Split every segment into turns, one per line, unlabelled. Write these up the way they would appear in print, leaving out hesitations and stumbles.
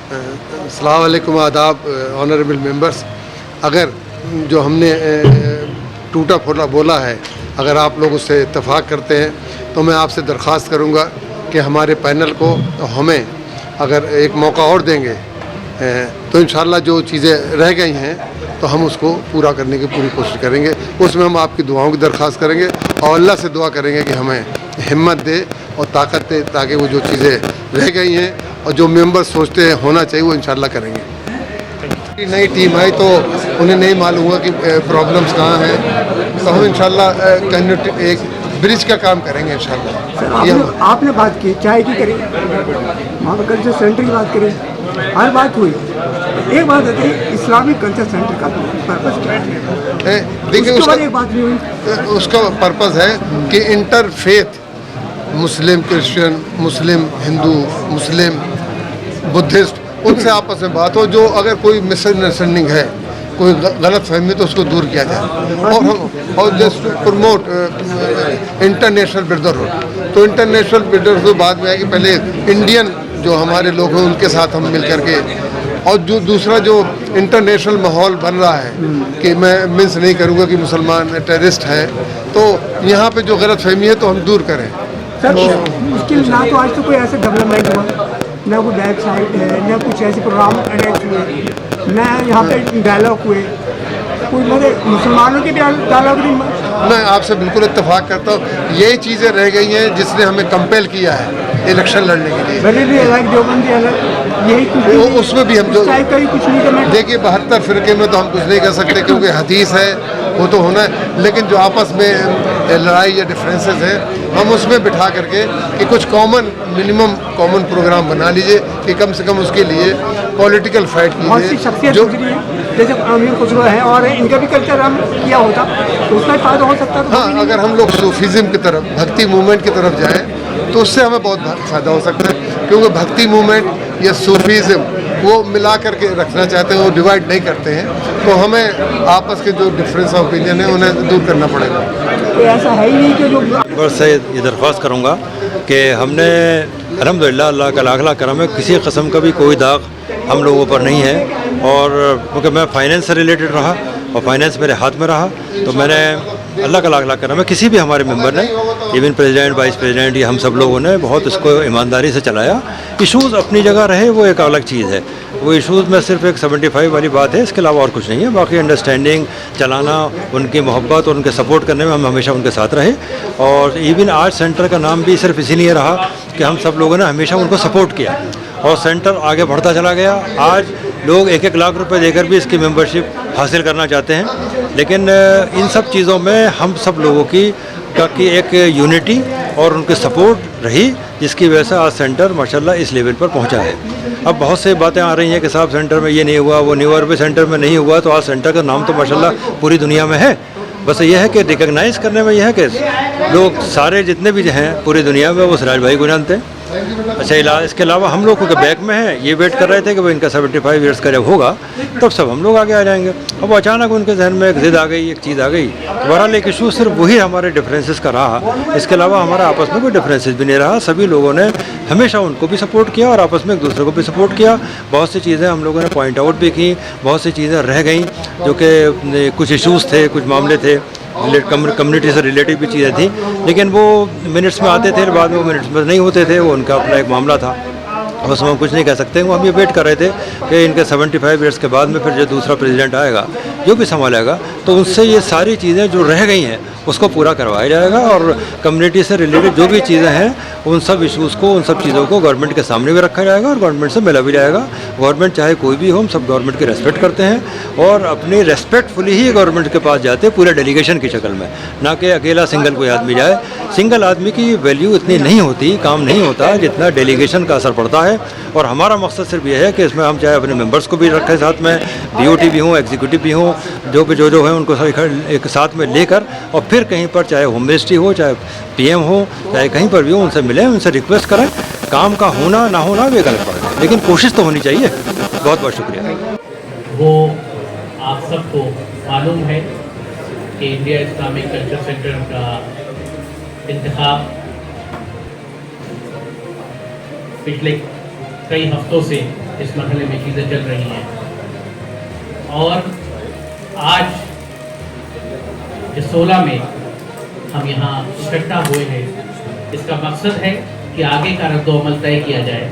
अस्सलाम वालेकुम, आदाब, ऑनरेबल मेंबर्स। अगर जो हमने टूटा फूटा बोला है, अगर आप लोग उससे इत्तेफाक करते हैं तो मैं आपसे दरख्वास्त करूंगा कि हमारे पैनल को हमें अगर एक मौका और देंगे तो इंशाल्लाह जो चीज़ें रह गई हैं तो हम उसको पूरा करने की पूरी कोशिश करेंगे। उसमें हम आपकी दुआओं की दरख्वास्त करेंगे और अल्लाह से दुआ करेंगे कि हमें हिम्मत दे और ताकत दे, ताकि वो जो चीज़ें रह गई हैं और जो मेंबर सोचते हैं होना चाहिए वो इंशाल्लाह करेंगे। नई टीम आई तो उन्हें नहीं मालूम हुआ कि प्रॉब्लम्स कहाँ हैं, तो हम इंशाल्लाह एक ब्रिज का काम करेंगे इंशाल्लाह।
आपने बात की चाय की करें, वहाँ पर कल्चर सेंटर की बात करें, हर बात हुई। एक बात होती है इस्लामिक कल्चर सेंटर का पर्पस क्या है?
देखिए
उसका
उसका पर्पस है कि इंटरफेथ मुस्लिम क्रिश्चियन, मुस्लिम हिंदू, मुस्लिम बुद्धिस्ट, उनसे आपस में बात हो। जो अगर कोई मिसअंडरस्टैंडिंग है, कोई गलत फहमी, तो उसको दूर किया जाए और just to promote international brotherhood. तो इंटरनेशनल ब्रदरहुड बाद में है कि पहले इंडियन जो हमारे लोग हैं उनके साथ हम मिल करके, और जो दूसरा जो इंटरनेशनल माहौल बन रहा है कि मैं मिन्स नहीं करूँगा कि मुसलमान टेररिस्ट हैं, तो यहाँ पे जो गलत फहमी है तो हम दूर करें।
सर उसके ना तो आज तो कोई ऐसा डेवलपमेंट हुआ, ना कोई वेबसाइट है, ना कुछ ऐसे प्रोग्राम अटैच हुए, ना यहाँ पे डायलॉग हुए, कोई मतलब मुसलमानों के डायलॉग नहीं।
मैं आपसे बिल्कुल इत्तेफाक करता हूँ, यही चीज़ें रह गई हैं जिसने हमें कंपेल किया है इलेक्शन लड़ने के लिए।
भले भी अलग देवबंदी अलग, यही कुछ
उसमें भी हम जो
कुछ नहीं करना।
देखिए 72 फिरके में तो हम कुछ नहीं कर सकते क्योंकि हदीस है, वो तो होना है, लेकिन जो आपस में लड़ाई या डिफरेंसेस हैं हम उसमें बिठा करके कि कुछ कॉमन मिनिमम कॉमन प्रोग्राम बना लीजिए कि कम से कम उसके लिए पॉलिटिकल फाइट कीजिए। जो
जैसे अमीर खुसरो है और इनका भी कल्चर हम किया होता तो उसका फायदा हो सकता था।
हाँ, अगर हम लोग सूफीज़म की तरफ, भक्ति मूवमेंट की तरफ जाएं तो उससे हमें बहुत फ़ायदा हो सकता है, क्योंकि भक्ति मूवमेंट या सूफीज़म वो मिला करके रखना चाहते हैं, वो डिवाइड नहीं करते हैं। तो हमें आपस के जो डिफरेंस ऑफ ओपिनियन है उन्हें दूर करना पड़ेगा।
तो ऐसा है ही नहीं कि जो
बस से ये दरख्वास्त करूँगा कि हमने अल्हम्दुलिल्लाह अल्लाह का लाख लाख करम है, किसी किस्म का भी कोई दाग हम लोगों पर नहीं है। और क्योंकि मैं फाइनेंस से रिलेटेड रहा और फाइनेंस मेरे हाथ में रहा, तो मैंने अल्लाह का लाख लाख करम है, किसी भी हमारे मेंबर ने, इवन प्रेसिडेंट, वाइस प्रेसिडेंट, ये हम सब लोगों ने बहुत इसको ईमानदारी से चलाया। इशूज़ अपनी जगह रहे, वो एक अलग चीज़ है। वो इशूज़ में सिर्फ एक 75 वाली बात है, इसके अलावा और कुछ नहीं है। बाकी अंडरस्टैंडिंग चलाना, उनकी मोहब्बत और उनके सपोर्ट करने में हम हमेशा उनके साथ रहे। और इवन आज सेंटर का नाम भी सिर्फ इसीलिए रहा कि हम सब लोगों ने हमेशा उनको सपोर्ट किया और सेंटर आगे बढ़ता चला गया। आज लोग 1-1 लाख रुपए देकर भी इसकी मेंबरशिप हासिल करना चाहते हैं, लेकिन इन सब चीज़ों में हम सब लोगों की एक यूनिटी और उनके सपोर्ट रही, जिसकी वजह से आज सेंटर माशाल्लाह इस लेवल पर पहुंचा है। अब बहुत से बातें आ रही हैं कि साहब सेंटर में ये नहीं हुआ, वो नहीं हुआ, रुपये सेंटर में नहीं हुआ, तो आज सेंटर का नाम तो माशाल्लाह पूरी दुनिया में है। बस ये है कि रिकग्नाइज़ करने में यह है कि लोग सारे जितने भी हैं पूरी दुनिया में वो सिराज भाई को जानते हैं। अच्छा, इसके अलावा हम लोग को बैक में है, ये वेट कर रहे थे कि वो इनका 75 ईयर्स का जब होगा तब सब हम लोग आगे आ जाएंगे। अब अचानक उनके जहन में एक ज़िद आ गई, एक चीज़ आ गई। बहरहाल एक इशू सिर्फ वही हमारे डिफरेंसेस का रहा, इसके अलावा हमारा आपस में कोई डिफरेंसेस भी नहीं रहा। सभी लोगों ने हमेशा उनको भी सपोर्ट किया और आपस में एक दूसरे को भी सपोर्ट किया। बहुत सी चीज़ें हम लोगों ने पॉइंट आउट भी की, बहुत सी चीज़ें रह गई जो कि कुछ इशूज़ थे, कुछ मामले थे, कम्युनिटी से रिलेटिव भी चीज़ें थी, लेकिन वो मिनट्स में आते थे, बाद में वो मिनट्स में नहीं होते थे, वो उनका अपना एक मामला था, उसमें हम कुछ नहीं कह सकते। वो हम ये वेट कर रहे थे कि इनके 75 ईयर्स के बाद में फिर जो दूसरा प्रेसिडेंट आएगा, जो भी संभालेगा, तो उससे ये सारी चीज़ें जो रह गई हैं उसको पूरा करवाया जाएगा और कम्युनिटी से रिलेटेड जो भी चीज़ें हैं उन सब इशूज़ को, उन सब चीज़ों को गवर्नमेंट के सामने भी रखा जाएगा और गवर्नमेंट से मिला भी जाएगा। गवर्नमेंट चाहे कोई भी हो, हम सब गवर्नमेंट की रेस्पेक्ट करते हैं और अपनी रेस्पेक्टफुली ही गवर्नमेंट के पास जाते हैं, पूरे डेलीगेशन की शक्ल में, ना कि अकेला सिंगल कोई आदमी जाए। सिंगल आदमी की वैल्यू इतनी नहीं होती, काम नहीं होता जितना डेलीगेशन का असर पड़ता है। और हमारा मकसद सिर्फ ये है कि इसमें हम चाहे अपने मेंबर्स को भी रखें साथ में, बीओटी भी हों, एग्जीक्यूटिव भी हों, जो है उनको एक साथ में लेकर और फिर कहीं पर चाहे होम मिनिस्ट्री हो, चाहे पीएम हो, चाहे कहीं पर भी हो, उनसे मिलें, उनसे रिक्वेस्ट करें। काम का होना ना होना वे गलत बात है, लेकिन कोशिश तो होनी चाहिए। बहुत बहुत शुक्रिया।
वो आप सबको मालूम है कि इंडिया इस्लामिक कल्चर सेंटर का इंतखाब पिछले कई हफ्तों से इस मरहले में चीज़ें चल रही हैं। और आज इस 16 में हम यहाँ इकट्ठा हुए हैं, इसका मकसद है कि आगे का रद्द-ओ-अमल तय किया जाए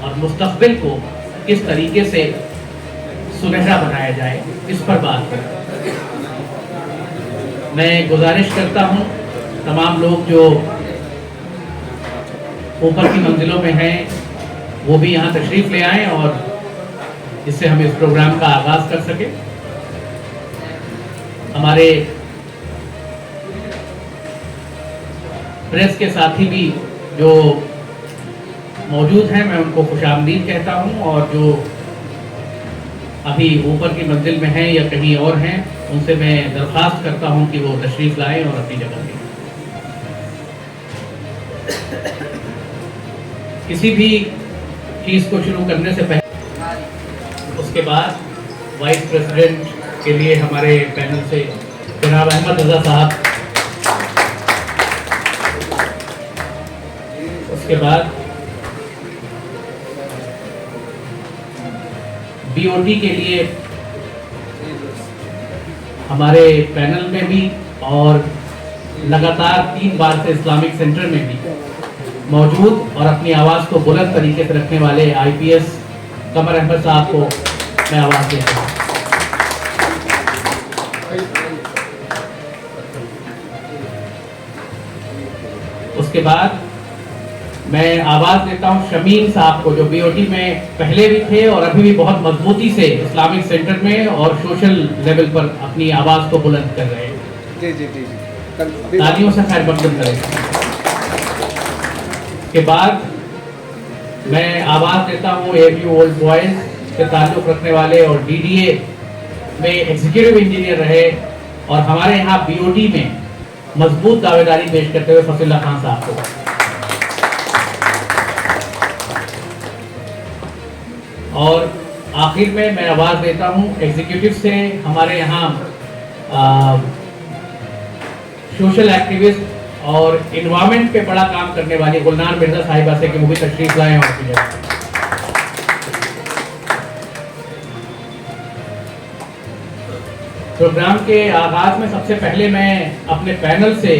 और मुस्तक़बिल को किस तरीके से सुनहरा बनाया जाए, इस पर बात करें। मैं गुजारिश करता हूँ तमाम लोग जो ऊपर की मंजिलों में हैं वो भी यहाँ तशरीफ़ ले आएँ और जिससे हम इस प्रोग्राम का आगाज़ कर सकें। हमारे प्रेस के साथी भी जो मौजूद हैं, मैं उनको खुशामदीद कहता हूं, और जो अभी ऊपर की मंजिल में हैं या कहीं और हैं, उनसे मैं दरख्वास्त करता हूं कि वो तशरीफ़ लाएं और अपनी जगह लें। किसी भी चीज़ को शुरू करने से पहले उसके बाद वाइस प्रेसिडेंट के लिए हमारे पैनल से जनाब अहमद रज़ा साहब, उसके बाद बीओटी के लिए हमारे पैनल में भी और लगातार 3 बार से इस्लामिक सेंटर में भी मौजूद और अपनी आवाज़ को बुलंद तरीके से रखने वाले IPS कमर अहमद साहब को मैं आवाज़ देता हूँ। उसके बाद मैं आवाज़ देता हूं शमीम साहब को, जो बीओटी में पहले भी थे और अभी भी बहुत मजबूती से इस्लामिक सेंटर में और सोशल लेवल पर अपनी आवाज़ को बुलंद कर रहे हैं।
जी जी जी जी,
तालियों से खैर मकदम करें। के बाद मैं आवाज़ देता हूं AMU ओल्ड बॉयज़ से ताल्लुक़ रखने वाले और DDA में एग्जीक्यूटिव इंजीनियर रहे और हमारे यहाँ बीओटी में मजबूत दावेदारी पेश करते हुए फसीला खान साहब को। और आखिर में मैं आवाज़ देता हूं एग्जीक्यूटिव से हमारे यहाँ सोशल एक्टिविस्ट और इन्वायरमेंट पे बड़ा काम करने वाली गुलनार मिर्जा साहिबा से कि वो भी तशरीफ लाएं और अपनी जगह। प्रोग्राम के आगाज में सबसे पहले मैं अपने पैनल से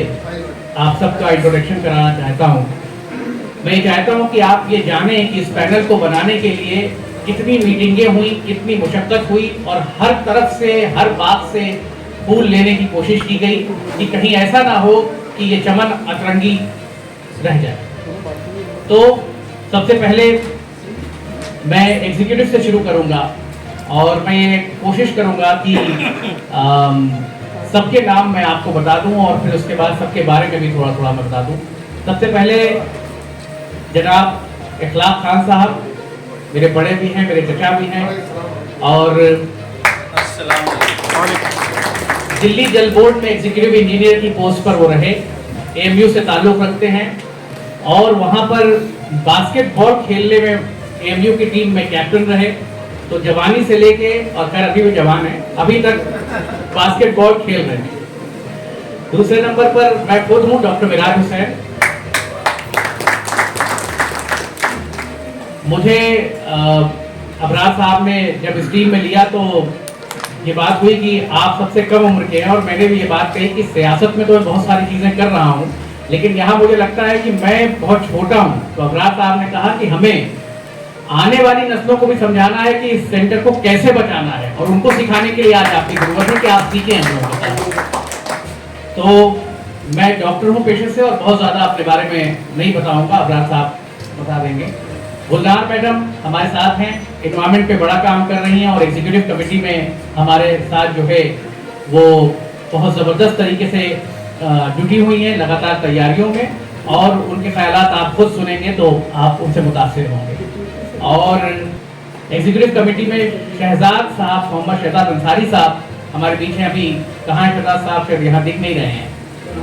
आप सबका इंट्रोडक्शन कराना चाहता हूं। मैं ये चाहता हूं कि आप ये जानें कि इस पैनल को बनाने के लिए कितनी मीटिंगें हुई, कितनी मुशक्कत हुई और हर तरफ से, हर बात से फूल लेने की कोशिश की गई कि कहीं ऐसा ना हो कि ये चमन अतरंगी रह जाए। तो सबसे पहले मैं एग्जीक्यूटिव से शुरू करूंगा और मैं ये कोशिश करूंगा कि सबके नाम मैं आपको बता दूं और फिर उसके बाद सबके बारे में भी थोड़ा थोड़ा मैं बता दूं। सबसे पहले जनाब इखलाक खान साहब, मेरे बड़े भी हैं, मेरे चचा भी हैं और दिल्ली जल बोर्ड में एग्जीक्यूटिव इंजीनियर की पोस्ट पर वो रहे, AMU से ताल्लुक़ रखते हैं और वहाँ पर बास्केटबॉल खेलने में AMU की टीम में कैप्टन रहे। तो जवानी से लेके और खैर अभी भी जवान है, अभी तक बास्केटबॉल खेल रहे हैं। दूसरे नंबर पर मैं खुद हूँ डॉक्टर मिराज हुसैन। मुझे अबरार साहब ने जब इस टीम में लिया तो ये बात हुई कि आप सबसे कम उम्र के हैं और मैंने भी ये बात कही कि सियासत में तो मैं बहुत सारी चीज़ें कर रहा हूँ लेकिन यहाँ मुझे लगता है कि मैं बहुत छोटा हूँ। तो अबरार साहब ने कहा कि हमें आने वाली नस्लों को भी समझाना है कि इस सेंटर को कैसे बचाना है और उनको सिखाने के लिए आज आपकी जरूरत है कि आप सीखें हम लोगों के साथ। तो मैं डॉक्टर हूँ पेशे से और बहुत ज़्यादा अपने बारे में नहीं बताऊँगा, अबरार साहब बता देंगे। गुलनार मैडम हमारे साथ हैं, इन्वायरमेंट पे बड़ा काम कर रही हैं और एग्जीक्यूटिव कमेटी में हमारे साथ जो है वो बहुत ज़बरदस्त तरीके से जुटी हुई हैं लगातार तैयारियों में और उनके ख्यालात आप खुद सुनेंगे तो आप उनसे मुतासिर होंगे। और एग्जीक्यूटिव कमेटी में शहजाद साहब, मोहम्मद शहजाद अंसारी साहब हमारे बीच हैं। अभी कहाँ है शहजाद साहब? शायद यहाँ दिख नहीं रहे हैं,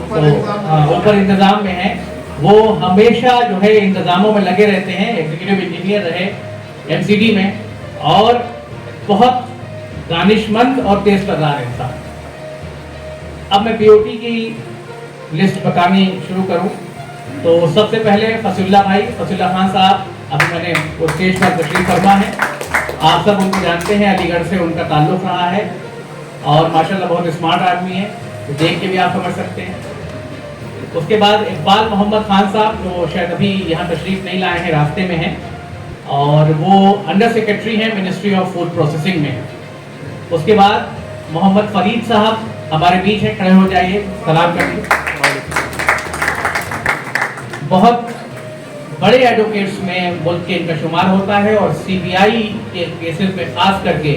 तो ऊपर इंतज़ाम में हैं। वो हमेशा जो है इंतज़ामों में लगे रहते हैं, एग्जीक्यूटिव इंजीनियर रहे MCD में और बहुत दानिशमंद और तेज तर्रार इंसान। अब मैं BOT की लिस्ट बतानी शुरू करूं तो सबसे पहले फसीला भाई, फसीला खान साहब, अभी मैंने वो स्टेज पर तशरीफ फरमा है। आप सब उनको जानते हैं, अलीगढ़ से उनका ताल्लुक़ रहा है और माशाल्लाह बहुत स्मार्ट आदमी है, तो देख के भी आप समझ सकते हैं। उसके बाद इकबाल मोहम्मद खान साहब, जो शायद अभी यहाँ तशरीफ़ नहीं लाए हैं, रास्ते में हैं, और वो अंडर सेक्रेटरी हैं मिनिस्ट्री ऑफ फूड प्रोसेसिंग में। उसके बाद मोहम्मद फरीद साहब हमारे बीच हैं, खड़े हो जाइए, सलाम करिए। बहुत बड़े एडवोकेट्स में मुल्क के इनका शुमार होता है और सीबीआई के केसेस में खास करके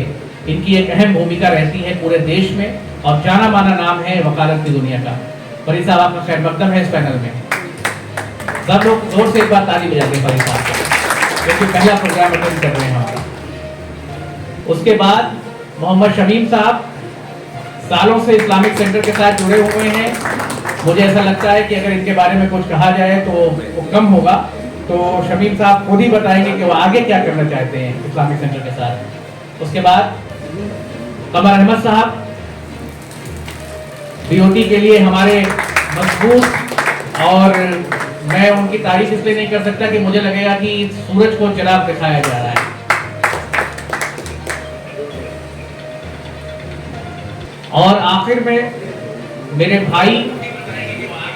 इनकी एक अहम भूमिका रहती है पूरे देश में, और जाना माना नाम है वकालत की दुनिया का। फरीद साहब आपका खैर मकदम है इस पैनल में, सब लोग जोर से एक बार ताली बजाते हैं फरीद साहब को, क्योंकि पहला प्रोग्राम अटेंड कर रहे हैं हमारा। उसके बाद मोहम्मद शमीम साहब सालों से इस्लामिक सेंटर के साथ जुड़े हुए हैं। मुझे ऐसा लगता है कि अगर इनके बारे में कुछ कहा जाए तो वो कम होगा, तो शमीम साहब खुद ही बताएंगे कि वो आगे क्या करना चाहते हैं इस्लामिक सेंटर के साथ। उसके बाद कमर अहमद साहब बीओटी के लिए हमारे मजबूत, और मैं उनकी तारीफ इसलिए नहीं कर सकता कि मुझे लगेगा कि सूरज को चिराग दिखाया जा रहा है। और आखिर में मेरे भाई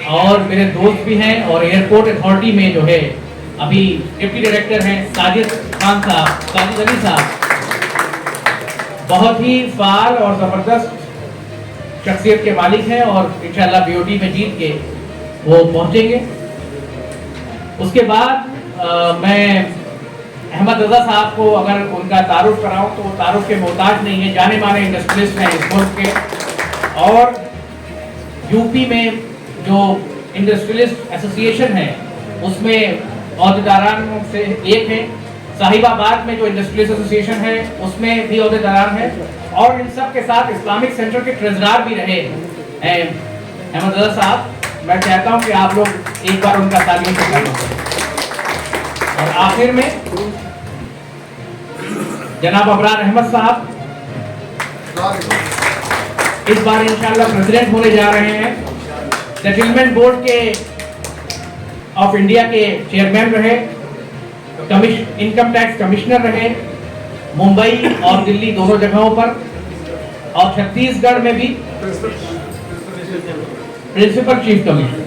और मेरे दोस्त भी हैं, और एयरपोर्ट अथॉरिटी में जो है अभी डिप्टी डायरेक्टर हैं साजिद खान साहब, साजिद अली साहब, बहुत ही फाल और ज़बरदस्त शख्सियत के मालिक हैं, और इंशाल्लाह बीओटी में जीत के वो पहुंचेंगे। उसके बाद मैं अहमद रजा साहब को अगर उनका तारुफ कराऊं तो वो तारुफ के मोहताज नहीं है, जाने माने इंडस्ट्रियलिस्ट हैं इस मुल्क के, और यूपी में जो इंडस्ट्रियलिस्ट एसोसिएशन है उसमें अहदेदारान से एक है, साहिबाबाद में जो इंडस्ट्रियलिस्ट एसोसिएशन है उसमें भी अहदेदारान है, और इन सब के साथ इस्लामिक सेंटर के ट्रेजरार भी रहे हैं अहमद रजा साहब। मैं चाहता हूं कि आप लोग एक बार उनका तालियों से स्वागत करें। और आखिर में जनाब अबरार अहमद साहब इस बार इंशाल्लाह प्रेसिडेंट होने जा रहे हैं। सेटलमेंट बोर्ड के ऑफ इंडिया के चेयरमैन रहे, इनकम टैक्स कमिश्नर रहे मुंबई और दिल्ली दोनों जगहों पर, और छत्तीसगढ़ में भी प्रिंसिपल चीफ कमिश्नर,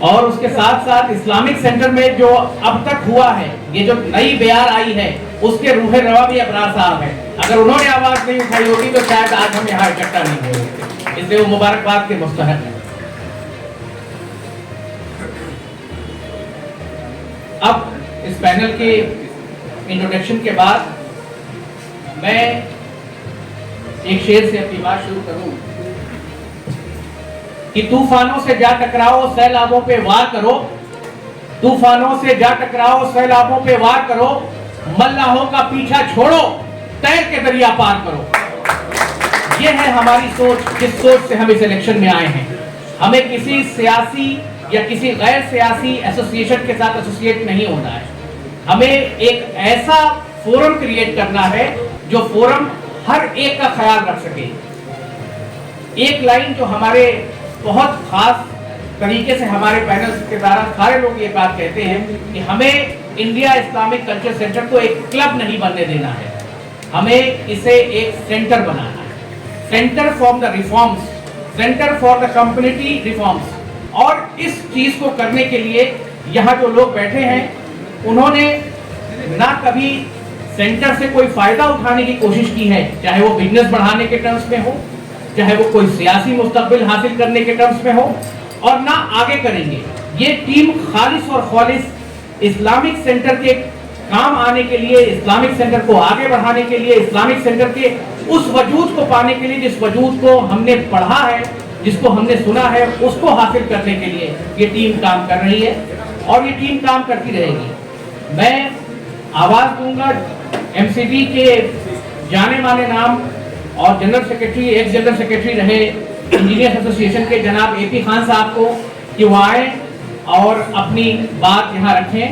और उसके साथ साथ इस्लामिक सेंटर में जो अब तक हुआ है, ये जो नई बयार आई है उसके रूहे रवा भी अबरार साहब है। अगर उन्होंने आवाज नहीं उठाई होती तो शायद आज हम यहाँ इकट्ठा नहीं हुए होते, इसलिए वो मुबारकबाद के मुस्तहक है। अब इस पैनल के इंट्रोडक्शन के बाद मैं एक शेर से अपनी बात शुरू करूं कि तूफानों से जा टकराओ सैलाबों पे वार करो, तूफानों से जा टकराओ सैलाबों पे वार करो, मल्लाहों का पीछा छोड़ो तैर के दरिया पार करो। ये है हमारी सोच, जिस सोच से हम इस इलेक्शन में आए हैं। हमें किसी सियासी या किसी गैर सियासी एसोसिएशन के साथ एसोसिएट नहीं होना है, हमें एक ऐसा फोरम क्रिएट करना है जो फोरम हर एक का ख्याल रख सके। एक लाइन जो हमारे बहुत खास तरीके से हमारे पैनल के द्वारा सारे लोग ये बात कहते हैं कि हमें इंडिया इस्लामिक कल्चर सेंटर को एक क्लब नहीं बनने देना है, हमें इसे एक सेंटर बनाना है, centre for the reforms, centre for the community reforms. और इस चीज को करने के लिए यहाँ जो लोग बैठे हैं उन्होंने ना कभी सेंटर से कोई फायदा उठाने की कोशिश की है, चाहे वो बिजनेस बढ़ाने के टर्म्स में हो, चाहे वो कोई सियासी मुस्तकबिल हासिल करने के टर्म्स में हो, और ना आगे करेंगे। ये टीम खालिस और खालिस इस्लामिक सेंटर के काम आने के लिए, इस्लामिक सेंटर को आगे बढ़ाने के लिए, इस्लामिक सेंटर के उस वजूद को पाने के लिए जिस वजूद को हमने पढ़ा है, जिसको हमने सुना है, उसको हासिल करने के लिए ये टीम काम कर रही है और ये टीम काम करती रहेगी। मैं आवाज दूंगा एमसीडी के जाने माने नाम और general secretary, x general secretary रहे इंजीनियर्स एसोसिएशन के जनाब एपी खान साहब को कि वो आए और अपनी बात यहाँ रखें।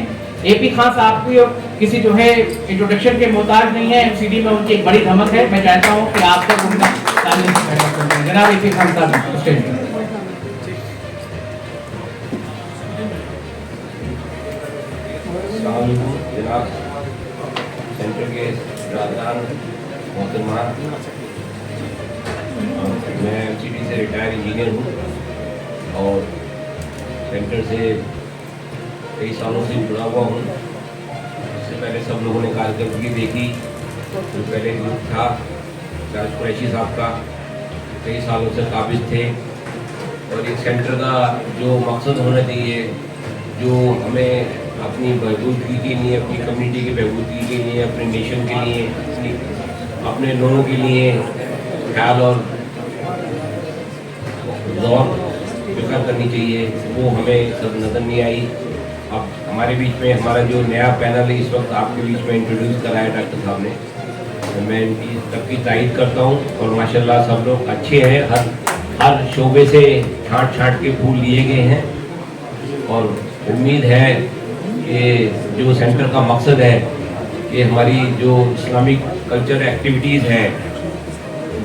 एपी खान साहब को किसी जो है इंट्रोडक्शन के मोहताज नहीं है, एमसीडी में उनकी एक बड़ी धमक है। मैं चाहता हूँ कि आप तक उनका जनाब एपी खान साहब स्टेज पर।
जनाब सेंटर के बरादरान मोहतरमा, मैं MCD से रिटायर इंजीनियर हूँ और सेंटर से कई सालों से जुड़ा हुआ हूँ। इससे पहले सब लोगों ने कारकर्दगी देखी। जो पहले ग्रुप था राज कुरैशी साहब का, कई सालों से काबिज थे और इस सेंटर का जो मकसद होना चाहिए, जो हमें अपनी बहबूदगी के लिए, अपनी कम्युनिटी की बहबूदगी के लिए, अपने नेशन के लिए, अपने लोगों के लिए ख्याल और गौर फिक्र करनी चाहिए, वो हमें सब नज़र नहीं आई। अब हमारे बीच में हमारा जो नया पैनल है इस वक्त आपके बीच में इंट्रोड्यूस कराया डॉक्टर साहब ने, तो मैं इनकी सबकी तारीफ करता हूँ और माशाल्लाह सब लोग अच्छे हैं। हर शोबे से छांट के फूल लिए गए हैं और उम्मीद है कि जो सेंटर का मकसद है कि हमारी जो इस्लामिक कल्चर एक्टिविटीज़ हैं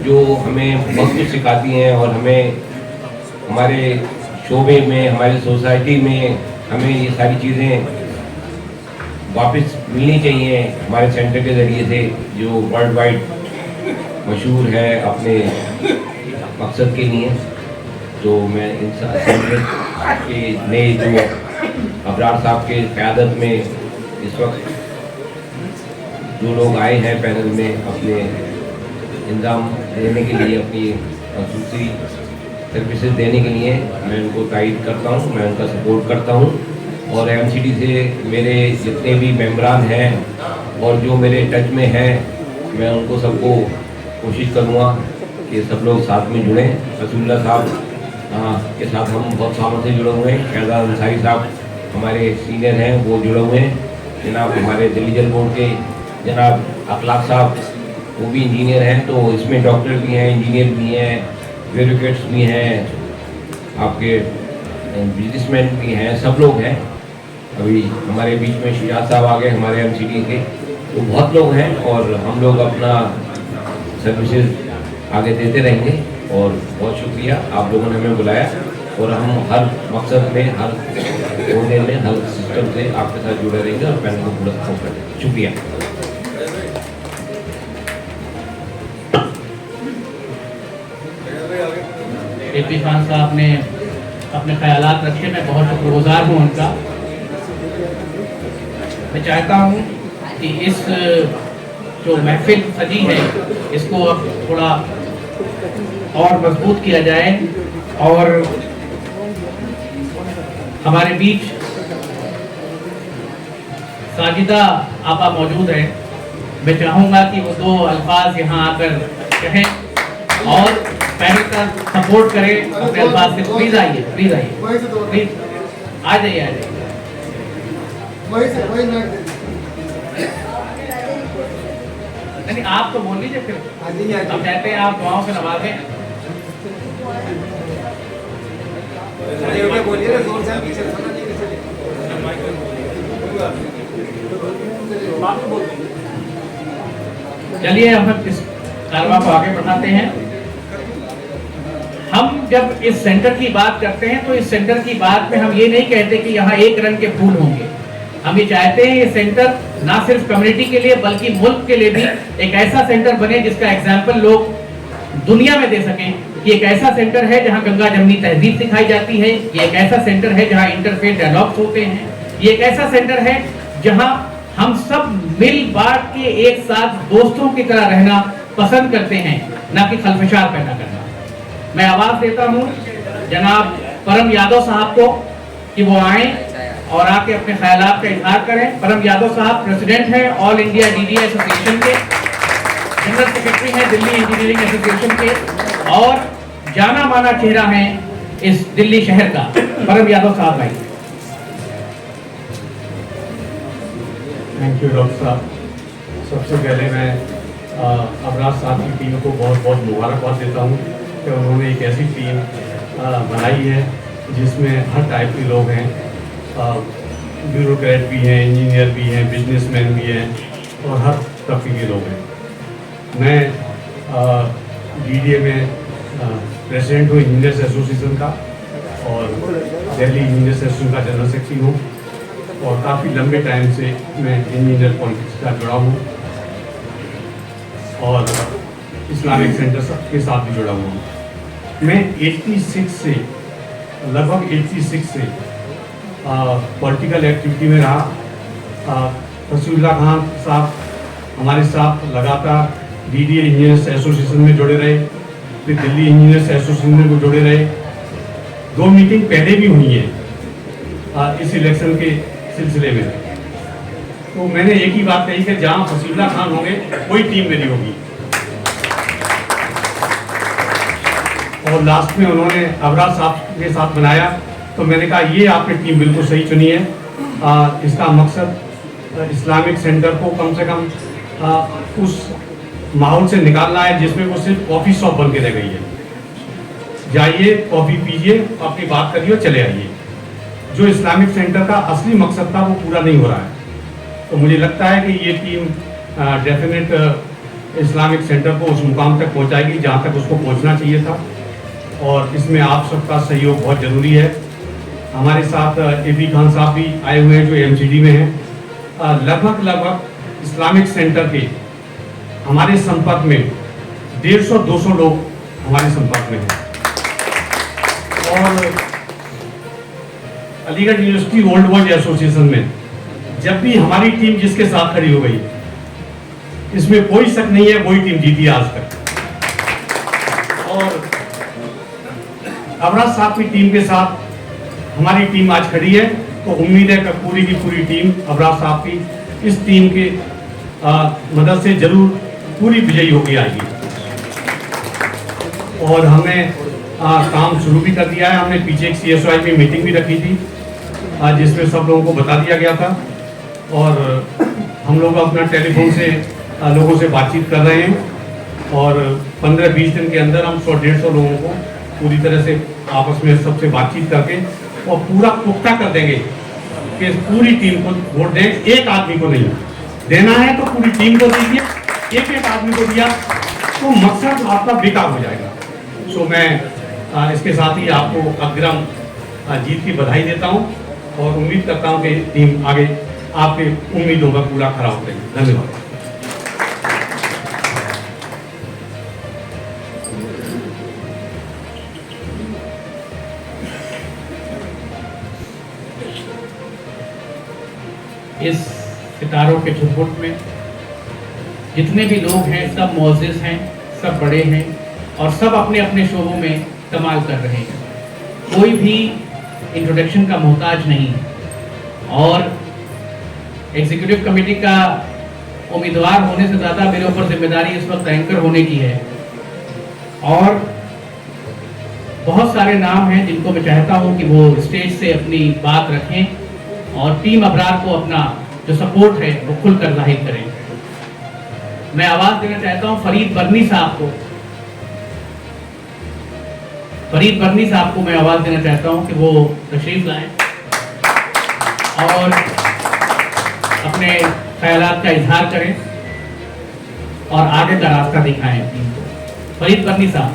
जो हमें बहुत कुछ सिखाती हैं और हमें हमारे शोबे में, हमारी सोसाइटी में हमें ये सारी चीज़ें वापस मिलनी चाहिए हमारे सेंटर के ज़रिए से, जो वर्ल्ड वाइड मशहूर है अपने मकसद के लिए। तो मैं इन सेंटर के नए जो अबरार साहब के क़यादत में इस वक्त जो लोग आए हैं पैनल में अपने इंतजाम देने के लिए, अपनी खसूसी सर्विसेज देने के लिए, मैं उनको तारीफ करता हूँ, मैं उनका सपोर्ट करता हूँ। और MCD से मेरे जितने भी मेंबरान हैं और जो मेरे टच में हैं, मैं उनको सबको कोशिश करूँगा कि सब लोग साथ में जुड़ें। रसूलुल्लाह साहब के साथ हम बहुत सालों से जुड़े हुए हैं। शहजाद अंसारी साहब हमारे सीनियर हैं, वो जुड़े हुए हैं। जनाब हमारे दिल्ली जल बोर्ड के जनाब अखलाक साहब, वो भी इंजीनियर हैं। तो इसमें डॉक्टर भी हैं, इंजीनियर भी हैं, एडवोकेट्स भी हैं, आपके बिजनेसमैन भी हैं, सब लोग हैं। अभी हमारे बीच में शुजात साहब आ गए हमारे MCD के, तो बहुत लोग हैं और हम लोग अपना सर्विसेज आगे देते रहेंगे। और बहुत शुक्रिया आप लोगों ने हमें बुलाया और हम हर मकसद में, हर कोने में, हर सिस्टम से आपके साथ जुड़े रहेंगे और पैनल को पूरा सपोर्ट करेंगे। शुक्रिया।
AP खान साहब ने अपने ख्यालात रखे, मैं बहुत शुक्रगुजार हूँ उनका। मैं चाहता हूँ कि इस जो महफिल सजी है इसको अब थोड़ा और मजबूत किया जाए और हमारे बीच साजिदा आपा मौजूद है। मैं चाहूँगा कि वो 2 अल्फाज यहाँ आकर कहें और पैनल का सपोर्ट करें अपने अल्फाज से। प्लीज आइए, प्लीज आइए, प्लीज आ जाइए, आ जाइए। नहीं, आप तो बोल लीजिए फिर। हम कहते हैं आप दुआओं से नवाजें। चलिए हम इस कारवा को आगे बढ़ाते हैं। हम जब इस सेंटर की बात करते हैं तो इस सेंटर की बात में हम ये नहीं कहते कि यहाँ एक रंग के फूल होंगे। हम ये चाहते हैं ये सेंटर ना सिर्फ कम्युनिटी के लिए बल्कि मुल्क के लिए भी एक ऐसा सेंटर बने जिसका एग्जाम्पल लोग दुनिया में दे सकें कि एक ऐसा सेंटर है जहाँ गंगा जमनी तहजीब सिखाई जाती है। ये एक ऐसा सेंटर है जहाँ इंटरफेथ डायलॉग्स होते हैं। ये एक ऐसा सेंटर है जहाँ हम सब मिल बांट के एक साथ दोस्तों की तरह रहना पसंद करते हैं, ना कि खलफशार पैदा करना। मैं आवाज देता हूँ जनाब परम यादव साहब को कि वो आए और आके अपने ख्यालात का इजहार करें। परम यादव साहब प्रेसिडेंट हैं ऑल इंडिया DDA एसोसिएशन के, जनरल सेक्रेटरी हैं दिल्ली इंजीनियरिंग एसोसिएशन के और जाना माना चेहरा हैं इस दिल्ली शहर का। परम यादव साहब भाई।
थैंक यू डॉक्टर साहब। सबसे पहले मैं अबरार साहब की टीम को बहुत बहुत मुबारकबाद देता हूँ कि उन्होंने एक ऐसी टीम बनाई है जिसमें हर टाइप के लोग हैं। ब्यूरोक्रेट भी हैं, इंजीनियर भी हैं, बिजनेसमैन भी हैं और हर तबके के लोग हैं। मैं DDA में प्रेसिडेंट हूँ इंजीनियर्स एसोसिएशन का और दिल्ली इंजीनियर्स एसोसिएशन का जनरल सेक्रेटरी हूँ और काफ़ी लंबे टाइम से मैं इंजीनियर पॉलिटिक्स का जुड़ा हूँ। और इस्लामिक सेंटर के साथ भी जुड़ा हुआ हूँ। मैं 86 से लगभग 86 से पॉलिटिकल एक्टिविटी में रहा। रसूलुल्लाह खान साहब हमारे साथ लगातार DDA इंजीनियर्स एसोसिएशन में जुड़े रहे, फिर दिल्ली इंजीनियर्स एसोसिएशन में जुड़े रहे। 2 मीटिंग पहले भी हुई हैं इस इलेक्शन के सिलसिले में। तो मैंने एक ही बात कही कि जहाँ रसूलुल्लाह खान होंगे वही टीम मेरी होगी। और लास्ट में उन्होंने अबरार साहब के साथ बनाया, तो मैंने कहा ये आपने टीम बिल्कुल सही चुनी है। इसका मकसद इस्लामिक सेंटर को कम से कम उस माहौल से निकालना है जिसमें वो सिर्फ कॉफ़ी शॉप बन के रह गई है। जाइए, कॉफ़ी पीजिए, अपनी बात करिए और चले आइए। जो इस्लामिक सेंटर का असली मकसद था वो पूरा नहीं हो रहा है। तो मुझे लगता है कि ये टीम डेफिनेट इस्लामिक सेंटर को उस मुकाम तक पहुंचाएगी जहां तक उसको पहुंचना चाहिए था, और इसमें आप सबका सहयोग बहुत ज़रूरी है। हमारे साथ AP खान साहब भी आए हुए हैं जो MCD में हैं। लगभग इस्लामिक सेंटर के हमारे संपर्क में 150-200 लोग हमारे संपर्क में हैं। और Aligarh university old boys association में जब भी हमारी टीम जिसके साथ खड़ी हो गई, इसमें कोई शक नहीं है वही टीम जीती आज तक। और अबरार साहब की टीम के साथ हमारी टीम आज खड़ी है, तो उम्मीद है कि पूरी की पूरी टीम अबरार साहब की इस टीम के मदद से जरूर पूरी विजयी होकर आएगी। और हमने काम शुरू भी कर दिया है। हमने पीछे एक CSOI में मीटिंग भी रखी थी जिसमें सब लोगों को बता दिया गया था, और हम लोग अपना टेलीफोन से लोगों से बातचीत कर रहे हैं, और 15-20 दिन के अंदर हम 100-150 लोगों को पूरी तरह से आपस में सबसे बातचीत करके और पूरा पुख्ता कर देंगे कि पूरी टीम को वोट दें। एक आदमी को नहीं देना है तो पूरी टीम को दीजिए, एक आदमी को दिया तो मकसद आपका बेकार हो जाएगा। सो मैं इसके साथ ही आपको अग्रिम जीत की बधाई देता हूं और उम्मीद करता हूं कि टीम आगे आपके उम्मीदों का पूरा खरा उतरेगी। धन्यवाद।
इस सितारों के झुरमुट में जितने भी लोग हैं सब मोअज़्ज़िज़ हैं, सब बड़े हैं और सब अपने अपने शोबों में कमाल कर रहे हैं। कोई भी इंट्रोडक्शन का मोहताज नहीं है। और एग्जीक्यूटिव कमेटी का उम्मीदवार होने से ज़्यादा मेरे ऊपर जिम्मेदारी इस वक्त एंकर होने की है, और बहुत सारे नाम हैं जिनको मैं चाहता हूं कि वो स्टेज से अपनी बात रखें और टीम अबरार को अपना जो सपोर्ट है वो खुलकर जाहिर करें। मैं आवाज़ देना चाहता हूं फरीद बरनी साहब को। फरीद बरनी साहब को मैं आवाज़ देना चाहता हूं कि वो तशरीफ लाएं और अपने ख्यालात का इजहार करें और आगे का रास्ता दिखाएं टीम को। फरीद बरनी साहब।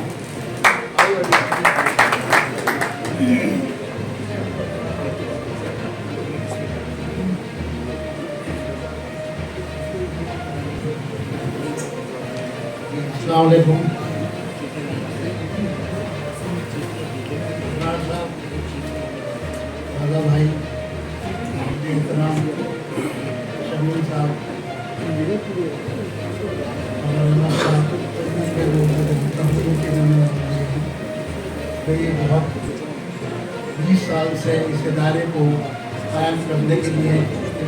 अस्सलाम वालेकुम। दादा भाई, एहतराम शमीम साहब, ये बहुत 20 साल से इस इदारे को कायम करने के लिए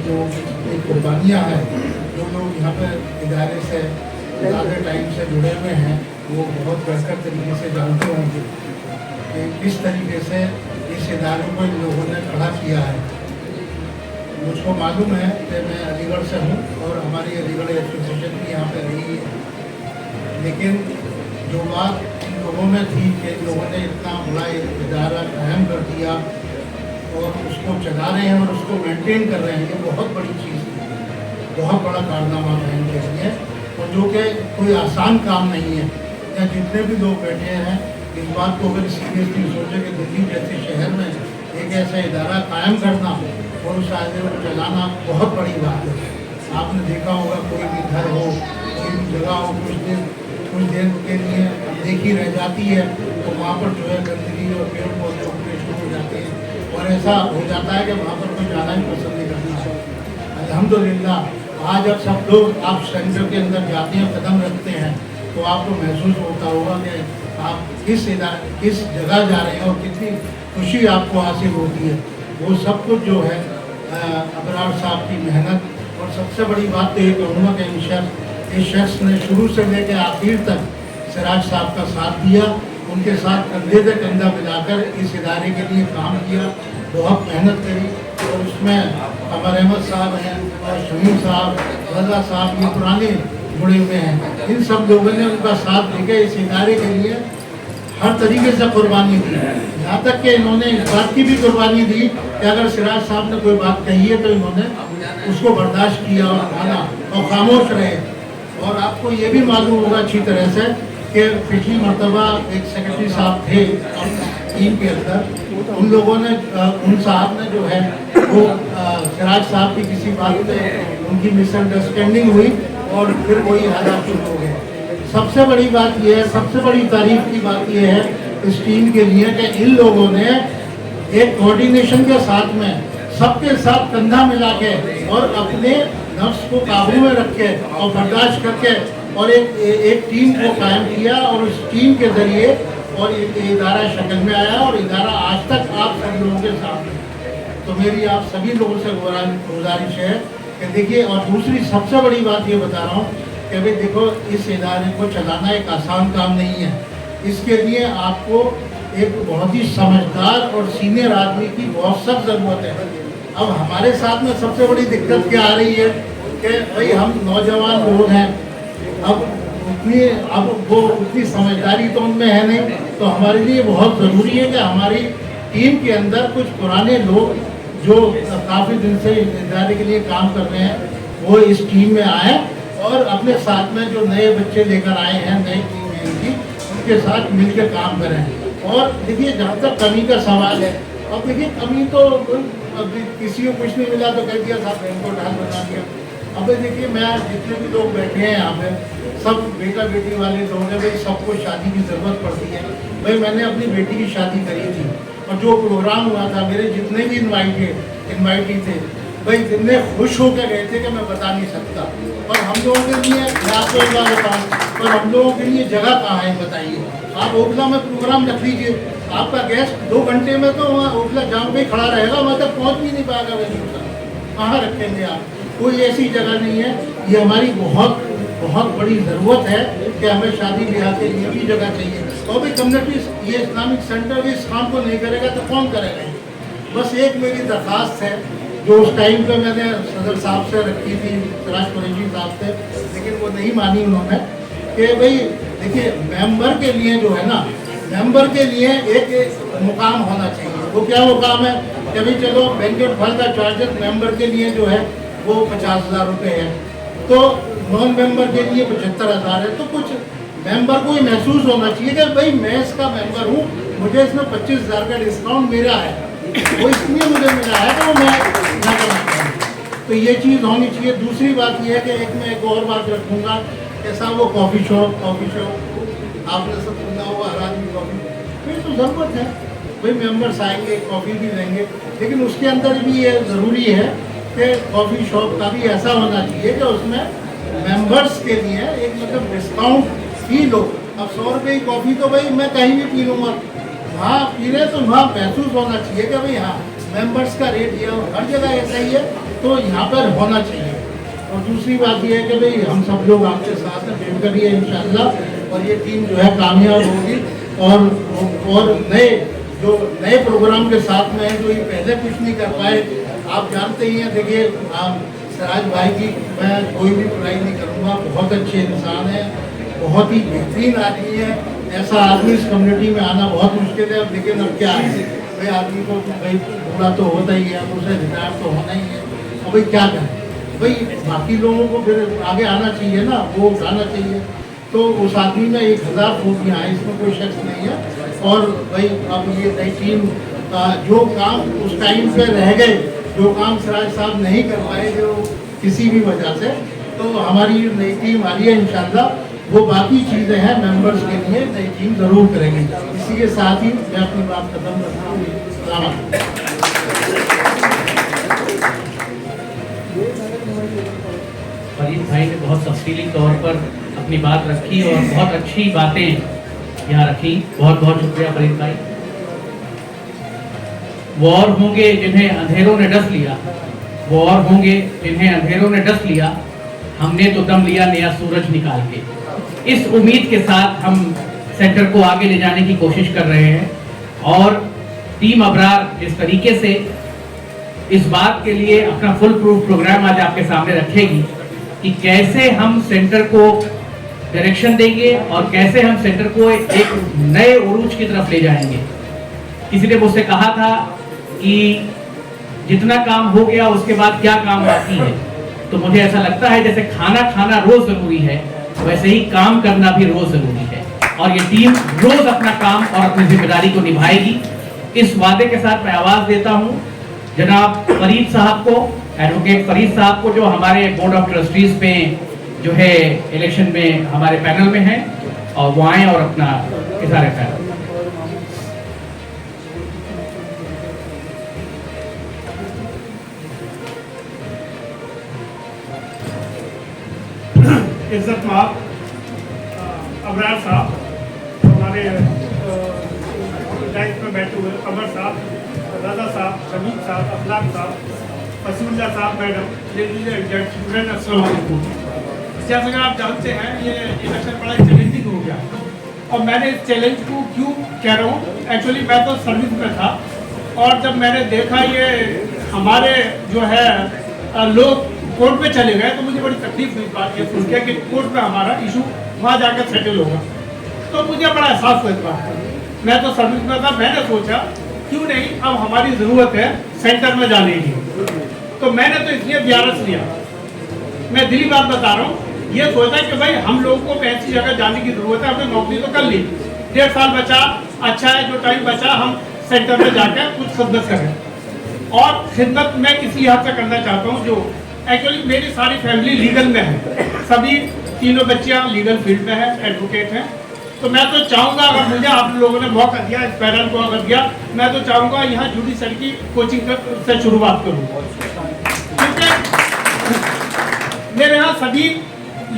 जो एक कुर्बानियाँ हैं, जो लोग यहाँ पर इदारे से ज़्यादा टाइम से जुड़े हुए हैं वो बहुत बेहतर तरीके से जानते होंगे कि किस तरीके से इस इदारे को इन लोगों ने खड़ा किया है। मुझको मालूम है कि मैं अलीगढ़ से हूँ और हमारी अलीगढ़ एसोसिएशन भी यहाँ पे रही है, लेकिन जो बात इन लोगों में थी कि इन लोगों ने इतना बड़ा इदारा कायम कर दिया और उसको चला रहे हैं और उसको मेंटेन कर रहे हैं, ये बहुत बड़ी चीज़ है, बहुत बड़ा कारनामा है इनके लिए, और जो कि कोई आसान काम नहीं है। या जितने भी लोग बैठे हैं इस बात को अगर सीरियसली सोचे कि दिल्ली जैसे शहर में एक ऐसा इदारा कायम करना और उस इदारे को चलाना बहुत बड़ी बात है। आपने देखा होगा कोई भी घर हो, कोई कोई जगह हो कुछ देर के लिए देखी रह जाती है, तो वहाँ पर जो है गंदगी और पेड़ पौधे उगने शुरू हो जाते हैं और ऐसा हो जाता है कि वहाँ पर कोई जाना ही पसंद नहीं करता। अल्हम्दुलिल्लाह आज अब सब लोग आप सेंटर के अंदर जाते हैं, कदम रखते हैं, तो आपको महसूस होता होगा कि आप किस जगह जा रहे हैं और कितनी खुशी आपको हासिल होती है। वो सब कुछ जो है अबरार साहब की मेहनत, और सबसे बड़ी बात तो ये कहूँगा कि इस शख्स ने शुरू से लेकर आखिर तक सिराज साहब का साथ दिया, उनके साथ कंधे से कंधा मिलाकर इस इदारे के लिए काम किया, बहुत मेहनत करी। और उसमें अमर अहमद साहब हैं और शमीम साहब, रजा साहब, ये पुराने जुड़े हुए हैं। इन सब लोगों ने उनका साथ देकर इस इदारे के लिए हर तरीके से कुर्बानी दी। यहाँ तक कि इन्होंने इस बात की भी कुर्बानी दी कि अगर सिराज साहब ने कोई बात कही है तो इन्होंने उसको बर्दाश्त किया और माना और खामोश रहे। और आपको ये भी मालूम होगा अच्छी तरह से कि पिछली मरतबा एक सेक्रेटरी साहब थे टीम के अंदर, उन लोगों ने उन साहब ने जो है वो सिराज साहब की किसी बात पे उनकी मिसअंडरस्टैंडिंग हुई और फिर वही हालात शुरू हो गए। सबसे बड़ी बात यह है, सबसे बड़ी तारीफ की बात यह है इस टीम के लिए कि इन लोगों ने एक कोऑर्डिनेशन के साथ में सबके साथ कंधा मिला के और अपने नफ्स को काबू में रख के और बर्दाश्त करके और एक टीम को कायम किया और उस टीम के जरिए और इदारा शक्ल में आया और इदारा आज तक आप सब लोगों के सामने। तो मेरी आप सभी लोगों से गुजारिश है कि देखिए, और दूसरी सबसे बड़ी बात ये बता रहा हूँ कि भाई देखो, इस इदारे को चलाना एक आसान काम नहीं है। इसके लिए आपको एक बहुत ही समझदार और सीनियर आदमी की बहुत सख्त ज़रूरत है। अब हमारे साथ में सबसे बड़ी दिक्कत क्या आ रही है कि भाई हम नौजवान लोग हैं, अब वो उतनी समझदारी तो उनमें है नहीं, तो हमारे लिए बहुत ज़रूरी है कि हमारी टीम के अंदर कुछ पुराने लोग जो काफ़ी दिन से इदारे के लिए काम कर रहे हैं वो इस टीम में आए और अपने साथ में जो नए बच्चे लेकर आए हैं, नई टीम है इनकी, उनके साथ मिलकर काम करें। और देखिए, जहाँ तक कमी का सवाल है, अब देखिए कमी तो किसी को कुछ नहीं मिला तो कह दिया साहब इनको ढाल बना दिया। अब देखिए, मैं जितने भी लोग बैठे हैं यहाँ पे, सब बेटा बेटी वाले लोग हैं भाई, सबको शादी की ज़रूरत पड़ती है। भाई मैंने अपनी बेटी की शादी करी थी और जो प्रोग्राम हुआ था, मेरे जितने भी इन्वाइटी थे भाई, जितने खुश होकर गए थे कि मैं बता नहीं सकता। और हम लोगों के लिए, मैं आपको एक बात बताऊँ, और हम लोगों के लिए जगह कहाँ है बताइए। आप ओखला में प्रोग्राम रख लीजिए, आपका गेस्ट 2 घंटे में तो वहाँ ओखला जाम पे खड़ा रहेगा, वहाँ तक पहुँच भी नहीं पाएगा। वही कहाँ रखेंगे आप? कोई ऐसी जगह नहीं है। ये हमारी बहुत बहुत बड़ी ज़रूरत है कि हमें शादी ब्याह के लिए भी जगह चाहिए। और भी कम्युनिटी, ये इस्लामिक सेंटर भी इस काम को नहीं करेगा तो कौन करेगा? बस एक मेरी दरख्वास्त है जो उस टाइम पे मैंने सदर साहब से रखी थी, सिराज कुरैशी साहब से, लेकिन वो नहीं मानी उन्होंने, कि भाई देखिए, मेंबर के लिए जो है ना, मेंबर के लिए एक मुकाम होना चाहिए। वो क्या मुकाम है कि भाई चलो, बैंकेट हॉल का चार्जेस मेंबर के लिए जो है वो 50,000 रुपये है, तो नॉन मेंबर के लिए 75,000 है। तो कुछ मेंबर को ही महसूस होना चाहिए कि भाई मैं इसका मेंबर हूँ, मुझे इसमें 25,000 का डिस्काउंट मेरा है, वो इसलिए मुझे मिला है तो मैं ना करना चाहूँ। तो ये चीज़ होनी चाहिए। दूसरी बात ये है कि मैं एक और बात रखूँगा कि साहब वो कॉफ़ी शॉप आपने सब सुना हुआ, हर आदमी कॉफ़ी, फिर तो ज़रूरत है भाई मेंबर्स आएंगे, कॉफ़ी भी लेंगे, लेकिन उसके अंदर भी ये ज़रूरी है कि कॉफ़ी शॉप का भी ऐसा होना चाहिए कि उसमें मेंबर्स के लिए एक मतलब डिस्काउंट ही लो। अब 100 रुपये की कॉफ़ी तो भाई मैं कहीं भी पी लूँगा, वहाँ पी रहे तो वहाँ महसूस होना चाहिए कि भाई हाँ, मेंबर्स का रेट ये हर जगह ऐसा ही है, तो यहाँ पर होना चाहिए। और दूसरी बात ये है कि भाई हम सब लोग आपके साथ में मिल करिए इंशाल्लाह, और ये टीम जो है कामयाब होगी। और नए प्रोग्राम के साथ में है जो ये पहले कुछ नहीं कर पाए। आप जानते ही हैं, देखिए सिराज भाई की मैं कोई भी बुराई नहीं करूँगा, बहुत अच्छे इंसान है, बहुत ही बेहतरीन आदमी है। ऐसा आदमी इस कम्युनिटी में आना बहुत मुश्किल है। अब लेकिन अब क्या है भाई, आदमी को भाई बूढ़ा तो होता ही है, उसे रिटायर तो होना ही है। अब भाई क्या करें भाई, बाकी लोगों को फिर आगे आना चाहिए ना, वो उठाना चाहिए। तो उस आदमी में 1000 खूबियाँ हैं, इसमें कोई शख्स नहीं है। और भाई अब ये नई टीम जो काम उस टाइम पे रह गए, जो काम सिराज साहब नहीं कर पाए जो किसी भी वजह से, तो हमारी जो नई टीम आ रही है इंशाल्लाह वो बाकी चीज़ें हैं मेंबर्स के लिए नई टीम ज़रूर करेंगे। इसी के साथ ही मैं अपनी बात खत्म करता हूँ।
फरीद भाई ने बहुत तफसीली तौर पर अपनी बात रखी और बहुत अच्छी बातें यहाँ रखी। बहुत बहुत शुक्रिया फरीद भाई। वो और होंगे जिन्हें अंधेरों ने डस लिया, वो और होंगे जिन्हें अंधेरों ने डस लिया, हमने तो दम लिया नया सूरज निकाल के। इस उम्मीद के साथ हम सेंटर को आगे ले जाने की कोशिश कर रहे हैं और टीम अबरार इस तरीके से इस बात के लिए अपना फुल प्रूफ प्रोग्राम आज आपके सामने रखेगी कि कैसे हम सेंटर को डायरेक्शन देंगे और कैसे हम सेंटर को एक नए उरूज की तरफ ले जाएंगे। किसी ने मुझसे कहा था कि जितना काम हो गया उसके बाद क्या काम बाकी है, तो मुझे ऐसा लगता है जैसे खाना खाना रोज जरूरी है, वैसे ही काम करना भी रोज जरूरी है और ये टीम रोज अपना काम और अपनी जिम्मेदारी को निभाएगी। इस वादे के साथ मैं आवाज देता हूँ जनाब फरीद साहब को, एडवोकेट फरीद साहब को, जो हमारे बोर्ड ऑफ ट्रस्टीज में जो है इलेक्शन में हमारे पैनल में हैं, और वो आए और अपना इशारे करें।
इज्जत माब अबरार साहब, हमारे डाइस में बैठे हुए अमर साहब, राजा साहब, शमीद साहब, अफलाक साहब, फसूल्ला साहब, मैडम, लेडीज एंड जेंटलमैन, अस्सलाम वालेकुम। जैसा कि आप जानते हैं ये इलेक्शन बड़ा चैलेंजिंग हो गया और मैंने इस चैलेंज को क्यों कह रहा हूँ, एक्चुअली मैं तो सर्विस में था और जब मैंने देखा ये हमारे जो है लोग कोर्ट में चले गए तो मुझे बड़ी तकलीफ हुई बात ये सुन के कि कोर्ट में हमारा इशू वहाँ जाकर सेटल होगा, तो मुझे बड़ा एहसास हुआ इस बात का। मैं तो सर्विस में था, मैंने सोचा क्यों नहीं अब हमारी ज़रूरत है सेंटर में जाने की, तो मैंने तो इसलिए बियारस लिया। मैं दिली बात बता रहा हूँ, ये सोचा कि भाई हम लोगों को ऐसी जगह जाने की ज़रूरत है, हमने नौकरी तो कर ली, 1.5 साल बचा, अच्छा है जो टाइम बचा हम सेंटर में जाकर कुछ खिदमत करें। और खिदमत मैं इस लिहाज से करना चाहता हूँ जो एक्चुअली मेरी सारी फैमिली लीगल में है, सभी तीनों बच्चियाँ लीगल फील्ड में है, एडवोकेट हैं, तो मैं तो चाहूँगा अगर मुझे आप लोगों ने मौका दिया, इस पैनल को अगर दिया, मैं तो चाहूँगा यहाँ जुडिशरी की कोचिंग से शुरुआत करूँ, क्योंकि मेरे यहाँ सभी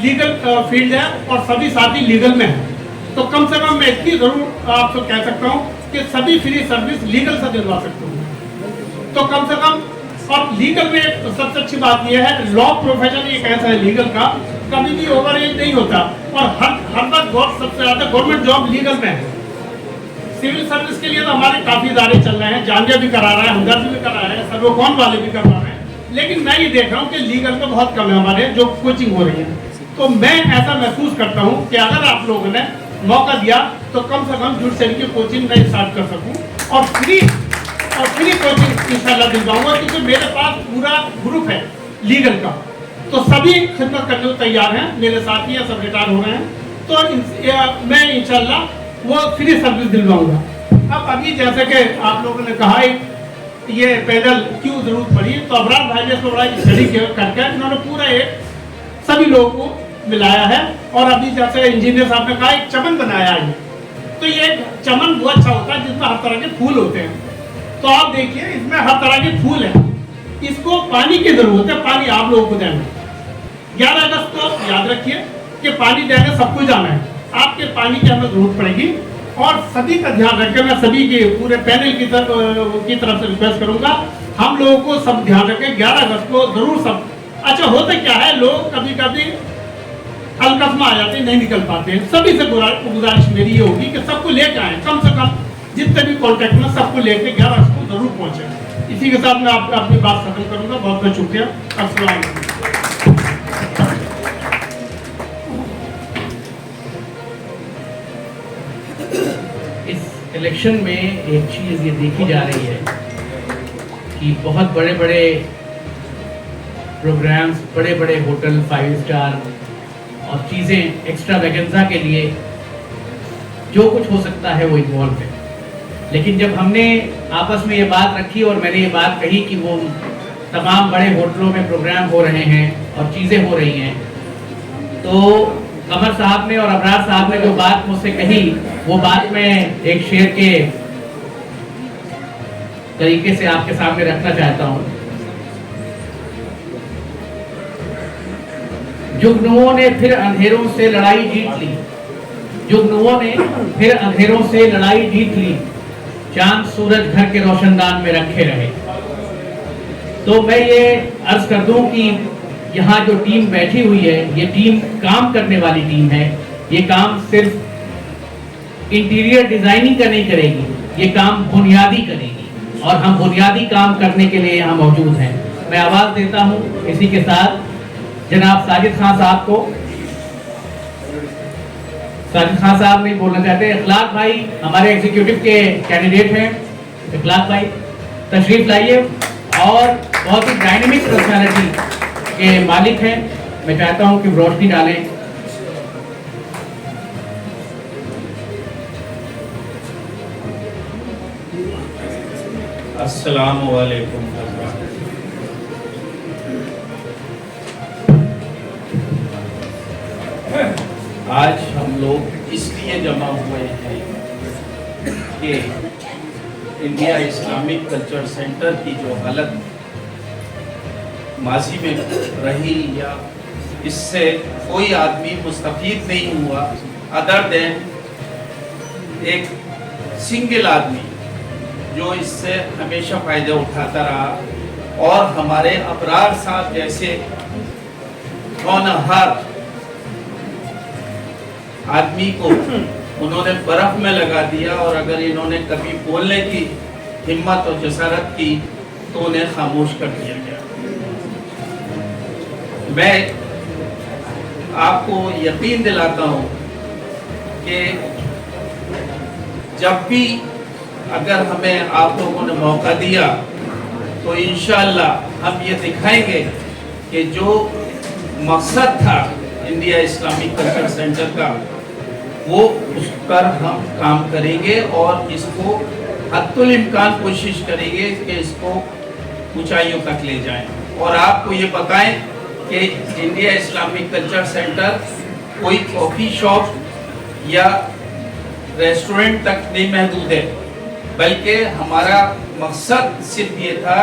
लीगल फील्ड है और सभी साथी लीगल में हैं, तो कम से कम मैं इतनी ज़रूर आपको कह सकता हूँ कि सभी फ्री सर्विस लीगल से दिलवा सकता हूँ। तो कम से कम, और लीगल में सबसे अच्छी बात यह है, लॉ प्रोफेशन एक ऐसा है लीगल का, कभी भी ओवर एज नहीं होता और हर वक्त सबसे ज़्यादा गवर्नमेंट जॉब लीगल में है। सिविल सर्विस के लिए तो हमारे काफ़ी इदारे चल रहे हैं, जामिया भी करा रहा है, हमदर्द भी करा रहे हैं, सर्वोकॉन वाले भी करवा रहे हैं, लेकिन मैं ये देख रहा हूँ कि लीगल में बहुत कम है हमारे जो कोचिंग हो रही है। तो मैं ऐसा महसूस करता हूँ कि अगर आप लोगों ने मौका दिया तो कम से कम जुडिशरी की कोचिंग मैं स्टार्ट कर सकूँ और फ्री कोचिंग इंशाल्लाह दिलवाऊंगा, क्योंकि मेरे पास पूरा ग्रुप है लीगल का, तो सभी खिदमत करने को तैयार हैं, मेरे साथी हैं, सब रिटायर हो रहे हैं, तो मैं इंशाल्लाह वो फ्री सर्विस दिलवाऊंगा। अब अभी जैसे कि आप लोगों ने कहा ये पैदल क्यों जरूरत पड़ी, तो अबरार भाई ने इसको बड़ा स्टडी करके इन्होंने पूरा एक सभी लोगों को मिलाया है, और अभी जैसे इंजीनियर साहब ने कहा एक चमन बनाया है, तो ये चमन बहुत अच्छा होता है जिसमें हर तरह के फूल होते हैं। तो आप देखिए इसमें हर तरह के फूल है, इसको पानी की जरूरत है, पानी आप लोगों को देना है। 11 अगस्त को याद रखिए कि पानी देने सबको जाना है, आपके पानी की हमें जरूरत पड़ेगी, और सभी का ध्यान रखें। मैं सभी के पूरे पैनल की तरफ से रिक्वेस्ट करूंगा, हम लोगों को सब ध्यान रखें, 11 अगस्त को जरूर सब। अच्छा होता क्या है, लोग कभी कभी अलकस्मा आ जाते हैं, नहीं निकल पाते हैं, सभी से गुजारिश मेरी ये होगी कि सबको लेकर आए, कम से कम जितने भी कॉन्टैक्ट में सबको लेकर 11 अगस्त को जरूर पहुंचे। इसी के साथ मैं अपनी बात खत्म करूंगा। बहुत बहुत शुक्रिया। अस्सलाम वालेकुम।
इस इलेक्शन में एक चीज़ ये देखी जा रही है कि बहुत बड़े बड़े प्रोग्राम्स, बड़े बड़े होटल, 5 स्टार और चीज़ें एक्स्ट्रा वैगेंजा के लिए जो कुछ हो सकता है वो इन्वॉल्व है, लेकिन जब हमने आपस में ये बात रखी और मैंने ये बात कही कि वो तमाम बड़े होटलों में प्रोग्राम हो रहे हैं और चीज़ें हो रही हैं, तो कमर साहब ने और अबरार साहब ने जो बात मुझसे कही, वो बात मैं एक शेर के तरीके से आपके सामने रखना चाहता हूँ। जुगनुओं ने फिर अंधेरों से लड़ाई जीत ली, जुगनुओं ने फिर अंधेरों से लड़ाई जीत ली, चांद सूरज घर के रोशनदान में रखे रहे। तो मैं ये अर्ज कर दूं कि यहाँ जो टीम बैठी हुई है, ये टीम काम करने वाली टीम है। ये काम सिर्फ इंटीरियर डिजाइनिंग का नहीं करेगी, ये काम बुनियादी करेगी और हम बुनियादी काम करने के लिए यहाँ मौजूद हैं। मैं आवाज देता हूँ इसी के साथ जनाब साजिद खान साहब को। साजिद खान साहब नहीं बोलना चाहते। इखलाक भाई हमारे एग्जीक्यूटिव के कैंडिडेट हैं। इखलाक भाई तशरीफ लाइए और बहुत ही डायनेमिक पर्सनालिटी के मालिक हैं। मैं चाहता हूं कि रोशनी डालें।
अस्सलामु अलैकुम। आज हम लोग इसलिए जमा हुए हैं कि इंडिया इस्लामिक कल्चर सेंटर की जो हालत माजी में रही, या इससे कोई आदमी मुस्तफीद नहीं हुआ अदर देन एक सिंगल आदमी जो इससे हमेशा फ़ायदा उठाता रहा, और हमारे अबरार साहब जैसे होनहार आदमी को उन्होंने बर्फ में लगा दिया, और अगर इन्होंने कभी बोलने की हिम्मत और जसारत की तो उन्हें खामोश कर दिया गया। मैं आपको यकीन दिलाता हूँ कि जब भी अगर हमें आप लोगों ने मौका दिया तो इंशाअल्लाह हम ये दिखाएंगे कि जो मकसद था इंडिया इस्लामिक कल्चर सेंटर का, वो उस पर हम काम करेंगे और इसको हद्दुल इम्कान कोशिश करेंगे कि इसको ऊंचाइयों तक ले जाएं। और आपको ये बताएं कि इंडिया इस्लामिक कल्चर सेंटर कोई कॉफ़ी शॉप या रेस्टोरेंट तक नहीं महदूद है, बल्कि हमारा मकसद सिर्फ ये था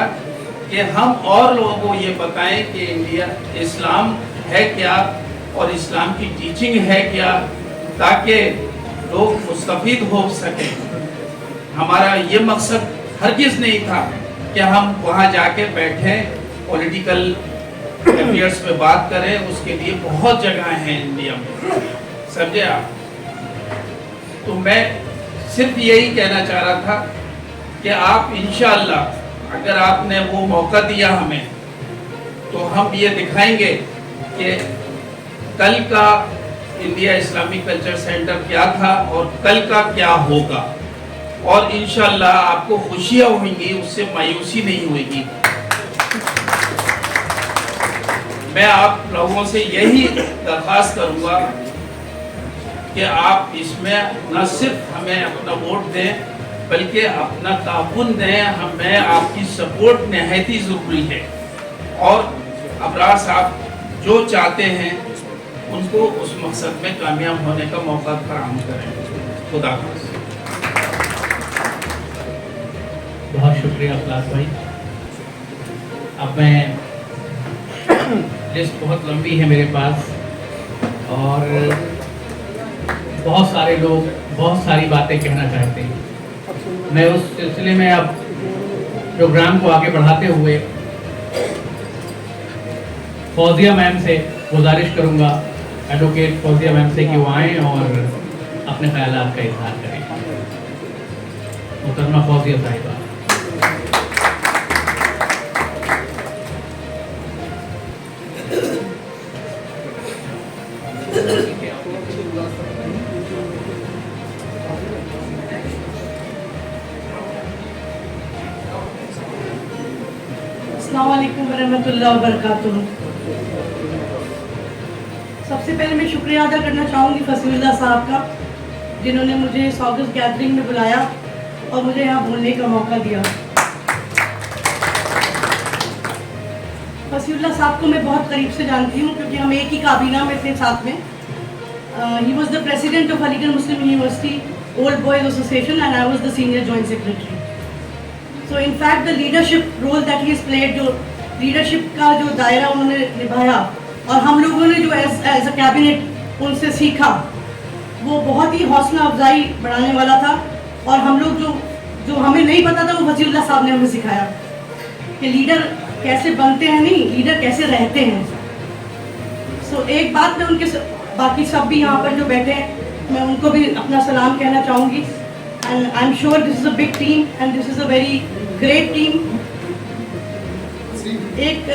कि हम और लोगों को ये बताएं कि इंडिया इस्लाम है क्या और इस्लाम की टीचिंग है क्या, ताकि लोग मुस्तफीद हो सकें। हमारा ये मकसद हरगिज़ नहीं था कि हम वहाँ जाके बैठें पॉलिटिकल अफेयर्स पे बात करें। उसके लिए बहुत जगह हैं इंडिया में, समझे आप। तो मैं सिर्फ यही कहना चाह रहा था कि आप इंशाअल्लाह अगर आपने वो मौका दिया हमें, तो हम ये दिखाएंगे कि कल का इंडिया इस्लामिक कल्चर सेंटर क्या था और कल का क्या होगा, और इंशाअल्लाह आपको खुशियाँ होंगी, उससे मायूसी नहीं होगी। मैं आप लोगों से यही दरख्वास्त करूँगा कि आप इसमें न सिर्फ हमें अपना वोट दें, बल्कि अपना ताउन दें। हमें आपकी सपोर्ट निहायत ही ज़रूरी है, और अबरार साहब जो चाहते हैं उनको उस मकसद में कामयाब होने का मौका फराहम करें। खुदा हाफ़िज़।
बहुत शुक्रिया इखलाक भाई। अब मैं लिस्ट बहुत लंबी है मेरे पास, और बहुत सारे लोग बहुत सारी बातें कहना चाहते हैं। मैं उस सिलसिले में अब प्रोग्राम को आगे बढ़ाते हुए फौजिया मैम से गुजारिश करूंगा, एडवोकेट फौजिया मैम से, कि वो आएँ और अपने ख्यालात का इजहार करें। मुहतरमा फौजिया साहिबा।
अस्सलाम वालेकुम वरहमतुल्लाहि वबरकातुहू। सबसे पहले मैं शुक्रिया अदा करना चाहूँगी फसीलुल्लाह साहब का, जिन्होंने मुझे इस ऑगस्ट गैदरिंग में बुलाया और मुझे यहाँ बोलने का मौका दिया। फसीउल्लाह साहब को मैं बहुत करीब से जानती हूँ क्योंकि हम एक ही काबीना में थे साथ में. He was the president of Aligarh Muslim University Old Boys Association and I was the senior joint secretary. So in fact the leadership role that he has played, जो leadership का जो दायरा उन्होंने निभाया और हम लोगों ने जो as a cabinet उनसे सीखा, वो बहुत ही हौसला अफजाई बढ़ाने वाला था. और हम लोग जो हमें नहीं पता था वो फसीउल्लाह साहब ने हमें सिखाया कि लीडर कैसे बनते हैं, नहीं लीडर कैसे रहते हैं. सो एक बात मैं उनके बाकी सब भी यहाँ पर जो बैठे हैं मैं उनको भी अपना सलाम कहना चाहूँगी. And I am sure this is a big team and this is a very great team. एक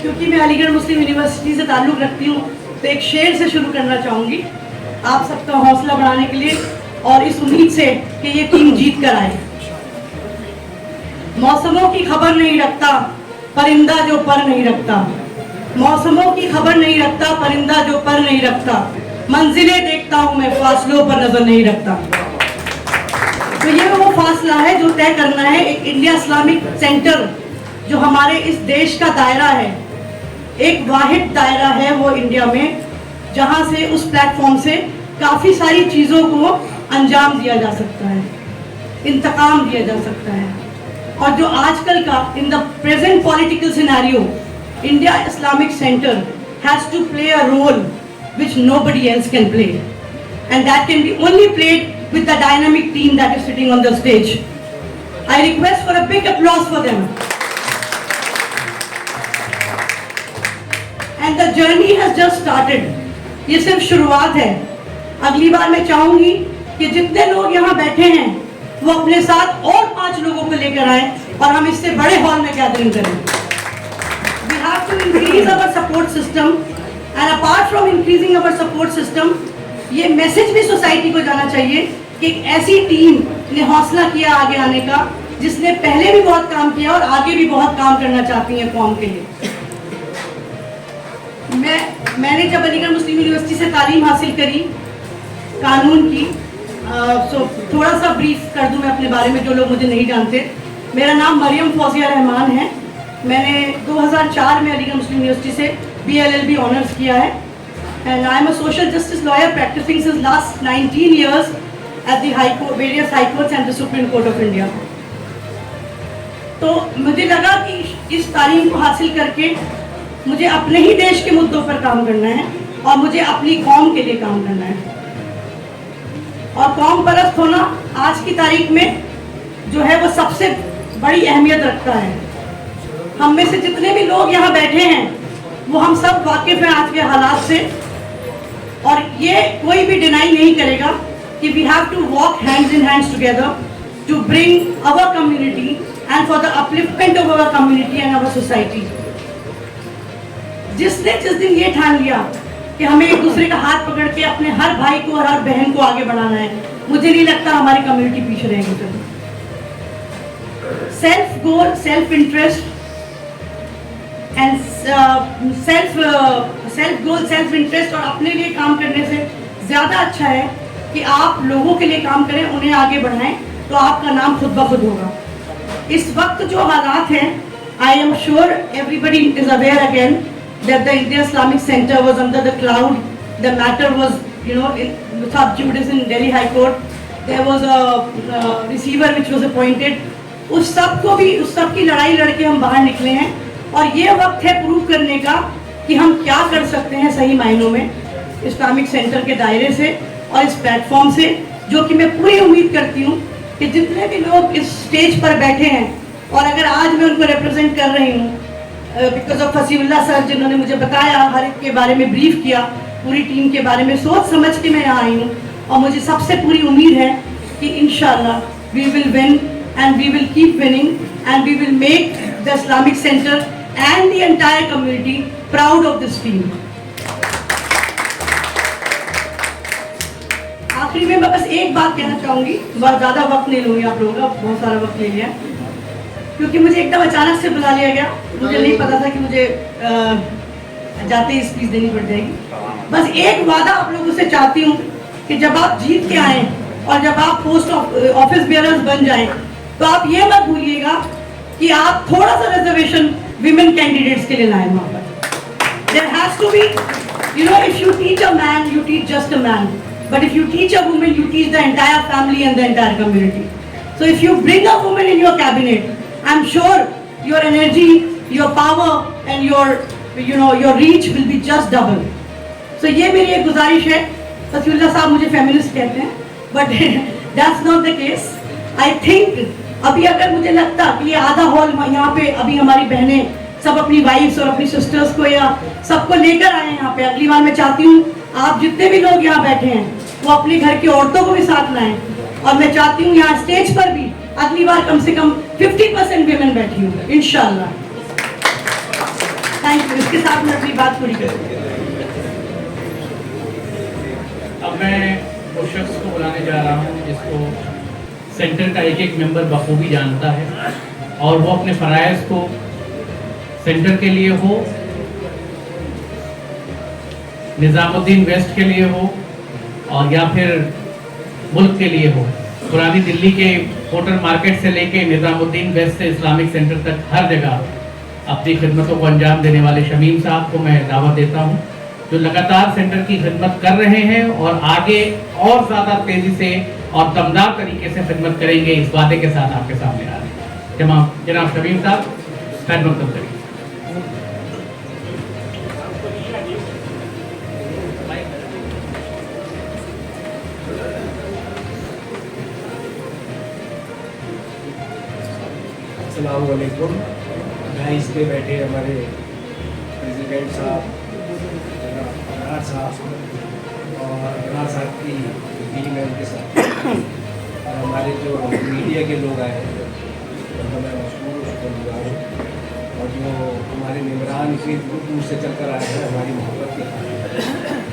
क्योंकि मैं अलीगढ़ मुस्लिम यूनिवर्सिटी से ताल्लुक़ रखती हूँ तो एक शेर से शुरू करना चाहूँगी आप सबका हौसला बढ़ाने के लिए और इस उम्मीद से कि ये टीम जीत कर आए. मौसमों की खबर नहीं रखता परिंदा जो पर नहीं रखता, मौसमों की खबर नहीं रखता परिंदा जो पर नहीं रखता, मंजिलें देखता हूँ मैं फासलों पर नजर नहीं रखता. तो ये वो फासला है जो तय करना है. एक इंडिया इस्लामिक सेंटर जो हमारे इस देश का दायरा है, एक वाहिद दायरा है वो इंडिया में जहाँ से उस प्लेटफॉर्म से काफ़ी सारी चीज़ों को अंजाम दिया जा सकता है, इंतकाम दिया जा सकता है. और जो आजकल का in the present political scenario India Islamic Centre has to play a role which nobody else can play, and that can be only played with the dynamic team that is sitting on the stage. I request for a big applause for them. And the journey has just started. ये सिर्फ शुरुआत है. अगली बार मैं चाहूँगी कि जितने लोग यहाँ बैठे हैं वो अपने साथ और 5 लोगों को लेकर आए और हम इससे बड़े हॉल में गैदरिंग करें. We have to increase our support system, and apart from increasing our support system, ये मैसेज भी सोसाइटी को जाना चाहिए कि एक ऐसी टीम ने हौसला किया आगे आने का जिसने पहले भी बहुत काम किया और आगे भी बहुत काम करना चाहती है कौम के लिए. मैंने जब अलीगढ़ मुस्लिम यूनिवर्सिटी से तालीम हासिल करी कानून की, सो थोड़ा सा ब्रीफ कर दूं मैं अपने बारे में जो लोग मुझे नहीं जानते. मेरा नाम मरियम फौजिया रहमान है. मैंने 2004 में अलीगढ़ मुस्लिम यूनिवर्सिटी से BLLB ऑनर्स किया है and I am a social justice lawyer practising since last 19 years at the high court, various high courts and the supreme court of India. तो मुझे लगा कि इस तालीम को हासिल करके मुझे अपने ही देश के मुद्दों पर काम करना है और मुझे अपनी कौम के लिए काम करना है. और कौम परस्त होना आज की तारीख में जो है वो सबसे बड़ी अहमियत रखता है. हम में से जितने भी लोग यहाँ बैठे हैं वो हम सब वाकिफ हैं आज के हालात से और ये कोई भी डिनाई नहीं करेगा कि we have to walk hands in hands together to bring our community and for the upliftment of our community and our society. जिसने जिस दिन ये ठान लिया कि हमें एक दूसरे का हाथ पकड़ के अपने हर भाई को और हर बहन को आगे बढ़ाना है, मुझे नहीं लगता हमारी कम्युनिटी पीछे रहेगी. Self goal, self interest and self goal, self interest और अपने लिए काम करने से ज़्यादा अच्छा है कि आप लोगों के लिए काम करें, उन्हें आगे बढ़ाएं, तो आपका नाम खुद ब खुद होगा. इस वक्त जो हालात हैं, I am sure everybody is aware again that the India Islamic Center was under the cloud. The matter was, sub judice in Delhi High Court. There was a receiver which was appointed. उस सब की लड़ाई लड़के हम बाहर निकले हैं और ये वक्त है प्रूव करने का कि हम क्या कर सकते हैं सही मायनों में इस्लामिक सेंटर के दायरे से और इस प्लेटफॉर्म से, जो कि मैं पूरी उम्मीद करती हूँ कि जितने भी लोग इस स्टेज पर बैठे हैं और अगर आज मैं उनको रिप्रेजेंट कर रही हूँ बिकॉज ऑफ फसीउल्लाह सर जिन्होंने मुझे बताया, हर एक के बारे में ब्रीफ किया, पूरी टीम के बारे में सोच समझ के मैं यहाँ आई हूँ और मुझे सबसे पूरी उम्मीद है कि इंशाल्लाह we will win and we will keep winning and we will make the Islamic Centre and the entire community proud of this team. आखिरी में मैं बस एक बात कहना चाहूँगी, बहुत ज़्यादा वक्त नहीं लूँगी आप लोगों का, बहुत सारा वक्त ले लिया क्योंकि मुझे एकदम अचानक से बुला लिया गया. मुझे नहीं पता था कि मुझे जाते ही स्पीच देनी पड़ जाएगी. बस एक वादा आप लोगों से चाहती हूँ कि जब आप जीत के आएँ और जब आप पोस्ट ऑफिस बेयरर्स बन जाएं तो आप ये मत भूलिएगा कि आप थोड़ा सा रिजर्वेशन विमेन कैंडिडेट्स के लिए लाए वहाँ पर। There has to be, you know, if you teach a man, you teach just a man, but if you teach a woman, you teach the entire family and the entire community. So if you bring a woman in your cabinet, I'm sure your energy, your power and your, you know, your reach will be just double. So ये मेरी एक गुजारिश है। फसीउल्लाह साहब मुझे feminist कहते हैं, but that's not the case. I think अभी अगर मुझे लगता कि ये आधा हॉल यहाँ पे अभी हमारी बहनें सब अपनी वाइफ्स और अपनी सिस्टर्स को या सबको लेकर आए यहाँ पे, अगली बार मैं चाहती हूँ आप जितने भी लोग यहाँ बैठे हैं वो अपने घर की औरतों को भी साथ लाएं, और मैं चाहती हूँ यहाँ स्टेज पर भी अगली बार कम से कम 50% विमेन बैठी हूँ इंशाल्लाह। Thank you. इसके साथ मैं अपनी बात पूरी करूँगी।
अब मैं उस शख्स को बुलाने जा रहा हूँ जिसको सेंटर का एक एक मेंबर बखूबी जानता है, और वो अपने फ़राइज़ को सेंटर के लिए हो, निज़ामुद्दीन वेस्ट के लिए हो, और या फिर मुल्क के लिए हो, पुरानी दिल्ली के होटल मार्केट से लेके निज़ामुद्दीन वेस्ट से इस्लामिक सेंटर तक हर जगह अपनी खिदमतों को अंजाम देने वाले शमीम साहब को मैं दावत देता हूँ, जो लगातार सेंटर की खिदमत कर रहे हैं और आगे और ज़्यादा तेज़ी से और दमदार तरीके से खिदमत करेंगे, इस वादे के साथ आपके सामने आ रहे हैं। जनाब शमीम साहब, खिदमत करेंगे।
अस्सलाम वालेकुम। डाइस पे बैठे हमारे प्रेसिडेंट साहब, अबरार साहब और अबरार साहब की टीम है उनके साथ, और हमारे जो मीडिया के लोग आए हैं उनका मैं मशहूर शुक्रगुजार हूँ, और जो हमारे मेम्बरान इतनी दूर दूर से चलकर आए हैं हमारी मोहब्बत के,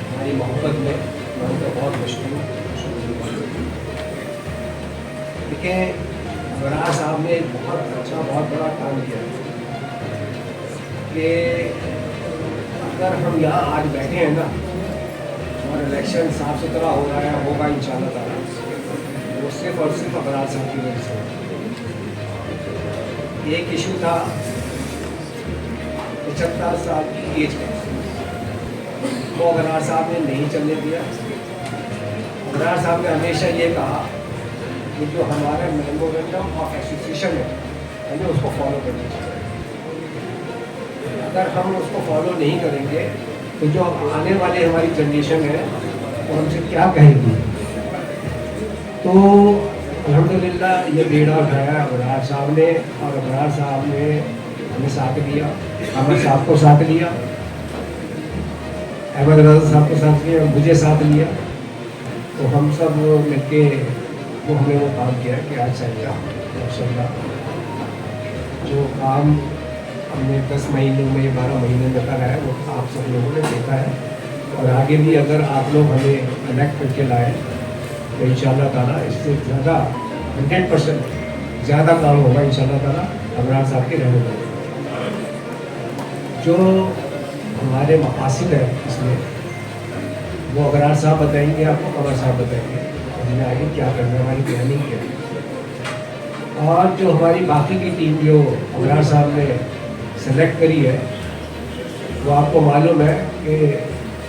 हमारी मोहब्बत में मैं उनका बहुत मशहूर शुक्रगुजार हूँ। देखें, अबरार साहब ने बहुत अच्छा, बहुत बड़ा काम किया कि अगर हम यहाँ आज बैठे हैं ना और इलेक्शन साफ सुथरा हो रहा है, होगा इंशाल्लाह ताला, वो सिर्फ और सिर्फ अबरार साहब की वजह से। एक इशू था 75 साल की एज का, वो अबरार साहब ने नहीं चलने दिया। अबरार साहब ने हमेशा ये कहा कि जो हमारा मेमोरेंडम ऑफ एसोसिएशन है हमें उसको फॉलो करना चाहिए। अगर हम उसको फॉलो नहीं करेंगे तो जो आने वाले हमारी जनरेशन है वो हमसे क्या कहेगी। तो अल्हम्दुलिल्लाह ये बेड़ा उठाया अबरार साहब ने, और अबरार साहब ने हमें साथ दिया, अहमद साहब को साथ लिया, अहमद रजा साहब को साथ लिया, मुझे साथ लिया। तो हम सब मिलके वो हमने वो काम किया कि आज सेंटर माशाल्लाह जो काम हमने 10 महीनों में 12 महीने में करा है वो आप सब लोगों ने देखा है, और आगे भी अगर आप लोग हमें कनेक्ट करके लाए तो इंशाल्लाह ताला इससे ज़्यादा 100% ज़्यादा काम होगा इंशाल्लाह ताला अबरार साहब के रहने पर। जो हमारे मकासद है इसमें वो अबरार साहब बताएंगे आपको, कमर साहब बताएंगे हमें आगे क्या करना है, हमारी प्लानिंग क्या है। और जो हमारी बाकी की टीम जो अबरार साहब ने सेलेक्ट करी है वो आपको मालूम है कि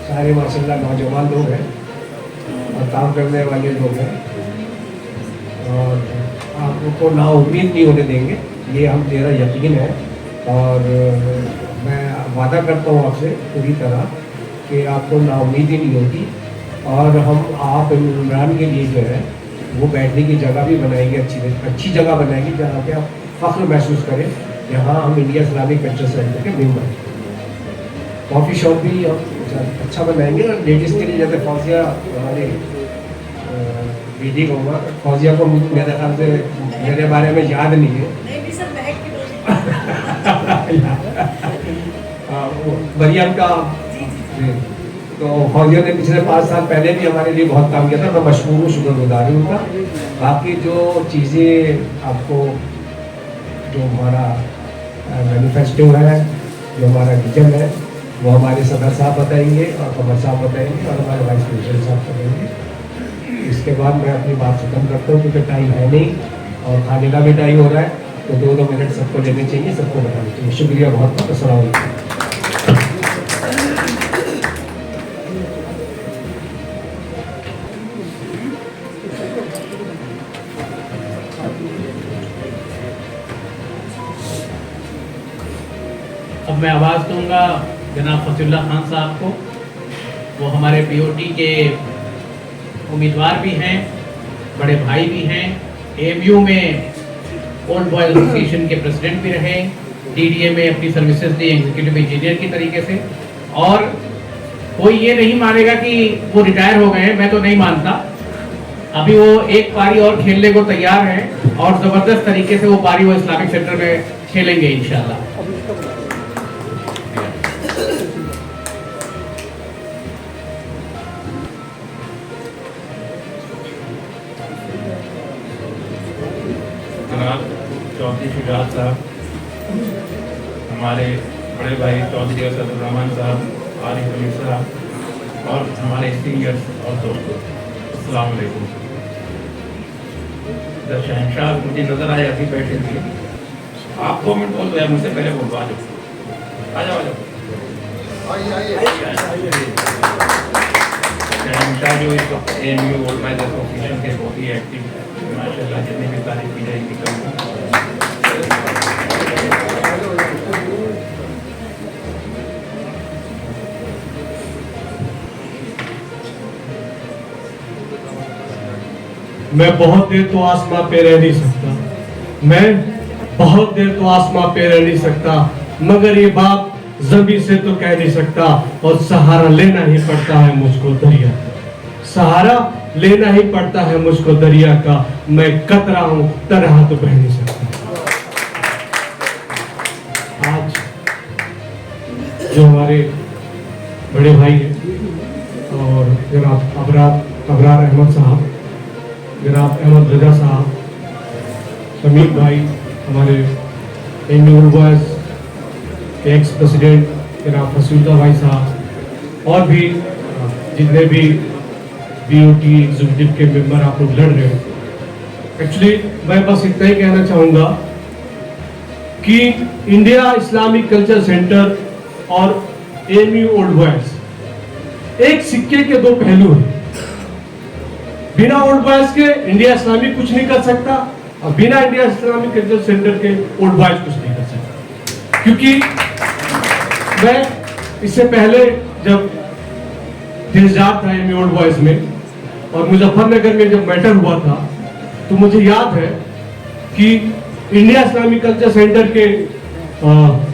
सारे माशाल्लाह नौजवान लोग हैं और काम करने वाले लोग हैं, और आप उनको नाउम्मीद नहीं होने देंगे, ये हम मेरा यकीन है। और मैं वादा करता हूँ आपसे पूरी तरह कि आपको नाउम्मीद ही नहीं होगी, और हम आप इमरान के लिए जो है वो बैठने की जगह भी बनाएंगे, अच्छी जगह बनाएंगे जहाँ पे आप फ़ख्र महसूस करें यहाँ हम इंडिया इस्लामिक कल्चर सेंटर के मेम्बर हैं। कॉफ़ी शॉप भी हम अच्छा बनाएंगे, और लेडीज़ के लिए जैसे फौजिया हमारे बेटी कहूँगा, फौजिया को मेरे ख्याल से मेरे बारे में याद नहीं है मरियम का, तो फौजिया ने पिछले 5 साल पहले भी हमारे लिए बहुत काम किया था, मैं मशहूर हूँ, शुक्रगुजार हूँ उनका। बाकी जो चीज़ें आपको जो हमारा मैनिफेस्टो है, जो हमारा विजन है, वो हमारे सदर साहब बताएंगे और कमर साहब बताएंगे और हमारे वाइस प्रेसिडेंट साहब बताएंगे। इसके बाद मैं अपनी बात ख़त्म करता हूँ क्योंकि टाइम है नहीं और खाने का भी टाइम हो रहा है। तो 2-2 मिनट सबको लेने चाहिए, सबको बताना चाहिए। शुक्रिया बहुत बहुत। अस्सलाम वालेकुम।
अब मैं आवाज़ दूंगा जनाब फसीउल्लाह खान साहब को। वो हमारे पीओटी के उम्मीदवार भी हैं, बड़े भाई भी हैं, एएमयू में ओल्ड बॉयज एसोसिएशन के प्रेसिडेंट भी रहे, डीडीए में अपनी सर्विसेज दी एग्जीक्यूटिव इंजीनियर की तरीके से। और कोई ये नहीं मानेगा कि वो रिटायर हो गए हैं, मैं तो नहीं मानता। अभी वो एक पारी और खेलने को तैयार हैं और ज़बरदस्त तरीके से वो पारी वो इस्लामिक सेंटर में खेलेंगे इंशाल्लाह।
जनाब चौधरी शुजात साहब, हमारे बड़े भाई चौधरी असदुर्रहमान साहब, आरिफ अली साहब और हमारे सीनियर्स और दोस्तों, अस्सलाम वालेकुम। जब शहनशाह मुझे नजर आए अभी बैठे थे, आप 2 मिनट बोल दो यार, मुझसे पहले बोल दो। आ जाओ शहनशाह जो इस वक्त एएमयू ओल्ड बॉयज एसोसिएशन के बहुत ही एक्टिव है, माशाल्लाह जितनी भी तारीफ की जाएगी कम।
मैं बहुत देर तो आसमां पे रह नहीं सकता, मैं बहुत देर तो आसमां पे रह नहीं सकता, मगर ये बात जमीन से तो कह नहीं सकता। और सहारा लेना ही पड़ता है मुझको दरिया का, सहारा लेना ही पड़ता है मुझको दरिया का। मैं कतरा हूं तरह तो बह नहीं सकता। आज जो हमारे बड़े भाई हैं और जनाब अबरार अहमद साहब, जनाब अहमद रजा साहब, शमीक भाई, हमारे एएमयू ओल्ड बॉयज के एक्स प्रेसिडेंट जनाब फसीउल्लाह भाई साहब, और भी जितने भी बीओटी एग्जीक्यूटिव के मेंबर आप लोग लड़ रहे हो। एक्चुअली मैं बस इतना ही कहना चाहूँगा कि इंडिया इस्लामिक कल्चर सेंटर और एएमयू ओल्ड बॉयज एक सिक्के के 2 पहलू हैं। बिना ओल्ड बॉयज के इंडिया इस्लामिक कुछ नहीं कर सकता और बिना इंडिया इस्लामिक कल्चर सेंटर के ओल्ड बॉयज कुछ नहीं कर सकता। क्योंकि मैं इससे पहले जब देशजात था एएमयू ओल्ड बॉयज में और मुजफ्फरनगर में जब मैटर हुआ था, तो मुझे याद है कि इंडिया इस्लामिक कल्चर सेंटर के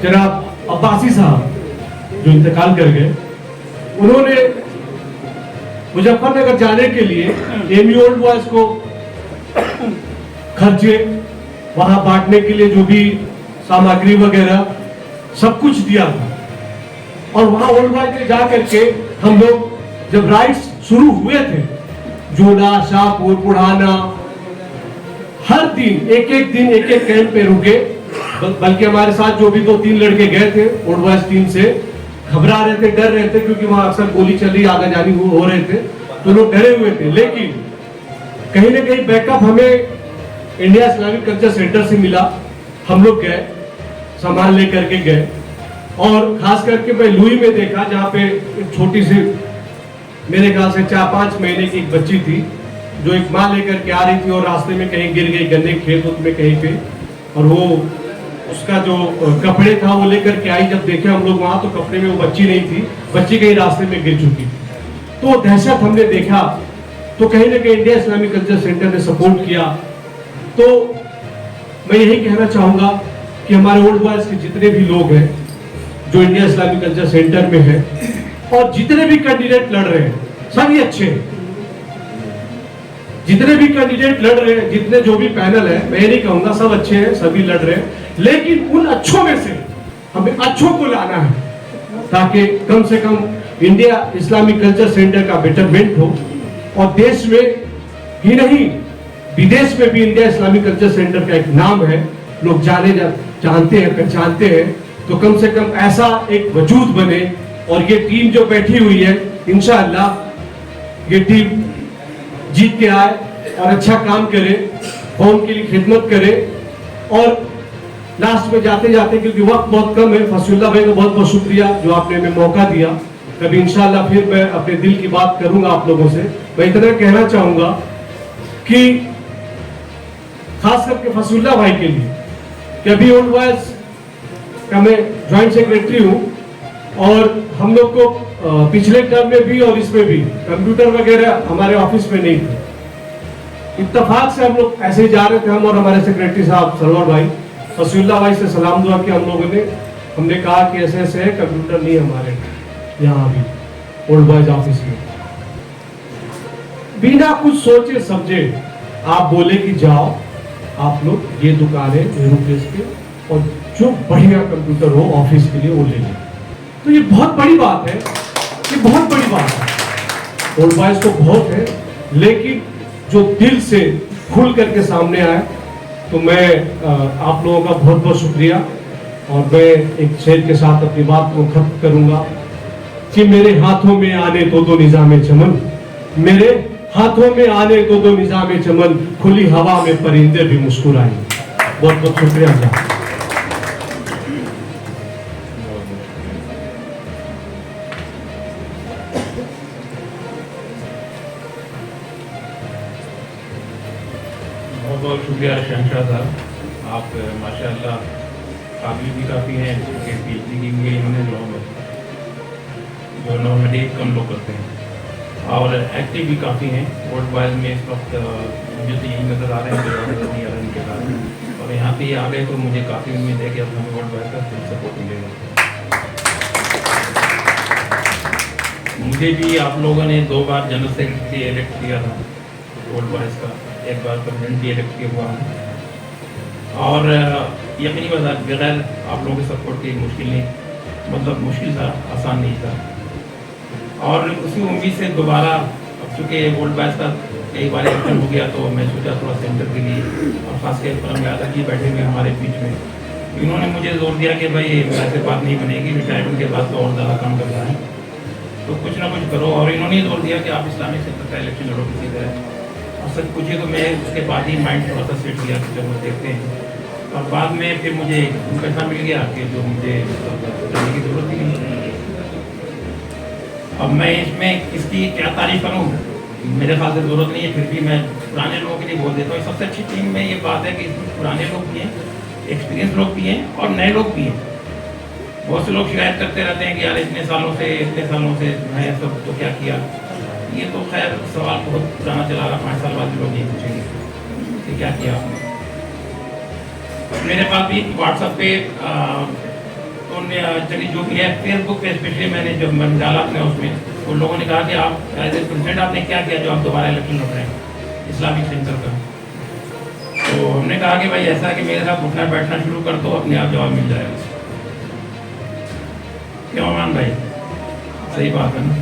जनाब अब्बासी साहब जो इंतकाल कर गए, उन्होंने मुजफ्फरनगर जाने के लिए एएमयू ओल्ड बॉयज को खर्चे, वहां बांटने के लिए जो भी सामग्री वगैरह सब कुछ दिया था। और वहां ओल्ड बॉयज में जा करके हम लोग जब राइड्स शुरू हुए थे, जोला, शाहपुर, पुढ़ाना, हर दिन एक एक कैंप पे रुके। बल्कि हमारे साथ जो भी 2-3 लड़के गए थे ओल्ड बॉयज टीम से, घबरा रहे थे, डर रहे थे, क्योंकि वहां अक्सर गोली चल रही, आगे जानी हो रहे थे, तो लोग डरे हुए थे। लेकिन कहीं ना कहीं बैकअप हमें इंडिया इस्लामिक कल्चर सेंटर से मिला। हम लोग गए, सामान लेकर के गए, और खास करके मैं लुई में देखा जहाँ पे एक छोटी सी, मेरे ख्याल से 4-5 महीने की एक बच्ची थी, जो एक माँ लेकर के आ रही थी और रास्ते में कहीं गिर गई, गन्ने खेत में कहीं पे, और वो उसका जो कपड़े था वो लेकर के आई। जब देखे हम लोग वहां, तो कपड़े में वो बच्ची नहीं थी, बच्ची कहीं रास्ते में गिर चुकी थी। तो दहशत हमने देखा, तो कहीं ना कहीं इंडिया इस्लामिक कल्चर सेंटर ने सपोर्ट किया। तो मैं यही कहना चाहूंगा कि हमारे ओल्ड बॉयज के जितने भी लोग हैं जो इंडिया इस्लामिक कल्चर सेंटर में है, और जितने भी कैंडिडेट लड़ रहे हैं, सभी अच्छे हैं। जितने भी कैंडिडेट लड़ रहे हैं, जितने जो भी पैनल है, मैं नहीं कहूंगा सब अच्छे हैं, सभी लड़ रहे हैं, लेकिन उन अच्छों में से हमें अच्छों को लाना है, ताकि कम से come India Islamic culture centre का बेटरमेंट हो, और देश में ही नहीं विदेश में भी इंडिया इस्लामिक कल्चर सेंटर का एक नाम है, लोग जानते हैं, पहचानते हैं। तो कम से कम ऐसा एक वजूद बने, और ये टीम जो बैठी हुई है, इंशाअल्लाह ये टीम जीत के आए और अच्छा काम करे, कौम के लिए खिदमत करे, और लास्ट में जाते जाते, क्योंकि वक्त बहुत कम है, फसूल्ला भाई को बहुत बहुत शुक्रिया जो आपने हमें मौका दिया। कभी इंशाल्लाह फिर मैं अपने दिल की बात करूंगा आप लोगों से। मैं इतना कहना चाहूंगा कि खास करके फसूल्ला भाई के लिए कि अभी ओल्ड बॉयज का मैं ज्वाइंट सेक्रेटरी हूं, और हम लोग को पिछले टर्म में भी और इसमें भी कंप्यूटर वगैरह हमारे ऑफिस में नहीं थे। इत्तेफाक से हम लोग ऐसे ही जा रहे थे, हम और हमारे सेक्रेटरी साहब सरवर भाई, फसूल्ला भाई से सलाम दुआ किया हम लोगों ने। हमने कहा कि ऐसे ऐसे है, कंप्यूटर नहीं हमारे यहाँ भी ओल्ड बॉयज ऑफिस में। बिना कुछ सोचे समझे आप बोले कि जाओ आप लोग ये दुकान है नेहरू प्लेस पे, और जो बढ़िया कंप्यूटर हो ऑफिस के लिए वो ले लें। तो ये बहुत बड़ी बात है, ये बहुत बड़ी बात है। ओल्ड बॉयज तो बहुत है, लेकिन जो दिल से खुल करके सामने आए, तो मैं आप लोगों का बहुत बहुत शुक्रिया। और मैं एक शेर के साथ अपनी बात को खत्म करूंगा कि मेरे हाथों में आने तो निजामे चमन, मेरे हाथों में आने तो निजामे चमन, खुली हवा में परिंदे भी मुस्कुराए। बहुत बहुत शुक्रिया।
बहुत बहुत शुक्रिया शहंशाह साहब, आप माशाल्लाह काबिल भी काफ़ी हैं, क्योंकि PhD की भी इन्होंने लॉ में, जो नॉर्मली कम लोग करते हैं, और एक्टिव भी काफ़ी हैं। ओल्ड बॉयज में इस वक्त मुझे तो यही नज़र आ रहे हैं, नज़र नहीं आ रहे इनके साथ, और यहाँ पे आ गए तो मुझे काफ़ी उम्मीद है कि अब हमें ओल्ड बॉयज का फुल सपोर्ट मिलेगा। मुझे भी आप लोगों ने 2 बार जनरल सेक्रेटरी इलेक्ट किया था ओल्ड बॉयज का, एक बार प्रेसिडेंट भी इलेक्ट किया हुआ है, और यकीनी बात बगैर आप लोगों के सपोर्ट की मुश्किल नहीं, मतलब मुश्किल था, आसान नहीं था। और उसी उम्मीद से दोबारा, अब चूँकि ओल्ड बॉयज का कई बार इलेक्शन हो गया, तो मैं सोचा थोड़ा सेंटर के लिए, और खासकर परम यादव जी बैठे हुए हमारे बीच में, इन्होंने मुझे जोर दिया कि भाई ऐसे बात नहीं बनेगी, रिटायरमेंट के बाद तो और ज़्यादा काम कर रहा है, तो कुछ ना कुछ करो। और इन्होंने जोर दिया कि आप इस्लामिक सेंटर का इलेक्शन लड़ो किसी तरह। और सच पूछिए तो मैं उसके बाद ही माइंड थोड़ा सा सेट किया कि चलो देखते हैं, और बाद में फिर मुझे पैसा मिल गया कि जो मुझे करने की ज़रूरत ही नहीं। अब मैं इसमें किसकी क्या तारीफ करूँ, मेरे ख्याल से ज़रूरत नहीं है, फिर भी मैं पुराने लोगों के लिए बोल देता हूँ। सबसे अच्छी टीम में ये बात है कि इसमें पुराने लोग भी हैं, एक्सपीरियंस लोग भी हैं, और नए लोग भी हैं। बहुत से लोग शिकायत करते रहते हैं कि यार इतने सालों से मैं सब तो क्या किया। ये तो खैर सवाल बहुत पुराना चला रहा, 5 साल बाद लोग ये पूछेंगे कि क्या किया आपने। मेरे पास भी व्हाट्सएप पे तो चलिए जो भी है, फेसबुक पे स्पेशली मैंने जब मन डाला अपने उसमें, तो लोगों ने कहा कि आप एज ए प्रेसिडेंट आपने क्या किया जो आप दोबारा इलेक्शन लड़ रहे हैं इस्लामिक सेंटर का। तो हमने कहा कि भाई ऐसा है कि मेरे साथ उठना बैठना शुरू कर दो, अपने आप जवाब मिल जाएगा। क्यों अमान भाई, सही बात है ना।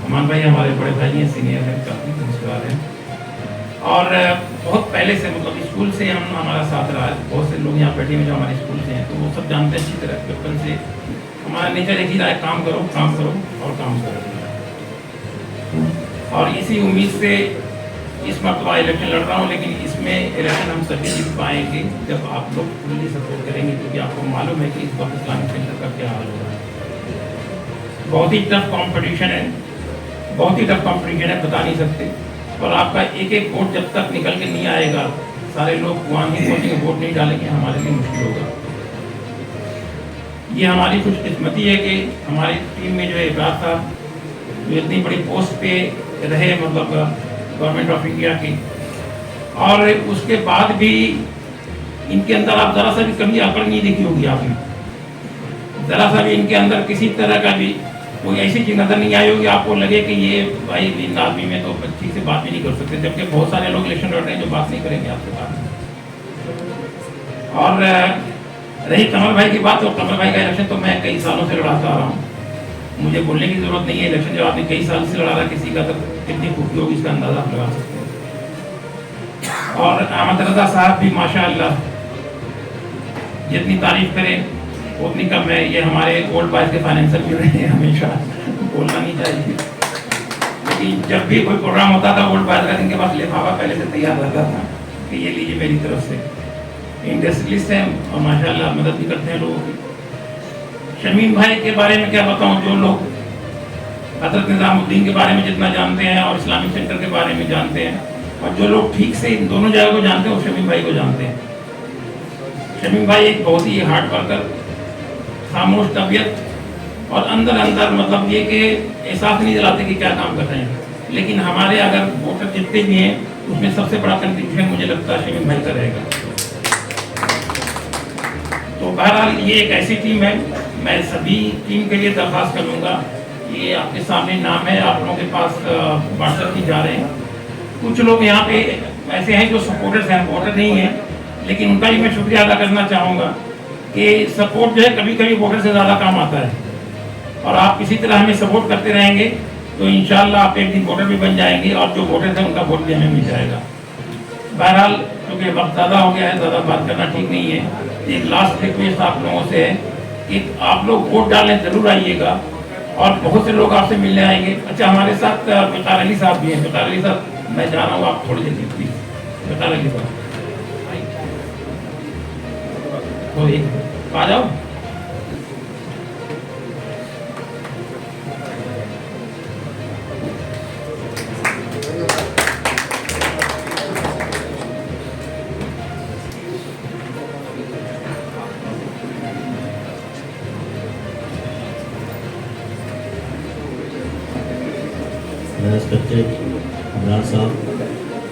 अमान भाई हमारे बड़े भाई हैं, सीनियर हैं, काफ़ी नमस्कार हैं, और बहुत पहले से मतलब स्कूल से हम हमारा साथ रहा है। बहुत से लोग यहाँ बैठे हुए जो हमारे स्कूल से हैं, तो वो सब जानते हैं अच्छी तरह। बचपन से हमारा नेचर एक ही रहा है, काम करो और काम करो। और इसी उम्मीद से इस मरतबा इलेक्शन लड़ रहा हूँ, लेकिन इसमें इलेक्शन हम सभी जीत पाएंगे जब आप लोग फुल्ली सपोर्ट करेंगे, क्योंकि आपको मालूम है कि इस वक्त इस्लामिक सेंटर का क्या हाल हो रहा है। बहुत ही टफ कॉम्पिटिशन है, बहुत ही टफ कॉम्पिटिशन है, बता नहीं सकते। और आपका एक एक वोट जब तक निकल के नहीं आएगा, सारे लोग वहाँ ही पहुँचेंगे, वोट नहीं डालेंगे, हमारे लिए मुश्किल होगा। ये हमारी खुशकिस्मती है कि हमारी टीम में जो है इब्रार साहब जो इतनी बड़ी पोस्ट पे रहे, मतलब गवर्नमेंट ऑफ इंडिया की, और उसके बाद भी इनके अंदर आप ज़रा सा भी कभी अकड़ नहीं देखी होगी आपने, ज़रा सा भी इनके अंदर किसी तरह का भी कोई ऐसी चीज़ नज़र नहीं आई होगी आपको लगे कि ये भाई इन आदमी में तो ठीक से बात भी नहीं कर सकते, जबकि बहुत सारे लोग इलेक्शन लड़ रहे हैं जो बात नहीं करेंगे आपसे बात। और रही कमल भाई की बात, तो कमल भाई का इलेक्शन तो मैं कई सालों से लड़ाता आ रहा हूँ, मुझे बोलने की जरूरत नहीं है। इलेक्शन जब आपने कई साल से लड़ा रहा किसी का, तो कितनी खूबी होगी इसका अंदाजा आप लगा सकते हैं। और अहमद रजा साहब भी माशाअल्लाह जितनी तारीफ करें उतनी कम है। ये हमारे ओल्ड बॉयज के फाइनेंशियल भी रहे हैं, हमेशा बोलना नहीं चाहिए, लेकिन जब भी कोई प्रोग्राम होता था ओल्ड बॉयज का इनके पास लिफाफा पहले से तैयार रहता था कि ये लीजिए मेरी तरफ से। इंडस्ट्रियलिस्ट हैं और माशाल्लाह मदद भी करते हैं लोगों की। शमीम भाई के बारे में क्या बताऊं, जो लोग हज़रत निज़ामुद्दीन के बारे में जितना जानते हैं और इस्लामिक सेंटर के बारे में जानते हैं, और जो लोग ठीक से इन दोनों जगह को जानते हैं वो शमीम भाई को जानते हैं। शमीम भाई एक बहुत ही हार्ड वर्कर, खामोश तबीयत, और अंदर अंदर मतलब ये कि एहसास नहीं दिलाते कि क्या काम कर रहे हैं, लेकिन हमारे अगर वोटर जितने भी हैं उसमें सबसे बड़ा कंट्रीब्यूशन मुझे लगता है शमीम भाई का रहेगा। तो बहरहाल ये एक ऐसी टीम है, मैं सभी टीम के लिए दरख्वास्त करूँगा, ये आपके सामने नाम है, आप लोगों के पास व्हाट्सएप की जा रहे हैं। कुछ लोग यहाँ पे ऐसे हैं जो सपोर्टर्स हैं, वोटर नहीं हैं, लेकिन उनका भी मैं शुक्रिया अदा करना चाहूँगा कि सपोर्ट जो है कभी कभी वोटर से ज़्यादा काम आता है, और आप इसी तरह हमें सपोर्ट करते रहेंगे तो इंशाल्लाह आप एक दिन वोटर भी बन जाएंगे, और जो वोटर हैं उनका वोट भी हमें मिल जाएगा। बहरहाल क्योंकि वक्त ज़्यादा हो गया है, ज़्यादा बात करना ठीक नहीं है। एक लास्ट रिक्वेस्ट आप लोगों से है कि आप लोग वोट डालने ज़रूर आइएगा, और बहुत से लोग आपसे मिलने आएंगे। अच्छा, हमारे साथ फ़िकार अली साहब भी हैं। फ़िकार अली साहब, मैं जा रहा हूँ, आप थोड़ी जल्दी प्लीज़। फ़िकार अली साहब आ जाओ।
रेस्पेक्टेड अबरार साहब,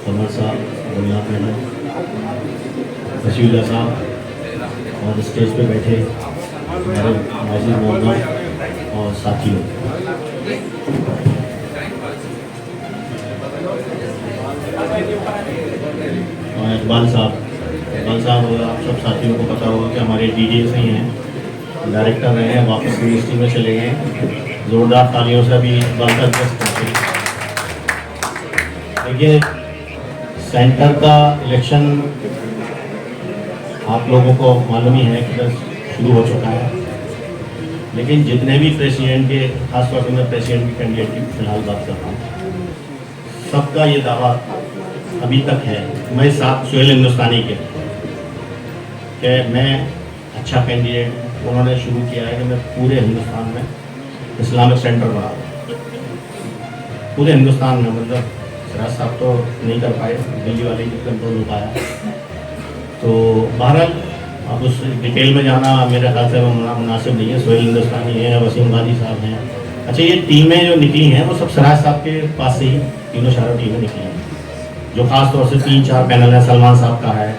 कमर साहब, गुलाब मैडम, फसीउल्लाह साहब, और स्टेज पे बैठे हमारे माजी मोहम्मद और साथियों, और इकबाल साहब, आप सब साथियों को पता होगा कि हमारे डीजे से ही हैं, डायरेक्टर रहे हैं, वापस मिनिस्ट्री में चले गए। ज़ोरदार तालियों से भी इकबाल साहब पहुँचे। देखिए, सेंटर का इलेक्शन आप लोगों को मालूम ही है कि बस शुरू हो चुका है, लेकिन जितने भी प्रेसिडेंट के, खासतौर से मैं प्रेसिडेंट की कैंडिडेट की फिलहाल बात कर रहा हूँ, सबका ये दावा अभी तक है, मैं साथ सोहेल हिंदुस्तानी के, कि मैं अच्छा कैंडिडेट, उन्होंने शुरू किया है कि मैं पूरे हिंदुस्तान में इस्लामिक सेंटर बना रहा हूँ, पूरे हिंदुस्तान में। मतलब सिराज साहब तो नहीं कर पाए, दिल्ली वाले ही कंट्रोल हो पाया। तो बहरहाल अब उस डिटेल में जाना मेरे ख्याल से मुनासिब नहीं है। सोहेल हिंदुस्तानी है, वसीम गाजी साहब हैं। अच्छा, ये टीमें जो निकली हैं वो सब सिराज साहब के पास से ही तीनों चारों टीमें निकली हैं, जो ख़ास तौर से 3-4 पैनल हैं। सलमान साहब का है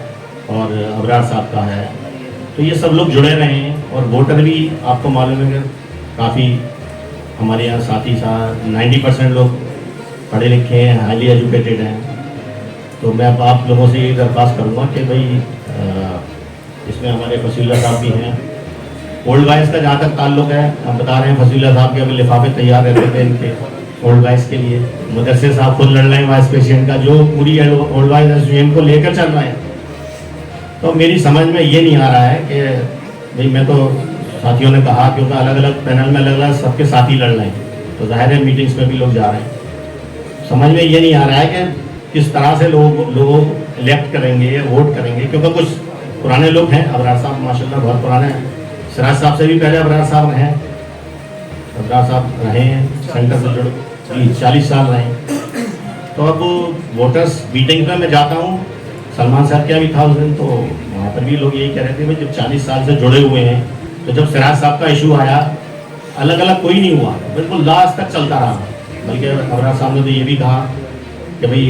और अबरार साहब का है, तो ये सब लोग जुड़े रहे हैं। और वोटर भी आपको मालूम है कि काफ़ी हमारे यहाँ साथी साथ 90% लोग पढ़े लिखे हैं, हाईली एजुकेटेड हैं। तो मैं अब आप लोगों से ये दरख्वास्त करूँगा कि भाई इसमें हमारे फसीउल्लाह साहब भी हैं। ओल्ड वाइस का जहाँ तक ताल्लुक़ है, हम बता रहे हैं फसीउल्लाह साहब के अभी लिफाफे तैयार रहते थे इनके ओल्ड वाइस के लिए। मुदस्सिर साहब खुद लड़ रहे हैं वाइस प्रेसिडेंट का, जो पूरी ओल्ड वाइस एसोसिएशन को लेकर चल रहे हैं। तो मेरी समझ में ये नहीं आ रहा है कि भाई, मैं तो साथियों ने कहा क्योंकि अलग अलग पैनल में अलग अलग सबके साथी लड़ रहे हैं, तो जाहिर है मीटिंग्स में भी लोग जा रहे हैं। समझ में ये नहीं आ रहा है कि किस तरह से लोग इलेक्ट करेंगे या वोट करेंगे, क्योंकि कुछ पुराने लोग हैं। अबरार साहब माशाल्लाह बहुत पुराने हैं, सिराज साहब से भी पहले अबरार साहब रहे हैं। अबरार साहब रहे हैं सेंटर से जुड़े 40 साल रहे हैं। तो अब वोटर्स मीटिंग में मैं जाता हूँ, सलमान साहब क्या भी था उस दिन, तो वहाँ पर भी लोग यही कह रहे थे भाई जब 40 साल से जुड़े हुए हैं, तो जब सिराज साहब का इशू आया अलग अलग कोई नहीं हुआ, बिल्कुल लास्ट तक चलता रहा। बल्कि अबरार साहब ने तो ये भी कहा कि भाई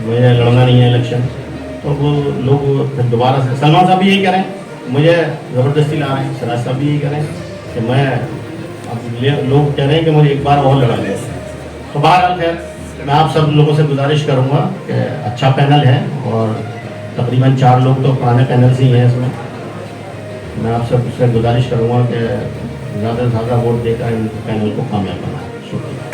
मुझे लड़ना नहीं है इलेक्शन, तो वो लोग फिर दोबारा से, सलमान साहब भी यही कह रहे हैं, मुझे ज़बरदस्ती ला रहे हैं। सिराज साहब भी यही कह रहे हैं कि मैं, अब लोग कह रहे हैं कि मुझे एक बार और लड़ा लें। तो बहरहाल खैर, मैं आप सब लोगों से गुजारिश करूँगा कि अच्छा पैनल है, और तकरीबन 4 लोग तो पुराने पैनल से ही हैं इसमें। मैं आप सब से गुजारिश करूँगा कि ज़्यादा से ज़्यादा वोट देकर इन पैनल को कामयाब बनाएं। शुक्रिया।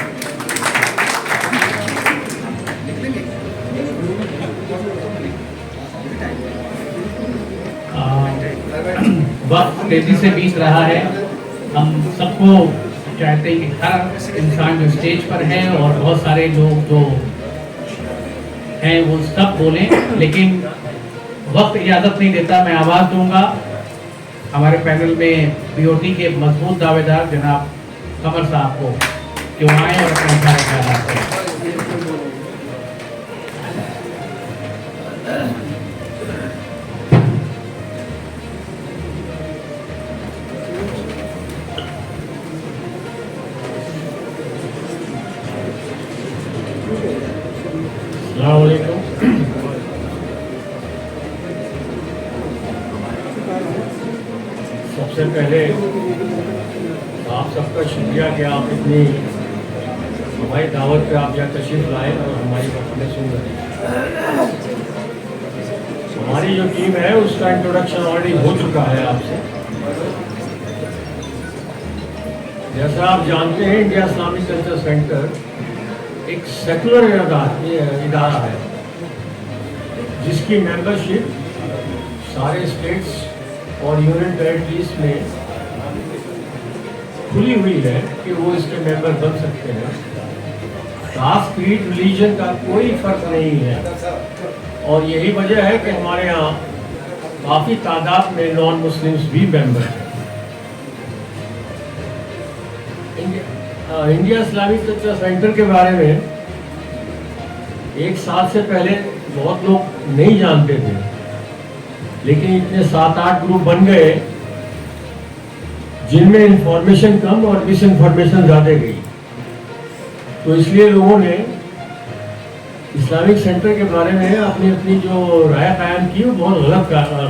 वक्त तेजी से बीत रहा है। हम सबको चाहते हैं कि हर इंसान जो स्टेज पर है और बहुत सारे लोग जो हैं वो सब बोलें, लेकिन वक्त इजाज़त नहीं देता, मैं आवाज़ दूंगा हमारे पैनल में बीओटी के मजबूत दावेदार जनाब कमर साहब को कि वो आए और अपने सारे ख्यालात करें।
सबसे पहले आप सबका शुक्रिया कि आप इतनी हमारी दावत पे आप यहाँ तशरीफ लाए और हमारी बातें सुन रहे। हमारी जो टीम है उसका इंट्रोडक्शन ऑलरेडी हो चुका है आपसे। जैसा आप जानते हैं, इंडिया इस्लामिक कल्चर सेंटर एक सेकुलर इदारा है जिसकी मेंबरशिप सारे स्टेट्स और यूनियन टेरिटरीज में खुली हुई है कि वो इसके मेंबर बन सकते हैं। कास्ट, क्रीड, रिलीजन का कोई फर्क नहीं है और यही वजह है कि हमारे यहाँ काफ़ी तादाद में नॉन मुस्लिम्स भी मेंबर हैं। इंडिया इस्लामिक कल्चर सेंटर के बारे में एक साल से पहले बहुत लोग नहीं जानते थे, लेकिन इतने 7-8 ग्रुप बन गए जिनमें इंफॉर्मेशन कम और मिस इन्फॉर्मेशन ज़्यादा गई। तो इसलिए लोगों ने इस्लामिक सेंटर के बारे में अपनी अपनी जो राय कायम की वो बहुत गलत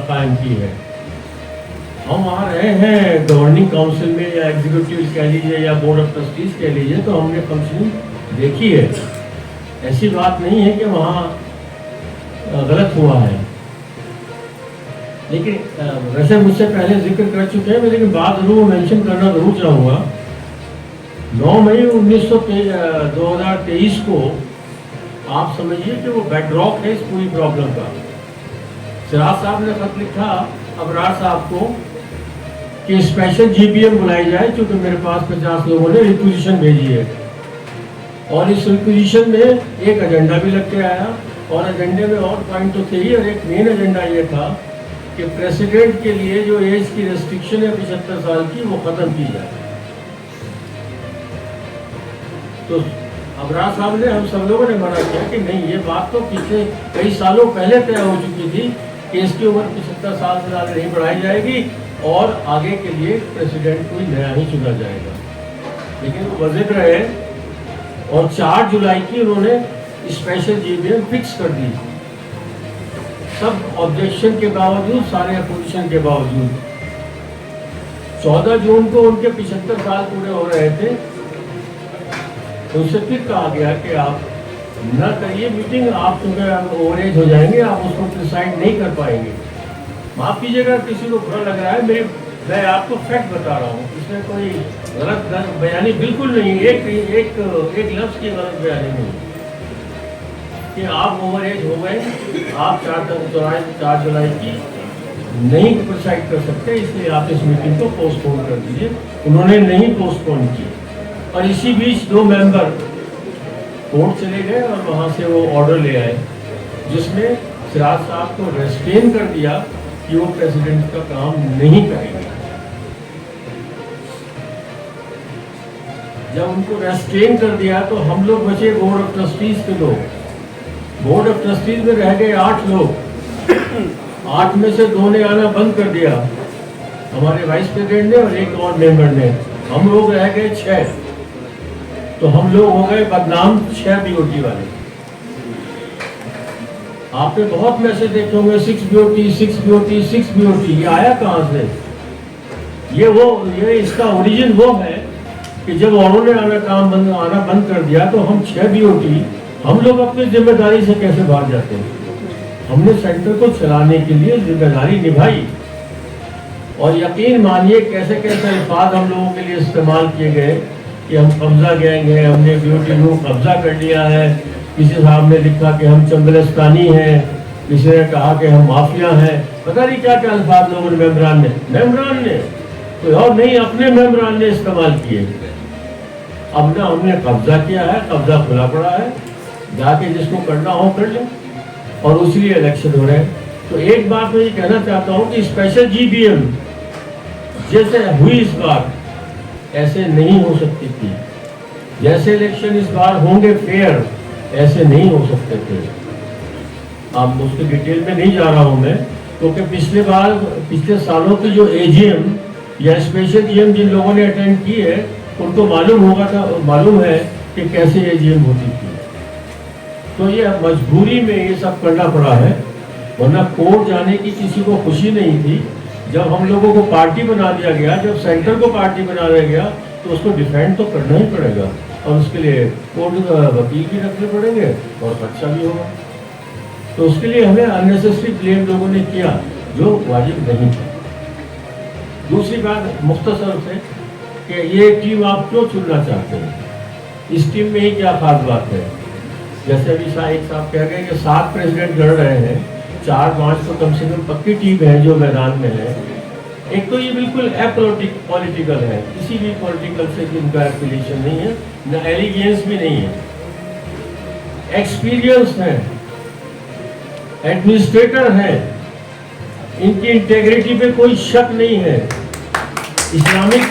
कायम की है। हम वहाँ रहे हैं गवर्निंग काउंसिल में या एग्जीक्यूटिव कह लीजिए या बोर्ड ऑफ ट्रस्टीज कह लीजिए, तो हमने फंक्शनिंग देखी है। ऐसी बात नहीं है कि वहाँ गलत हुआ है, लेकिन वैसे मुझसे पहले जिक्र कर चुके हैं, लेकिन बात जरूर मेंशन करना जरूर चाहूँगा। 9 मई 2023 को आप समझिए कि वो बेडरॉक है इस पूरी प्रॉब्लम का। सिराज साहब ने खत लिखा अबरार साहब को कि स्पेशल जीपीएम बुलाई जाए, क्योंकि मेरे पास 50 लोगों ने रिक्विजिशन भेजी है और इस रिक्विजिशन में एक एजेंडा भी लग के आया और एजेंडे में और पॉइंट तो थे ही, और एक मेन एजेंडा ये था कि प्रेसिडेंट के लिए जो एज की रेस्ट्रिक्शन है 75 साल की, वो खत्म की जाए। तो अबरार साहब ने, हम सब लोगों ने मना किया कि नहीं, ये बात तो पिछले कई सालों पहले तय हो चुकी थी कि इसकी उम्र 75 साल से ज़्यादा नहीं बढ़ाई जाएगी और आगे के लिए प्रेसिडेंट कोई नया ही चुना जाएगा। लेकिन वो वज़िर रहे और 4 जुलाई की उन्होंने स्पेशल जीपीएम फिक्स कर दी, सब ऑब्जेक्शन के बावजूद, सारे अपोजिशन के बावजूद। 14 जून को उनके 75 साल पूरे हो रहे थे, तो उससे फिर कहा गया कि आप न करिए मीटिंग, आप क्योंकि ओवरेज हो जाएंगे, आप उसको प्रिसाइड नहीं कर पाएंगे। माफ़ कीजिएगा किसी को बुरा लग रहा है, मैं आपको फैक्ट बता रहा हूँ, इसमें कोई गलत बयानी बिल्कुल नहीं, एक लफ्ज़ की गलत बयानी नहीं कि आप ओवरेज हो गए, आप 4 जुलाई की नहीं प्रिसाइड कर सकते, इसलिए आप इस मीटिंग को पोस्टपोन कर दीजिए। उन्होंने नहीं पोस्टपोन की और इसी बीच 2 मेंबर कोर्ट चले गए और वहाँ से वो ऑर्डर ले आए जिसमें सिराज साहब को रेस्ट्रेन कर दिया कि वो प्रेसिडेंट का काम नहीं करेंगे। जब उनको रेस्ट्रेन कर दिया तो हम लोग बचे बोर्ड ऑफ ट्रस्टीज के लोग। बोर्ड ऑफ ट्रस्टीज में रह गए 8 लोग, 8 में से 2 ने आना बंद कर दिया, हमारे वाइस प्रेसिडेंट ने और एक और मेंबर ने। हम लोग रह गए 6, तो हम लोग हो गए बदनाम 6 बीओटी वाले। आपने बहुत मैसेज देखे होंगे 6 बीओटी 6 बीओटी 6 बीओटी, ये आया कहाँ से? ये इसका ओरिजिन वो है कि जब औरों ने आना बंद कर दिया तो हम 6 बीओटी हम लोग अपनी जिम्मेदारी से कैसे भाग जाते हैं। हमने सेंटर को चलाने के लिए जिम्मेदारी निभाई और यकीन मानिए कैसे कैसे अल्फाज हम लोगों के लिए इस्तेमाल किए गए कि हम कब्जा गैंग हैं, हमने ब्यूटी रूम कब्जा कर लिया है, किसी साहब ने लिखा कि हम चंबलस्तानी हैं, किसी ने कहा कि हम माफिया हैं, पता नहीं क्या क्या अल्फाज लोगों ने मेम्बरान ने कोई और नहीं, अपने मेम्बरान ने इस्तेमाल किए। अब ना हमने कब्जा किया है, कब्जा खुला पड़ा है, जाके जिसको करना हो कर ले और उसी लिए इलेक्शन हो रहे हैं।
तो एक बात मैं ये कहना चाहता हूँ कि स्पेशल GBM जैसे हुई इस बार ऐसे नहीं हो सकती थी, जैसे इलेक्शन इस बार होंगे फेयर ऐसे नहीं हो सकते थे। अब उसके डिटेल में नहीं जा रहा हूँ मैं, क्योंकि पिछले सालों की जो AGM या स्पेशल GM जिन लोगों ने अटेंड की है उनको मालूम है कि कैसे AGM होती थी। तो ये मजबूरी में ये सब करना पड़ा है, वरना कोर्ट जाने की किसी को खुशी नहीं थी। जब हम लोगों को पार्टी बना दिया गया, जब सेंटर को पार्टी बना दिया गया, तो उसको डिफेंड तो करना ही पड़ेगा और उसके लिए कोर्ट वकील भी रखने पड़ेंगे और खर्चा भी होगा। तो उसके लिए हमें अननेसेसरी ब्लेम लोगों ने किया जो वाजिब नहीं था। दूसरी बात मुख्तसर से कि ये टीम आप क्यों चुनना चाहते हैं, इस टीम में ही क्या खास बात है। जैसे अभी एक साहब कह गए कि 7 प्रेसिडेंट लड़ रहे हैं, 4-5 तो कम से कम पक्की टीम है जो मैदान में है। एक तो ये बिल्कुल पॉलिटिकल है, किसी भी पॉलिटिकल से इनका एफिलिएशन नहीं है, न एलिगेंस भी नहीं है, एक्सपीरियंस है, एडमिनिस्ट्रेटर है, इनकी इंटेग्रिटी पे कोई शक नहीं है। इस्लामिक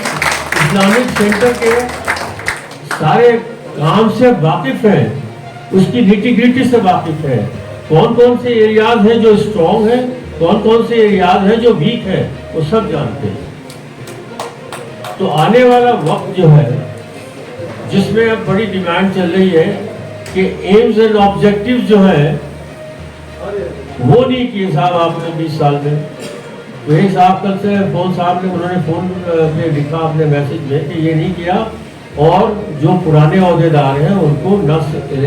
सेंटर के सारे काम से वाकिफ हैं, उसकी निटी-ग्रिटी से वाकिफ है, कौन कौन से एरियाज हैं जो स्ट्रॉन्ग हैं, कौन कौन से एरियाज हैं जो वीक है, वो सब जानते हैं। तो आने वाला वक्त जो है जिसमें अब बड़ी डिमांड चल रही है कि एम्स एंड ऑब्जेक्टिव जो है वो नहीं किए साहब आपने 20 साल में। वही साहब कल से उन्होंने फोन पे लिखा अपने मैसेज में कि ये नहीं किया और जो पुराने अहदेदार हैं उनको न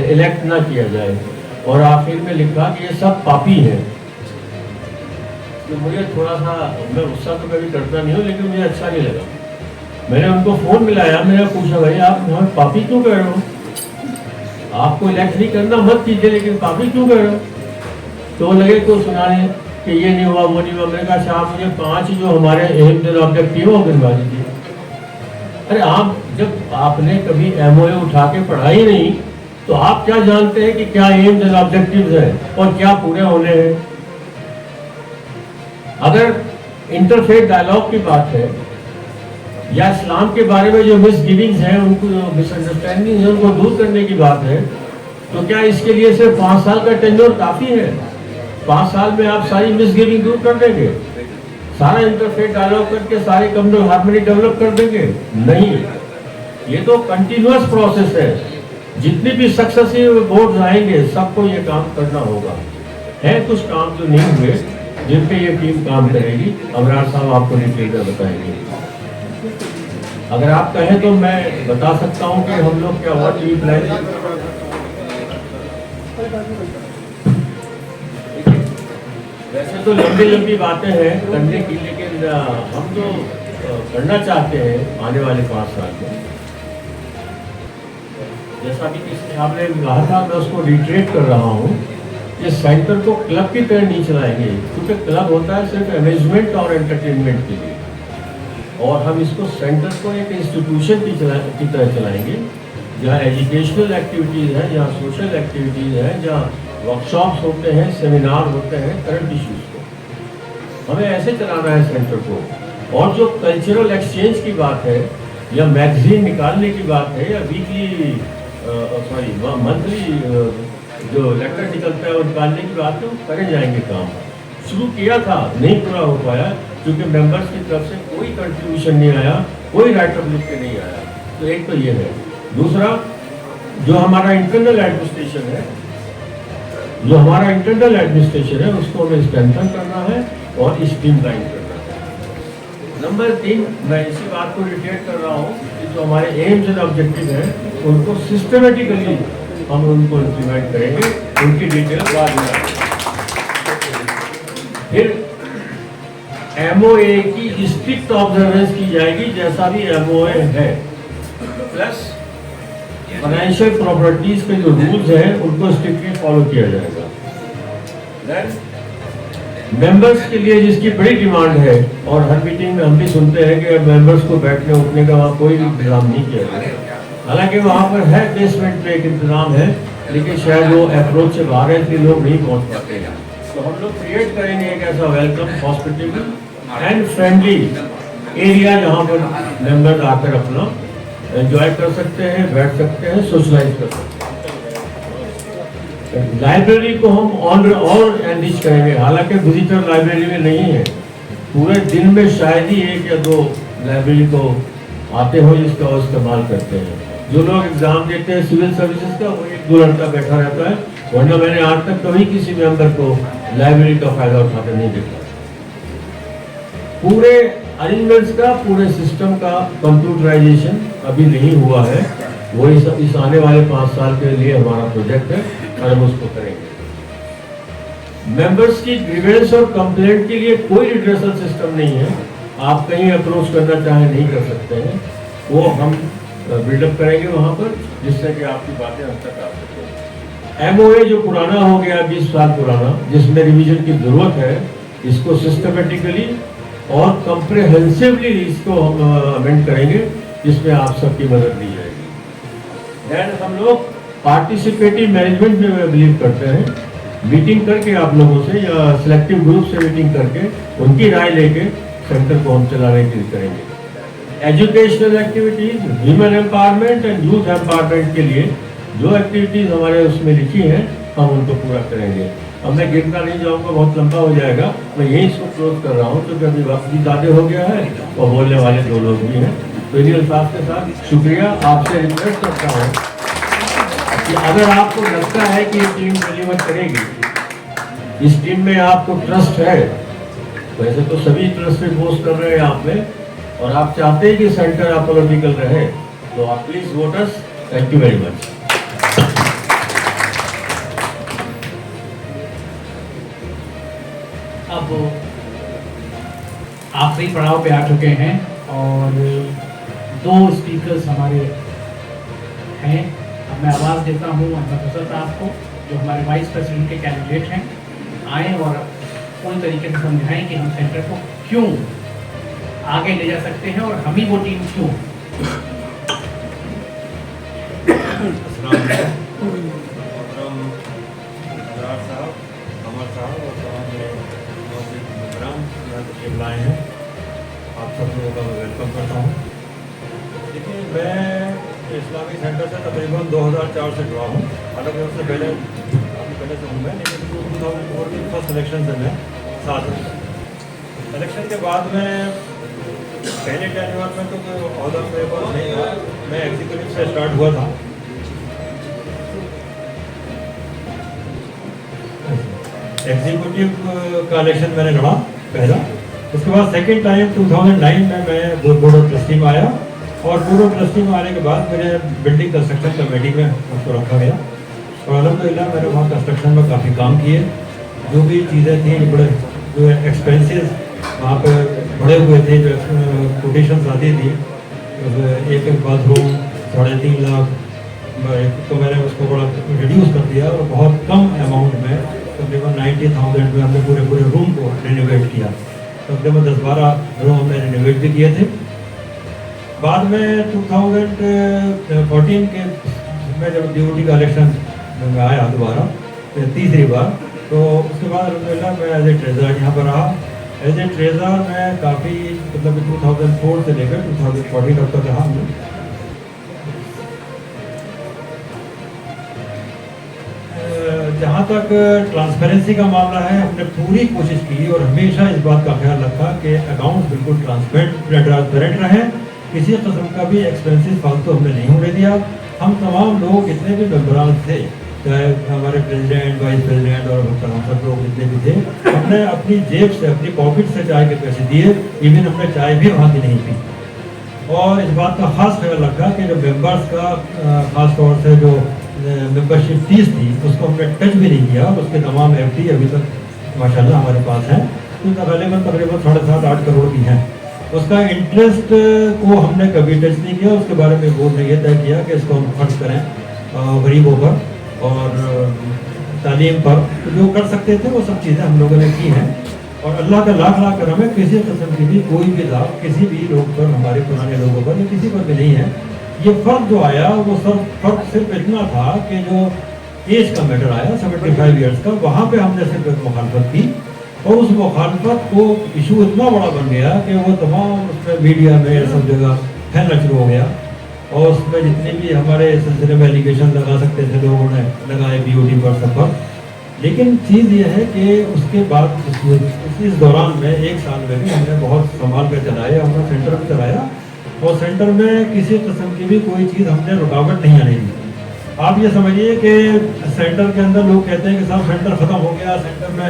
इलेक्ट ना किया जाए, और आखिर में लिखा कि ये सब पापी हैं। तो मुझे थोड़ा सा, मैं गुस्सा तो कभी करता नहीं हूँ, लेकिन मुझे अच्छा नहीं लगा। मैंने उनको फोन मिलाया, मैंने पूछा भाई आप हमें पापी क्यों कह रहे हो, आपको इलेक्ट नहीं करना मत कीजिए, लेकिन पापी क्यों कह रहे हो। तो लगे को सुनाने कि ये नहीं हुआ वो नहीं हुआ। मैंने कहा साहब मुझे 5 जो हमारे एम्स एंड ऑब्जेक्टिव हो गिनवा दीजिए। अरे आप जब आपने कभी MOA उठा के पढ़ा ही नहीं तो आप क्या जानते हैं कि क्या एम्स एंड ऑब्जेक्टिव्स हैं और क्या पूरे होने हैं। अगर इंटरफेथ डायलॉग की बात है या इस्लाम के बारे में जो मिसगिविंग्स हैं, उनको जो मिसअंडरस्टैंडिंग है, उनको दूर करने की बात है, तो क्या इसके लिए सिर्फ 5 साल का टेन्योर काफी है? 5 साल में आप सारी मिसगिविंग दूर कर देंगे, सारा इंटरफेथ डायलॉग करके सारे कम्युनल हार्मनी डेवलप कर देंगे? नहीं, ये तो कंटिन्यूअस प्रोसेस है। जितने भी सक्सेसिव बोर्ड आएंगे सबको ये काम करना होगा। है कुछ काम जो नहीं हुए जिन पे ये टीम काम करेगी, अबरार साहब आपको डिटेल में बताएंगे। अगर आप कहें तो मैं बता सकता हूं कि हम लोग क्या और टीम प्लान। वैसे तो लंबी लंबी बातें हैं करने की, लेकिन हम तो करना चाहते हैं आने वाले 5 साल में। जैसा कि किसी आपने कहा था, मैं उसको रिट्रेट कर रहा हूँ, ये सेंटर को क्लब की तरह नहीं चलाएंगे, क्योंकि क्लब होता है सिर्फ अमेजमेंट और एंटरटेनमेंट के लिए, और हम इसको सेंटर को एक इंस्टीट्यूशन की तरह चलाएंगे, जहाँ एजुकेशनल एक्टिविटीज़ हैं, जहाँ सोशल एक्टिविटीज़ हैं, जहाँ वर्कशॉप्स होते हैं, सेमिनार होते हैं करंट इश्यूज़ को। हमें ऐसे चलाना है सेंटर को। और जो कल्चरल एक्सचेंज की बात है, या मैगजीन निकालने की बात है, या वीकली मंथली जो लेटर निकलता है वो निकालने की बात है, वो करे जाएंगे। काम शुरू किया था, नहीं पूरा हो पाया, क्योंकि मेंबर्स की तरफ से कोई कंट्रीब्यूशन नहीं आया, कोई राइटअप लिख के नहीं आया। तो एक तो ये है। दूसरा, जो हमारा इंटरनल एडमिनिस्ट्रेशन है, उसको हमें स्ट्रेंथन करना है और स्ट्रीमलाइन करना है। नंबर 3, मैं इसी बात को रिटेट कर रहा हूँ कि जो हमारे एम्स एंड ऑब्जेक्टिव हैं उनको सिस्टमेटिकली हम उनको इम्प्लीमेंट करेंगे, उनकी डिटेल बाद में आएगी। फिर MOA की स्ट्रिक्ट ऑब्जर्वेंस की जाएगी, जैसा भी MOA है, प्लस फाइनेंशियल प्रॉपर्टीज के जो रूल्स हैं उनको स्ट्रिक्टली फॉलो किया जाएगा। मेंबर्स के लिए जिसकी बड़ी डिमांड है, और हर मीटिंग में हम भी सुनते हैं कि मेंबर्स को बैठने उठने का वहाँ कोई इंतजाम नहीं किया जाए। हालांकि वहाँ पर है बेसमेंट पे एक इंतजाम है, लेकिन शायद वो अप्रोच से बाहर है, इसलिए लोग नहीं पहुँच पाते हैं। तो हम लोग क्रिएट करेंगे एक ऐसा welcome hospital and friendly area जहाँ पर मेंबर्स आकर अपना एंजॉय कर सकते हैं, बैठ सकते हैं, सोशलाइज कर सकते हैं। लाइब्रेरी को हम और एनरिच करेंगे, हालांकि विजिटर लाइब्रेरी में नहीं है, पूरे दिन में शायद ही 1 या 2 लाइब्रेरी को आते हो जिसका इस्तेमाल करते हैं। जो लोग एग्जाम देते हैं सिविल सर्विसेज का, वो 1-2 लड़का बैठा रहता है, वरना मैंने आज तक कभी किसी मेंबर को लाइब्रेरी का फायदा उठाकर नहीं देखा। पूरे अरेंजमेंट्स का, पूरे सिस्टम का कंप्यूटराइजेशन अभी नहीं हुआ है, वो इस आने वाले 5 साल के लिए हमारा प्रोजेक्ट है और हम उसको करेंगे। मेंबर्स की ग्रीवेंस और कंप्लेंट के लिए कोई रिड्रेसल सिस्टम नहीं है, आप कहीं अप्रोच करना चाहें नहीं कर सकते हैं, वो हम बिल्डअप करेंगे वहाँ पर, जिससे कि आपकी बातें हम तक आ सकें। MOA जो पुराना हो गया 20 साल पुराना, जिसमें रिवीजन की जरूरत है, इसको सिस्टमेटिकली और कंप्रिहेंसिवली इसको हम अमेंड करेंगे, जिसमें आप सबकी मदद ली जाएगी। दैन हम लोग पार्टिसिपेटिव मैनेजमेंट में बिलीव करते हैं, मीटिंग करके आप लोगों से या सिलेक्टिव ग्रुप से मीटिंग करके उनकी राय लेके सेंटर को हम चलाने के लिए करेंगे। Educational activities, human empowerment and youth empowerment के लिए जो एक्टिविटीज हमारे उसमें लिखी हैं, हम उनको पूरा करेंगे। अब मैं गिरता नहीं जाऊंगा, बहुत लंबा हो जाएगा, मैं यही इसको क्लोज कर रहा हूँ क्योंकि अभी वक्त भी ज़्यादा हो गया है और बोलने वाले 2 लोग भी हैं। तो इन्हीं अल्फाज के साथ शुक्रिया, आपसे रिक्वेस्ट करता हूँ कि अगर आपको लगता है कि ये टीम डिलीवर करेगी, इस टीम में आपको ट्रस्ट है, वैसे तो सभी ट्रस्ट रिपोज कर रहे हैं आप में, और आप चाहते हैं कि सेंटर अपोलिटिकल रहे, तो आप please vote us. Thank you very much.
अब आखिरी पड़ाव पे आ चुके हैं और 2 स्पीकर्स हमारे हैं। अब मैं आवाज़ देता हूँ अहमद हसन साहब को, जो हमारे वाइस प्रेसिडेंट के कैंडिडेट हैं, आए और पूरी तरीके से समझाएं कि हम सेंटर को क्यों आगे ले जा सकते हैं और हम ही वो टीम क्यों।
लाए हैं, आप सब लोगों का वेलकम करता हूँ। देखिए, मैं इस्लामी सेंटर से तकरीबन 2004 से जुड़ा हूँ, हालांकि उससे पहले काफ़ी पहले से हूँ मैं, लेकिन 2004 की फर्स्ट इलेक्शन से मैं साथ हूँ। इलेक्शन के बाद में पहले टेन्योर में तो कोई अहदा मेरे पास नहीं था, मैं एग्जीक्यूटिव से स्टार्ट हुआ था। एग्जीक्यूटिव का इलेक्शन मैंने लड़ा पहला, उसके बाद सेकेंड टाइम 2009 में मैं बोर्ड ऑफ ट्रस्टी में आया, और बोर्ड ऑफ ट्रस्टी में आने के बाद मेरे बिल्डिंग कंस्ट्रक्शन कमेटी में उसको रखा गया, और अल्हम्दुलिल्लाह मैंने वहाँ कंस्ट्रक्शन में काफ़ी काम किए। जो भी चीज़ें थी, बड़े जो एक्सपेंसेस वहाँ पे बढ़े हुए थे, जो कोटेशन आती थी, एक बाथरूम 3.5 लाख, तो मैंने उसको बड़ा रिड्यूस कर दिया और बहुत कम अमाउंट में तकरीबन 90,000 में हमने पूरे रूम को रिनोवेट किया। तकरीबन 10-12 रूम हमने रिनोवेट भी किए थे। बाद में 2014 के में जब DOT का इलेक्शन में आया दोबारा तीसरी बार, तो उसके बाद अल्हम्दुलिल्लाह मैं एज ए ट्रेजर यहाँ पर रहा। एज ए ट्रेजर मैं काफ़ी मतलब 2004 से लेकर 2014 तक रहा हूँ। जहाँ तक ट्रांसपेरेंसी का मामला है, हमने पूरी कोशिश की और हमेशा इस बात का ख्याल रखा कि अकाउंट बिल्कुल ट्रांसपेरेंट रहे, किसी किस्म का भी एक्सपेंसेस फालतू हमने नहीं होने दिया। हम तमाम लोग जितने भी मेम्बरान थे, चाहे हमारे प्रेसिडेंट, वाइस प्रेसिडेंट और हम सब लोग जितने भी थे, हमने अपनी जेब से, अपनी पॉकेट से चाय के पैसे दिए, इवन हमने चाय भी वहाँ की नहीं पी। और इस बात का खास ख्याल रखा कि जो मेम्बर्स का ख़ास तौर से जो मेंबरशिप फीस थी उसको हमने टच भी नहीं किया, उसके तमाम FD अभी तक माशाल्लाह हमारे पास हैं, तो तकरीबन 7.5-8 करोड़ की हैं। उसका इंटरेस्ट को हमने कभी टच नहीं किया। उसके बारे में बोर्ड ने यह तय किया कि इसको हम खर्च करें गरीबों पर और तालीम पर, तो जो कर सकते थे वो सब चीज़ें हम लोगों ने की हैं। और अल्लाह का लाख लाख करम है, किसी किस्म की भी कोई भी लाभ किसी भी लोग पर, हमारे पुराने लोगों पर या किसी पर भी नहीं है। ये फ़र्क जो आया वो सब फ़र्क सिर्फ इतना था कि जो
एज का मैटर आया 75 ईयर्स का, वहाँ पे हमने सिर्फ एक मुखालफत की और उस मुखालफत को इशू इतना बड़ा बन गया कि वो तमाम उसमें मीडिया में सब जगह फैलना शुरू हो गया और उसमें जितने भी हमारे सिलसिले में एलिगेशन लगा सकते थे लोगों ने लगाए BOT पर सब पर। लेकिन चीज़ ये है कि उसके बाद इस दौरान में 1 साल में भी हमने बहुत संभाल कर चलाया, हमने सेंटर भी चलाया और सेंटर में किसी किस्म की भी कोई चीज़ हमने रुकावट नहीं आने दी। आप ये समझिए कि सेंटर के अंदर लोग कहते हैं कि साहब सेंटर ख़त्म हो गया, सेंटर में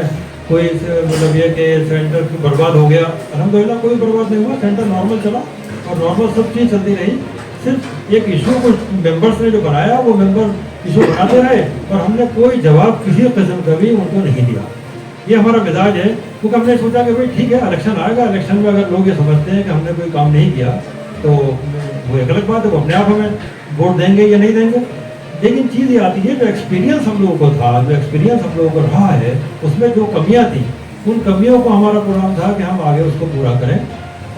कोई मतलब ये कि सेंटर बर्बाद हो गया। अल्हम्दुलिल्लाह कोई बर्बाद नहीं हुआ, सेंटर नॉर्मल चला और नॉर्मल सब चीज़ चलती रही। सिर्फ एक इशू को मेंबर्स ने जो बनाया वो मेंबर इशू बनाते रहे और हमने कोई जवाब किसी किस्म का भी उनको नहीं दिया। ये हमारा मिजाज है, क्योंकि हमने सोचा कि भाई ठीक है इलेक्शन आएगा, इलेक्शन में अगर लोग ये समझते हैं कि हमने कोई काम नहीं किया तो वो एक अलग बात है, वो अपने आप हमें वोट देंगे या नहीं देंगे। लेकिन चीज़ ये आती है जो एक्सपीरियंस हम लोगों को था, जो एक्सपीरियंस हम लोगों को रहा है, उसमें जो कमियां थी उन कमियों को हमारा प्रोग्राम था कि हम आगे उसको पूरा करें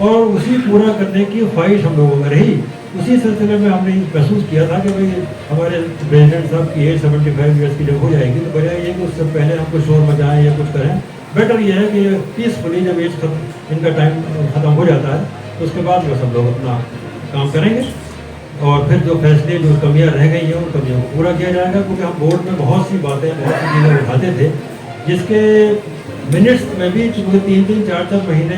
और उसी पूरा करने की ख्वाहिश हम लोगों में रही। उसी सिलसिले में हमने महसूस किया था कि भाई हमारे प्रेसिडेंट साहब की एज 75 ईयर्स की जब हो जाएगी तो बजाय ये कि उससे पहले हम कुछ शोर मचाएं या कुछ करें, बेटर ये है कि पीसफुली जब एज इनका टाइम ख़त्म हो जाता है तो उसके बाद वो सब लोग अपना काम करेंगे और फिर जो फैसले जो कमियां रह गई हैं उन कमियों को पूरा किया जाएगा। क्योंकि हम बोर्ड में बहुत सी बातें बहुत सी चीज़ें उठाते थे जिसके मिनट्स में भी चूँकि 3-3, 4-4 महीने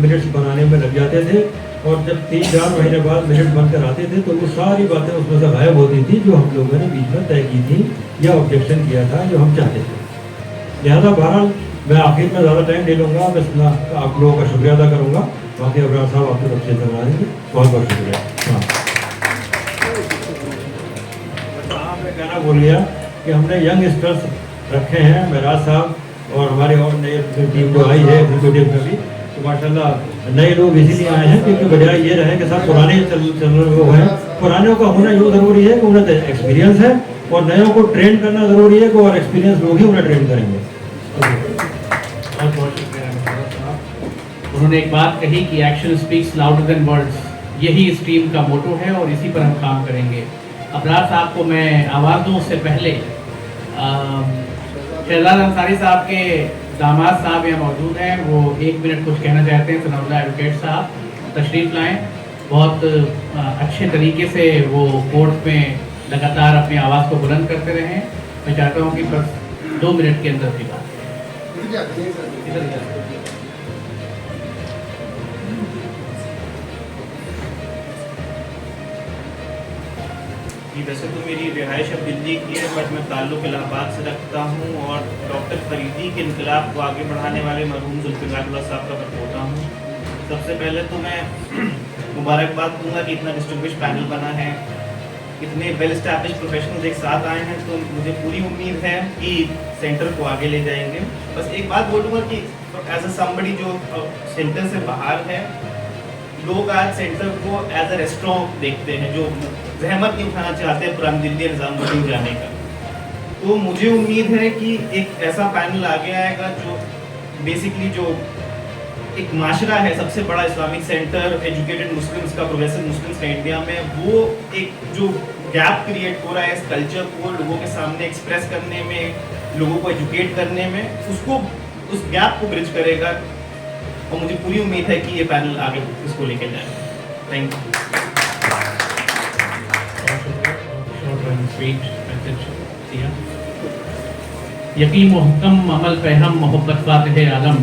मिनट्स बनाने में लग जाते थे और जब 3-4 महीने बाद मिनट बनकर आते थे तो वो सारी बातें उसमें से गायब होती थी जो हम लोगों ने बीच में तय की थी या ऑब्जेक्शन किया था जो हम चाहते थे। लिहाजा बहरहाल मैं आखिर में ज़्यादा टाइम ले लूँगा, बस आप लोगों का शुक्रिया अदा करूँगा। बाकी अबरार साहब आपकी तरफ से बना देंगे, बहुत बहुत शुक्रिया। हाँ कहना भूल गया कि हमने यंग स्टर्स रखे हैं, मेराज साहब और हमारे और नए टीम जो आई है एग्जीक्यूटिव में भी, तो माशाल्लाह नए लोग इसीलिए आए हैं क्योंकि बजाय ये रहे कि साहब पुराने चल लोग हैं, पुरानों का होना यूँ ज़रूरी है कि उन्हें एक्सपीरियंस है और नयों को ट्रेन करना ज़रूरी है कि और एक्सपीरियंस लोग ही उन्हें ट्रेन करेंगे।
उन्होंने एक बात कही कि action speaks louder than words, यही इस टीम का मोटो है और इसी पर हम काम करेंगे। अबरार साहब को मैं आवाज़ दूँ उससे पहले शहजाद अंसारी साहब के दामाद साहब यहाँ मौजूद हैं, वो 1 मिनट कुछ कहना चाहते हैं। सनाउल्लाह एडवोकेट साहब तशरीफ़ लाएँ। बहुत अच्छे तरीके से वो कोर्ट में लगातार अपनी आवाज़ को बुलंद करते रहे। मैं चाहता हूँ कि बस 2 मिनट के अंदर की बात।
वैसे तो मेरी रिहाइश अब दिल्ली की है, बट मैं ताल्लुक़ इलाहाबाद से रखता हूँ और डॉक्टर फरीदी के इनकलाब को आगे बढ़ाने वाले मरहूम जुल्फ़िकार साहब का पोता हूँ। सबसे पहले तो मैं मुबारकबाद दूंगा कि इतना डिस्टिंग्विश पैनल बना है, इतने वेल एस्टैब्लिश प्रोफेशनल्स एक साथ आए हैं, तो मुझे पूरी उम्मीद है कि सेंटर को आगे ले जाएंगे। बस एक बात बोलूँगा कि एज अ समबडी जो सेंटर से बाहर है, लोग आज सेंटर को एज अ रेस्टोरेंट देखते हैं, जो जहमत नहीं उठाना चाहते हैं पुरानी दिल्ली निज़ामुद्दीन जाने का। तो मुझे उम्मीद है कि एक ऐसा पैनल आगे आएगा जो बेसिकली जो एक माशरा है, सबसे बड़ा इस्लामिक सेंटर एजुकेटेड मुस्लिम्स का, प्रोग्रेसिव मुस्लिम्स का इंडिया में, वो एक जो गैप क्रिएट हो रहा है इस कल्चर को लोगों के सामने एक्सप्रेस करने में, लोगों को एजुकेट करने में, उसको उस गैप को ब्रिज करेगा और मुझे पूरी उम्मीद है कि ये पैनल आगे इसको लेके जाएगा। Thank
you. यकीन मुहक्कम अमल फहम मोहब्बत फातिह आलम,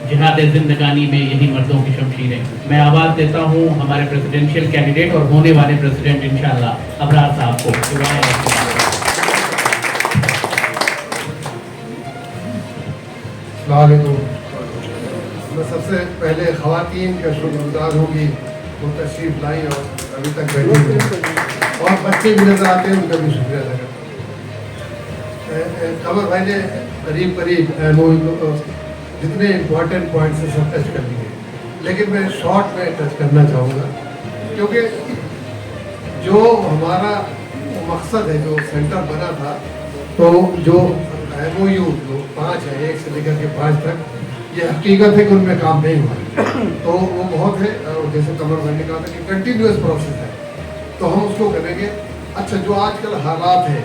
जिहाद जिंदगानी में यही मर्दों की शमशीरें। मैं आवाज़ देता हूँ हमारे प्रेसिडेंशियल कैंडिडेट और होने वाले प्रेसिडेंट इंशाल्लाह अबरार साहब को।
मैं सबसे पहले ख़वातीन का शुक्रगुज़ार होगी वो तशरीफ़ लाई और अभी तक बैठी हुई, और बच्चे भी नज़र आते हैं उनका भी शुक्रिया अदा करता हूँ। कमर भाई ने करीब जितने इम्पोर्टेंट पॉइंट्स हैं सब टच कर लिए, लेकिन मैं शॉर्ट में टच करना चाहूँगा क्योंकि जो हमारा मकसद है, जो सेंटर बना था, तो जो MOU जो 5 है, 1 से लेकर के 5 तक, ये हकीकत है कि उनमें काम नहीं हुआ, तो वो बहुत है। और जैसे कमर भाई ने कहा था कि कंटिन्यूस प्रोसेस है, तो हम उसको करेंगे। अच्छा, जो आजकल हालात है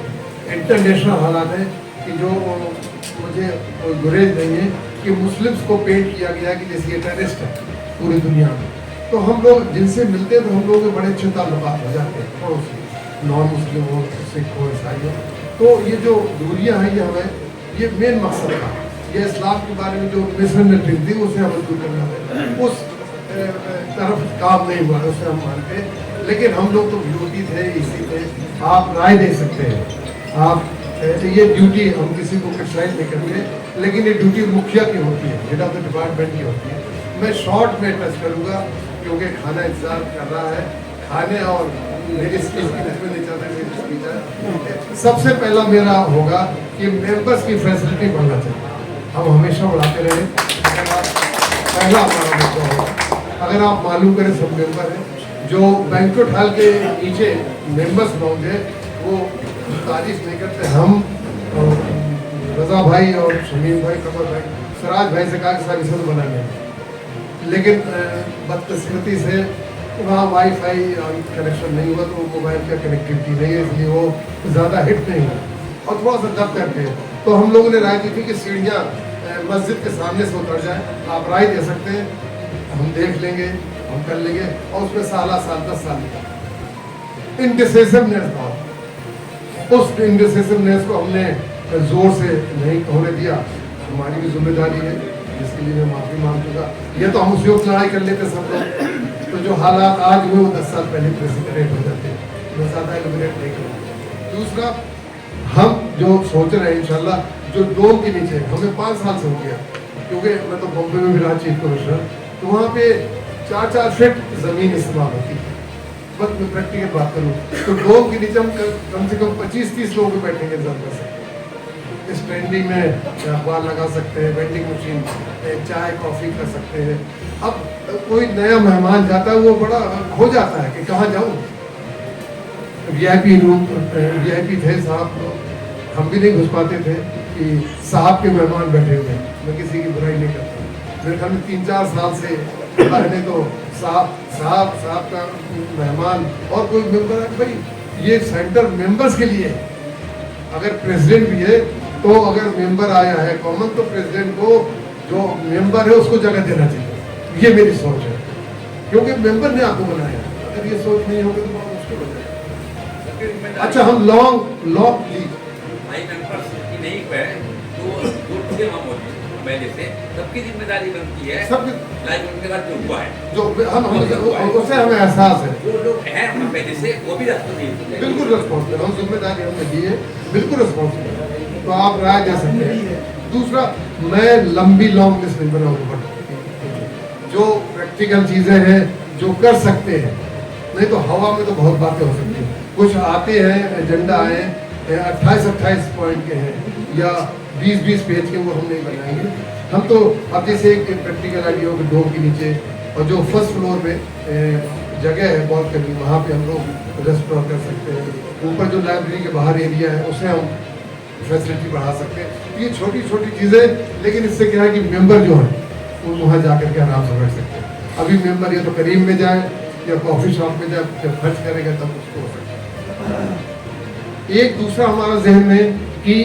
इंटरनेशनल हालात है कि जो मुझे गुरेज नहीं है कि मुस्लिम्स को पेंट किया गया कि जैसे ये टेररिस्ट है पूरी दुनिया में। तो हम लोग जिनसे मिलते हैं तो हम लोग के बड़े अच्छे ताल्लुकात हो जाते हैं पड़ोसी, नॉन मुस्लिम हो, सिख हो, ईसाई हो। तो ये जो दूरियां हैं ये हमें, ये मेन मकसद था, ये इस्लाम के बारे में जो मिसअंडरस्टैंडिंग थी उसे हमें दूर करना है। उस तरफ काम नहीं हुआ उसे हम मानते हैं, लेकिन हम लोग तो ड्यूटी थे, इसी थे। आप राय दे सकते हैं, आप ये ड्यूटी हम किसी को क्रिटिसाइज नहीं करते, लेकिन ये ड्यूटी मुखिया की होती है, हेड ऑफ द डिपार्टमेंट की होती है। मैं शॉर्ट में टच करूँगा क्योंकि खाना इंतजार कर रहा है, खाने और मेरी स्पीच की नजर नहीं चाहता मेरी स्पीच है। सबसे पहला मेरा होगा कि मेंबर्स की फैसिलिटी बढ़ना चाहिए, हम हमेशा बढ़ाते रहे, पहला हमारा मुद्दा होगा। अगर आप मालूम करें सब मेंबर हैं जो बैंक्वेट हॉल के नीचे मेंबर्स लोग हैं वो तारीफ नहीं करते। हम रजा भाई और शमीम भाई, कमर भाई, सराज भाई से कहा कि सारी सब बनाएंगे, लेकिन बदकिस्मती से वहाँ वाईफाई कनेक्शन नहीं हुआ तो मोबाइल का कनेक्टिविटी नहीं है, इसलिए वो ज़्यादा हिट नहीं हुआ और थोड़ा सा दब करके। तो हम लोगों ने राय दी थी कि सीढ़ियाँ मस्जिद के सामने से उतर जाए। आप राय दे सकते हैं, हम देख लेंगे, हम कर लेंगे, और उसमें साल 10 साल इंडिसिसिवनेस था, उस इंडिसिसिवनेस को हमने जोर से नहीं होने दिया। हमारी भी जिम्मेदारी है जिसके लिए मैं माफ़ी मांग चुका। ये तो हम उसी वक्त लड़ाई कर लेते सब लोग, तो जो हालात आज हुए वो 10 साल पहले प्रेसिडेंट हो जाते, मैं ज़्यादा एलिमिनेट नहीं करूँगा। दूसरा, हम जो सोच रहे हैं इंशाल्लाह जो डोम के नीचे हमें 5 साल से हो गया, क्योंकि मैं तो बॉम्बे में भी रहा चीफ कमिश्नर, तो वहाँ पे 4-4 फीट ज़मीन इस्तेमाल होती है। बस मैं प्रैक्टिकल बात करूँ तो डोम के नीचे हम कम से कम 25-30 लोग बैठेंगे जरूर से। स्टैंडिंग में अखबार लगा सकते हैं, वेंडिंग मशीन, चाय कॉफ़ी कर सकते हैं। अब कोई नया मेहमान जाता है वो बड़ा खो जाता है कि कहाँ जाऊँ। वीआईपी रूम, वीआईपी थे साहब, हम भी नहीं घुस पाते थे कि साहब के मेहमान बैठे हुए। मैं किसी की बुराई नहीं करता, मेरे ख्याल में 3-4 साल से रहने तो साहब का मेहमान और कोई मेंबर है। भाई ये सेंटर मेंबर्स के लिए है, अगर प्रेसिडेंट भी है तो अगर मेंबर आया है कॉमन तो प्रेसिडेंट को जो मेंबर है उसको जगह देना चाहिए। ये मेरी सोच है, क्योंकि मेंबर ने आपको बनाया, अगर ये सोच नहीं होगी तो बहुत मुश्किल हो जाएगा। अच्छा, हम लॉन्ग
भाई मेंबर्स की नहीं है तो जो पहले से सबकी जिम्मेदारी बनती है, सबकी लाइफ उनके बाद जो हुआ है, जो हम
उससे हमें एहसास है,
जो लोग हैं पहले से वो भी रिस्पॉन्सिबल,
बिल्कुल रिस्पॉन्सिबल, हम जिम्मेदारी हमने ली है, बिल्कुल रिस्पॉन्सिबल। तो आप राय दे सकते हैं। दूसरा, मैं लंबी लॉन्ग लिस्ट नहीं बनाऊंगा, जो प्रैक्टिकल चीज़ें हैं जो कर सकते हैं, नहीं तो हवा में तो बहुत बातें हो सकती हैं। कुछ आते हैं एजेंडा आए 28-28 पॉइंट के हैं या 20-20 पेज के, वो हम नहीं बनाएंगे। हम तो अब जैसे एक प्रैक्टिकल आइडिया हो डोम के नीचे और जो फर्स्ट फ्लोर में जगह है बॉल्कनी, वहाँ पे हम लोग रेस्टोरेंट कर सकते हैं। ऊपर जो लाइब्रेरी के बाहर एरिया है उसे हम फैसिलिटी बढ़ा सकते हैं। ये छोटी छोटी चीज़ें, लेकिन इससे क्या है कि मेंबर जो है वो वहाँ जा कर के आराम से बैठ सकते हैं। अभी मेंबर या तो करीब में जाए या कॉफ़ी शॉप में जाए, जब खर्च करेगा तब उसको हो सकता है। एक दूसरा हमारा जहन में कि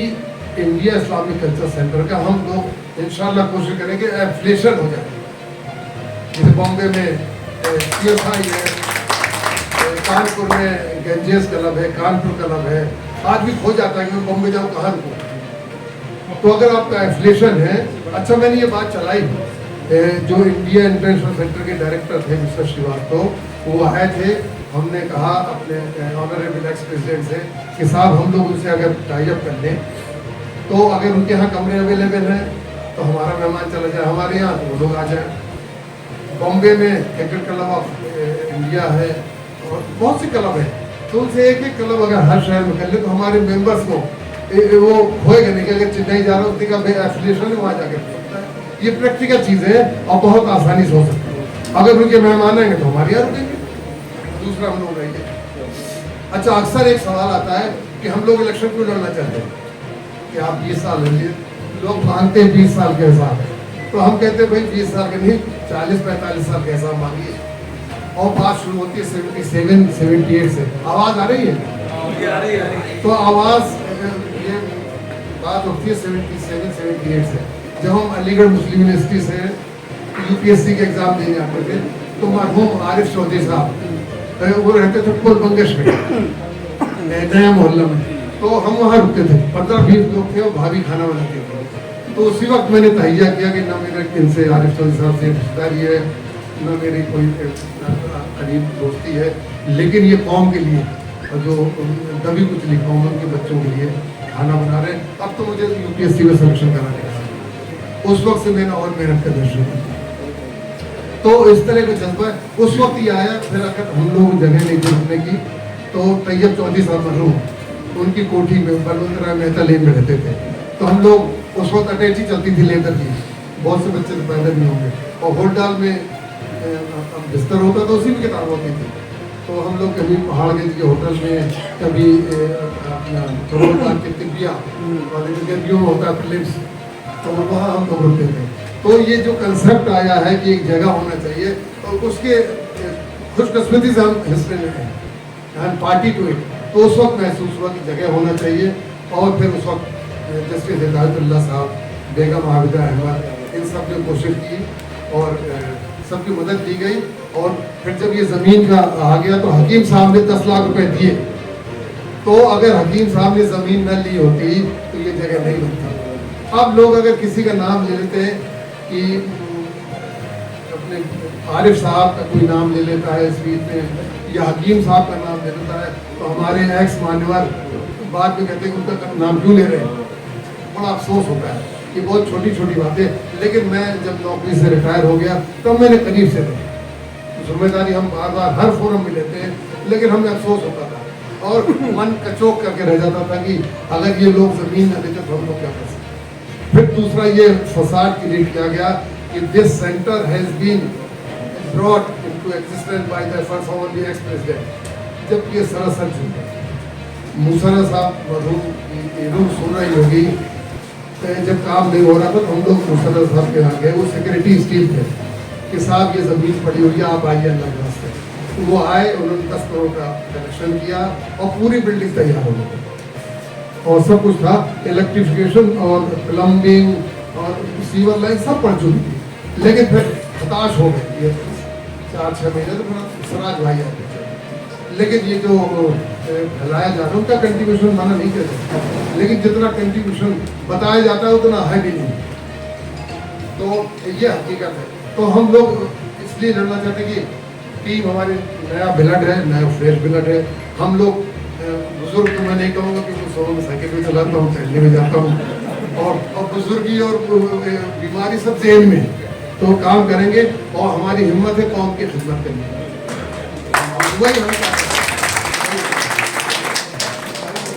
इंडिया इस्लामिक कल्चर सेंटर का हम लोग इंशाल्लाह कोशिश करेंगे एफिलिएशन हो जाए। जैसे बॉम्बे में CSI है, कानपुर में गंजेस क्लब है, कानपुर क्लब है, आज भी खो जाता है कि मैं बॉम्बे जाऊँ कहाँ रुकूँ। तो अगर आपका एफिलिएशन है, अच्छा मैंने ये बात चलाई, जो इंडिया इंटरनेशनल सेंटर के डायरेक्टर थे मिस्टर श्रीवास्तव, वो आए थे, हमने कहा अपने ऑनरेबल एक्स प्रेसिडेंट से कि साहब हम लोग उनसे अगर टाई अप कर लें तो अगर उनके यहाँ कमरे अवेलेबल हैं तो हमारा मेहमान चला जाए हमारे यहाँ, तो वो लोग आ जाए। बॉम्बे में क्रिकेट क्लब ऑफ इंडिया है और बहुत सी क्लब है, तो उनसे एक एक क्लब अगर हर शहर में कर ले तो हमारे मेंबर्स को वो होएगा नहीं कि अगर चेन्नई जा रहा हो उसका एफिलिएशन है वहाँ जाकर सकता है। ये प्रैक्टिकल चीज़ें हैं और बहुत आसानी से हो सकती है। अगर उनके मेहमान आएंगे तो हमारे यहाँ रुकेंगे, दूसरा हम लोग रहेंगे। अच्छा, अक्सर एक सवाल आता है कि हम लोग इलेक्शन क्यों लड़ना चाहते हैं कि आप 20 साल लेंगे, लोग मांगते हैं 20 साल के हिसाब है, तो हम कहते हैं भाई 20 साल के नहीं 40-45 साल के हिसाब मांगिए। और बात शुरू होती है 77-78 से। आवाज़ आ रही है?
तो आवाज़ ये बात होती है 77-78 से, जब हम अलीगढ़ मुस्लिम यूनिवर्सिटी से यूपीएससी के एग्ज़ाम देने आते थे, तो मरहूम आरिफ चौधरी साहब वो रहते थे पुल बंगश में, नया मोहल्ला में, तो हम वहाँ रुकते थे। 15-20 लोग थे और भाभी खाना बनाते थे। तो उसी वक्त मैंने तहिया किया कि ना मेरे इनसे आरिफ चौधरी साहब से रिश्तेदारी है, ना मेरी कोई करीब दोस्ती है, लेकिन ये कौम के लिए और जो दबी कुचली कौम उनके बच्चों के लिए खाना बना रहे हैं। अब तो मुझे यूपीएससी में सिलेक्शन कराने का, उस वक्त से मैंने और मेहनत करना शुरू की। तो इस तरह का जज्बा उस वक्त ही आया। फिर अगर हम लोग जगह नहीं थी रुकने की, तो तैयब चौधरी साहब मरहूम, उनकी कोठी में बलवंत राय मेहता लेन में रहते थे। तो हम लोग उस वक्त अटैची चलती थी लेदर की, बहुत से बच्चे तो पैदा नहीं होंगे, और होटल में बिस्तर होता था, उसी में किताब होती थी। तो हम लोग कभी पहाड़गंज के होटल में, कभी अपना के तिबिया और गर्मियों में होता है फिलिप्स, तो वहाँ हम लोग रुकते थे। तो ये जो कंसेप्ट आया है कि एक जगह होना चाहिए, और उसके खुशकिस्मती से हम हिस्से में हैं, पार्टी टू इट। तो उस वक्त महसूस हुआ कि जगह होना चाहिए, और फिर उस वक्त जस्टिस हिदायतुल्लाह साहब, बेगम आबिदा अहमद, इन सब ने कोशिश की और सबकी मदद दी गई। और फिर जब ये ज़मीन का आ गया, तो हकीम साहब ने 10 लाख रुपए दिए। तो अगर हकीम साहब ने ज़मीन न ली होती तो ये जगह नहीं बनती। अब लोग अगर किसी का नाम ले लेते हैं कि अपने आरिफ साहब का कोई नाम ले लेता है इस बीच में, या हकीम साहब का नाम ले लेता है, तो हमारे एक्स मान्यवर बाद में कहते हैं कि उनका नाम क्यों ले रहे हैं। बड़ा अफसोस होता है कि बहुत छोटी छोटी बातें। लेकिन मैं जब नौकरी से रिटायर हो गया, तब मैंने करीब से देखी। जिम्मेदारी हम बार बार हर फोरम में लेते हैं, लेकिन हमें अफसोस होता था और मन कचोक करके रह जाता था कि अगर ये लोग ज़मीन न देते तो हम लोग क्या कर सकते। फिर दूसरा ये फसाद क्रिएट किया गया कि this centre has been brought into existence by the efforts of the ex president, जबकि ये सरासर झूठ है। मूसरा साहब मरहूम सुन रही होगी, जब काम नहीं हो रहा था तो हम लोग मूसरा साहब के यहाँ गए, वो सेक्रेटरी स्टील थे, कि साहब ये ज़मीन पड़ी हुई है, आप आइए अल्लाह के वास्ते। तो वो आए, उन्होंने 10 करोड़ का कलेक्शन किया और पूरी बिल्डिंग तैयार हो गई और सब कुछ था। इलेक्ट्रिफिकेशन और प्लम्बिंग और सीवर लाइन सब पड़ चुकी थी। लेकिन फिर हताश हो गए, ये 4-6 महीने तो फिर सराज भाई आते। लेकिन ये जो फैलाया जा रहा है उनका कंट्रीब्यूशन माना नहीं करते, लेकिन जितना कंट्रीब्यूशन बताया जाता है उतना है भी नहीं। तो ये हकीकत है। तो हम लोग इसलिए लड़ना चाहते हैं कि टीम हमारी नया ब्लड है, नया फ्रेश ब्लड है। हम लोग बुजुर्ग तो मैं नहीं कहूँगा क्योंकि सुबह में साइकिल में चलाता हूँ, टहलने में जाता हूँ, और बुजुर्गी और बीमारी सब जेल में, तो काम करेंगे और हमारी हिम्मत है कौम की खिदमत करने की, वही हम चाहते हैं।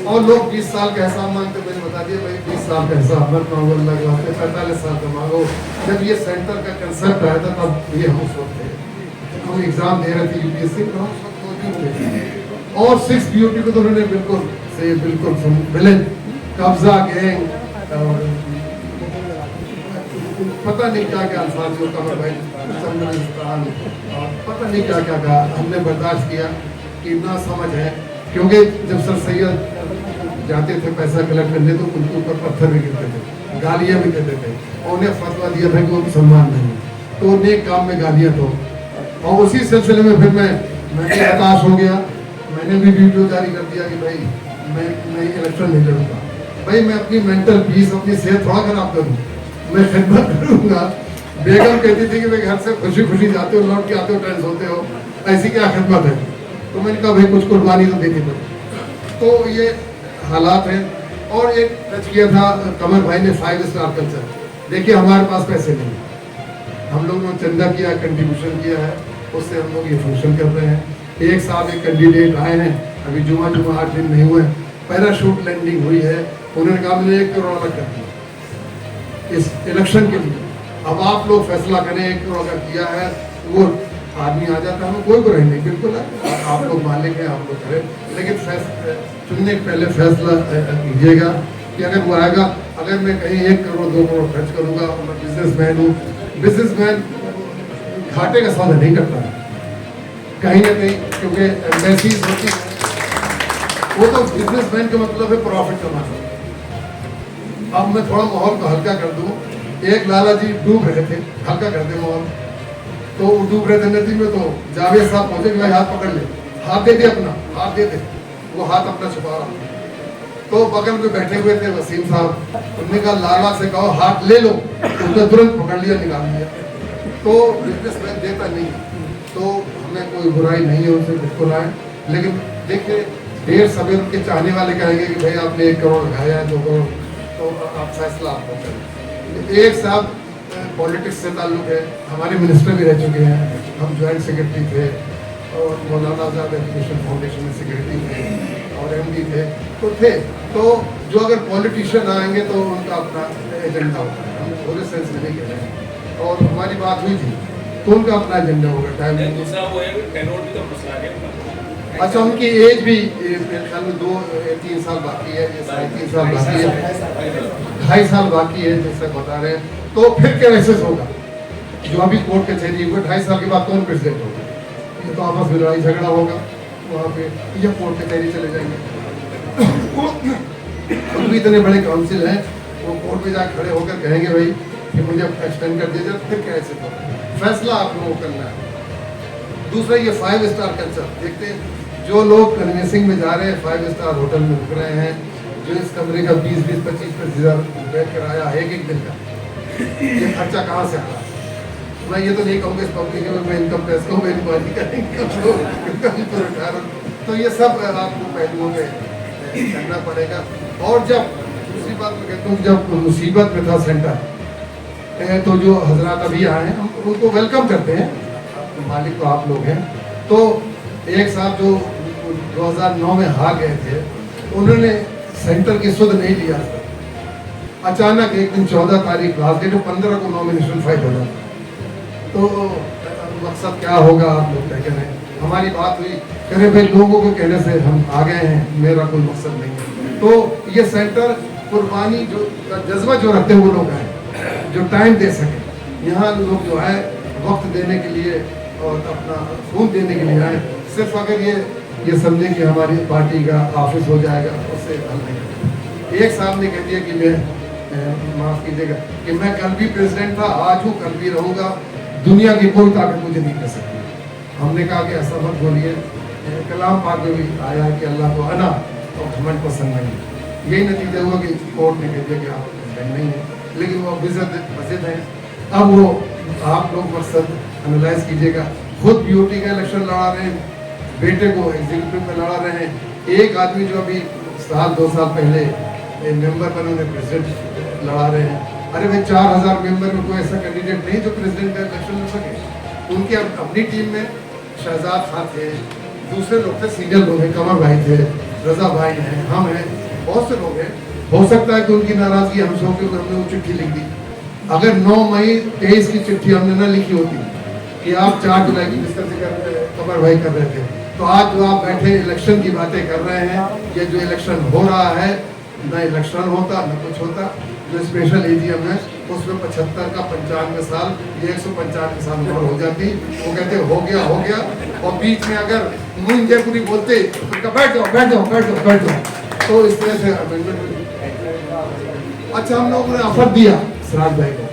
और लोग 20 साल का हिसाब मांगते, मैंने बता दिया भाई 20 साल का हिसाब मत मांगो, अल्लाह के वास्ते 45 साल का मांगो। जब ये सेंटर का कंसेप्ट आया था तब ये हम सोचते हम एग्जाम दे रहे थे यूपीएससी में, हम सब मौजूद थे। और 6 ब्यूटी को तो उन्होंने बिल्कुल विलेन, कब्जा, गैंग, और पता नहीं क्या क्या अल्फाज जो कमर भाई और पता नहीं क्या क्या कहा, हमने बर्दाश्त किया कि ना समझ है। क्योंकि जब सर सैयद जाते थे पैसा कलेक्ट करने तो उनके ऊपर पत्थर भी गिरते थे, गालियाँ भी देते थे, और उन्हें फतवा दिया था कि वो सम्मान नहीं, तो नेक काम में गालियाँ तो। और उसी सिलसिले में फिर मैं भी हताश हो गया। मैंने भी वीडियो जारी कर दिया कि भाई मैं इलेक्शन नहीं लड़ूंगा, भाई मैं अपनी मेंटल पीस, अपनी सेहत थोड़ा खराब करूँ, मैं खिदमत करूँगा। बेगम कहती थी कि भाई घर से खुशी खुशी जाते हो, लौट के आते हो, टेंस होते हो, ऐसी क्या खिदमत है। तो मैंने कहा भाई कुछ कुर्बानी तो देनी पड़ी। तो ये हालात हैं। और एक टच किया था कमर भाई ने 5 स्टार कल्चर। देखिए हमारे पास पैसे नहीं, हम लोगों ने चंदा किया, कंट्रीब्यूशन किया है, उससे हम लोग ये फंक्शन कर रहे हैं। एक साहब एक कैंडिडेट आए हैं, अभी जुमा 8 दिन नहीं हुए, पैराशूट लैंडिंग हुई है, उन्होंने कहा मैंने 1 करोड़ अलग कर दिया इस इलेक्शन के लिए। अब आप लोग फैसला करें, 1 करोड़ का किया है, वो आदमी आ जाता है, हमें कोई बुराई नहीं, बिल्कुल है, आप लोग मालिक हैं, आप लोग करें, लेकिन चुनने के पहले फैसला कीजिएगा कि अगर वो आएगा, अगर मैं कहीं 1 करोड़ 2 करोड़ खर्च करूँगा, मैं बिजनेसमैन हूँ, बिजनेसमैन घाटे का सौदा नहीं करता है कहीं ना कहीं, क्योंकि एम्बेसीज होती है, वो तो बिजनेसमैन का मतलब है प्रॉफिट कमाना। अब मैं थोड़ा माहौल को हल्का कर दूं। एक लाला जी डूब रहे थे, हल्का कर दे माहौल, तो वो डूब रहे थे नदी में, तो जावेद साहब पहुंचे कि भाई हाथ पकड़ ले, हाथ दे दे, अपना हाथ दे दे। वो हाथ अपना छुपा रहा, तो बगल में बैठे हुए थे वसीम साहब, उन्होंने कहा लाला से कहो हाथ ले लो, उसने तुरंत पकड़ लिया, निकाल लिया। तो बिजनेसमैन देता नहीं, तो हमें कोई बुराई नहीं है उनसे, बिल्कुल आए। लेकिन देखिए देर सवेर उनके चाहने वाले कहेंगे कि भाई आपने 1 करोड़ लगाया है, 2 करोड़, तो आप फैसला आपको करें। एक साहब पॉलिटिक्स से ताल्लुक है, हमारे मिनिस्टर भी रह चुके हैं, हम ज्वाइंट सेक्रेटरी थे और मौलाना आज़ाद एजुकेशन फाउंडेशन में सेक्रेटरी थे और MD थे, तो जो अगर पॉलिटिशियन आएंगे तो उनका अपना एजेंडा होता है, हम पूरे सेंस में नहीं कह रहे हैं। और हमारी बात हुई थी तो उनका अपना एजेंडा होगा। टाइम
दूसरा वो है टेनोर भी तो मसला है।
अच्छा, उनकी एज भी मेरे ख्याल में 2-3 साल बाकी है, 3.5 साल बाकी है, 2.5 साल बाकी है जैसा बता रहे हैं। तो फिर क्या मैसेज होगा जो अभी कोर्ट कचहरी हुआ, 2.5 साल के बाद कौन प्रेसिडेंट होगा? ये तो आपस में लड़ाई झगड़ा होगा वहाँ पे, या कोर्ट कचहरी चले जाएंगे। खुद भी इतने बड़े काउंसिल हैं, वो कोर्ट में जाकर खड़े होकर कहेंगे भाई कि मुझे एक्सटेंड कर दिया जाए, फिर कैसे होगा? फैसला आप लोगों को करना है। दूसरा ये 5 स्टार कल्चर देखते हैं, जो लोग कन्वेंसिंग में जा रहे हैं, 5 स्टार होटल में रुक रहे हैं, जो इस कमरे का 20-25 हज़ार रुपये किराया है एक दिन का, ये खर्चा कहाँ से आ रहा है? मैं ये तो नहीं कहूँगा इस पब्लिक में इनकम टैक्स को इंक्वायरी करेंगे, तो ये सब आपको पहलुओं में करना पड़ेगा। और जब दूसरी बात मैं कहता हूँ, जब मुसीबत में था सेंटर, तो जो हजरात अभी आए हैं हम उनको वेलकम करते हैं, मालिक तो आप लोग हैं। तो एक साहब जो 2009 में हार गए थे, उन्होंने सेंटर की सुध नहीं लिया, अचानक एक दिन 14 तारीख लास्ट डेट, 15 को नॉमिनेशन फाइल हो जाता। तो मकसद क्या होगा आप लोग क्या कह रहे हैं? हमारी बात हुई, कह रहे भाई लोगों के कहने से हम आ गए हैं, मेरा कोई मकसद नहीं है। तो ये सेंटर कुर्बानी जो जज्बा जो रखते हैं वो लोग हैं, जो टाइम दे सके। यहाँ लोग जो है वक्त देने के लिए और अपना खून देने के लिए आए। सिर्फ अगर ये समझे कि हमारी पार्टी का ऑफिस हो जाएगा, उससे हल नहीं। एक साहब ने कह दिया कि मैं माफ़ कीजिएगा कि मैं कल भी प्रेसिडेंट था, आज हूँ, कल भी रहूँगा, दुनिया की कोई ताकत मुझे नहीं कर सकती। हमने कहा कि ऐसा मत बोलिए, कलाम पाक में भी आया कि अल्लाह को अना और घमंड पसंद नहीं। यही नतीजा हुआ कि कोर्ट ने कह दिया कि आप प्रेसिडेंट नहीं है, लेकिन वो मस्जिद हैं। अब वो आप लोग मकसद एनालाइज कीजिएगा, खुद BOT का इलेक्शन लड़ा रहे हैं, बेटे को एग्जीक्यूटिव में लड़ा रहे हैं। एक आदमी जो अभी 1-2 साल पहले मेंबर बने, उन्हें प्रेसिडेंट लड़ा रहे हैं। अरे भाई 4000 मेंबर में कोई ऐसा कैंडिडेट नहीं जो प्रेसिडेंट का इलेक्शन लड़ सके। उनकी अपनी टीम में शहजाद खान थे, दूसरे लोग थे, सीनियर लोग हैं, कमर भाई थे, रजा भाई हैं, हम हैं, बहुत से लोग हैं। हो सकता है कि उनकी नाराजगी हम सौ के हमने वो चिट्ठी लिख दी। अगर 9 मई 23 की चिट्ठी हमने न लिखी होती कि आप 4 जुलाई की जिसका कमर भाई कर रहे थे, तो आज जो आप बैठे इलेक्शन की बातें कर रहे हैं, ये जो इलेक्शन हो रहा है, न इलेक्शन होता न कुछ होता। जो स्पेशल AGM है उसमें 75 का 95 साल, ये 195 साल उम्र हो जाती। वो कहते हो गया, और बीच में अगर मुइन जयपुरी बोलते तो बैठ जाओ। तो इस तरह से अमेंडमेंट। अच्छा, हम लोगों ने ऑफर दिया सिराज भाई को,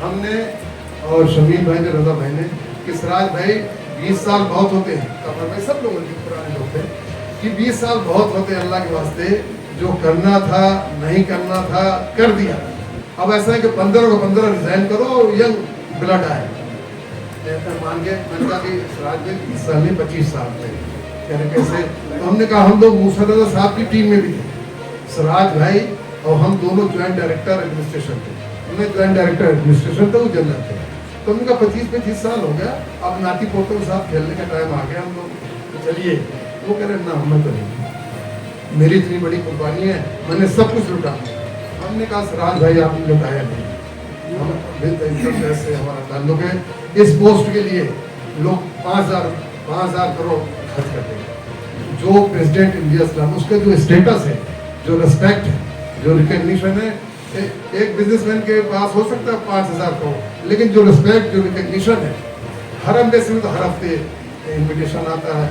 हमने और शमीर भाई ने, रजा भाई ने, कि सिराज भाई 20 साल बहुत होते हैं, कमर भाई सब लोगों के पुराने लोग थे, कि 20 साल बहुत होते हैं, अल्लाह के वास्ते जो करना था नहीं करना था कर दिया। अब ऐसा है कि 15 को 15 रिजाइन करो और यंग ब्लड आए। मान के मैंने कहा कि सिराज भाई 20 साल नहीं 25 साल थे, कह रहे कैसे? तो हमने कहा हम लोग मूसा रजा साहब की टीम में भी थे, सिराज भाई और हम दोनों ज्वाइंट डायरेक्टर एडमिनिस्ट्रेशन थे। उन्हें ज्वाइंट डायरेक्टर एडमिनिस्ट्रेशन था, वो जनरल थे। तो उनका 25-25 साल हो गया, अब नाती पोतों के साथ खेलने का टाइम आ गया हम लोग, तो चलिए। वो कह रहे ना, हमें तो नहीं, मेरी इतनी बड़ी कुर्बानी है, मैंने सब कुछ लुटा। हमने कहा सिराज भाई आपने लुटाया नहीं, हम इनकम टैक्स से हमारा ताल्लुक है, इस पोस्ट के लिए लोग 5,000 करोड़ खर्च करते हैं। जो प्रेसिडेंट इंडिया इस्लाम, उसका जो स्टेटस है, जो रिस्पेक्ट है, जो रिकग्निशन है, एक बिजनेसमैन के पास हो सकता है 5,000 करोड़, लेकिन जो रिस्पेक्ट, जो रिकग्निशन है, हर एम्बेसी में तो हर हफ्ते इन्विटेशन आता है,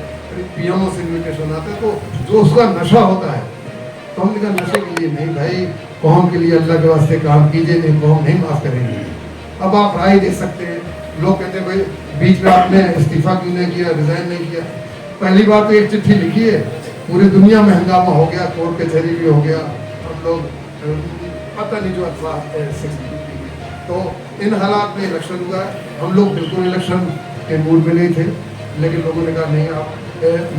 पीएमओ से इन्विटेशन आता है, तो जो उसका नशा होता है, तो हमने कहा नशे के लिए नहीं भाई, कौम के लिए अल्लाह के वास्ते काम कीजिए, नहीं कौम नहीं माफ़ करेंगे। अब आप राय दे सकते हैं, लोग कहते हैं भाई बीच में आपने इस्तीफा क्यों नहीं किया, रिजाइन नहीं किया। पहली बार तो एक चिट्ठी लिखी है, पूरी दुनिया में हंगामा हो गया, कोर्ट कचहरी भी हो गया, हम लोग पता नहीं जो अल्फाज। तो इन हालात में इलेक्शन हुआ, हम लोग बिल्कुल इलेक्शन के मूड में नहीं थे, लेकिन लोगों ने कहा नहीं, आप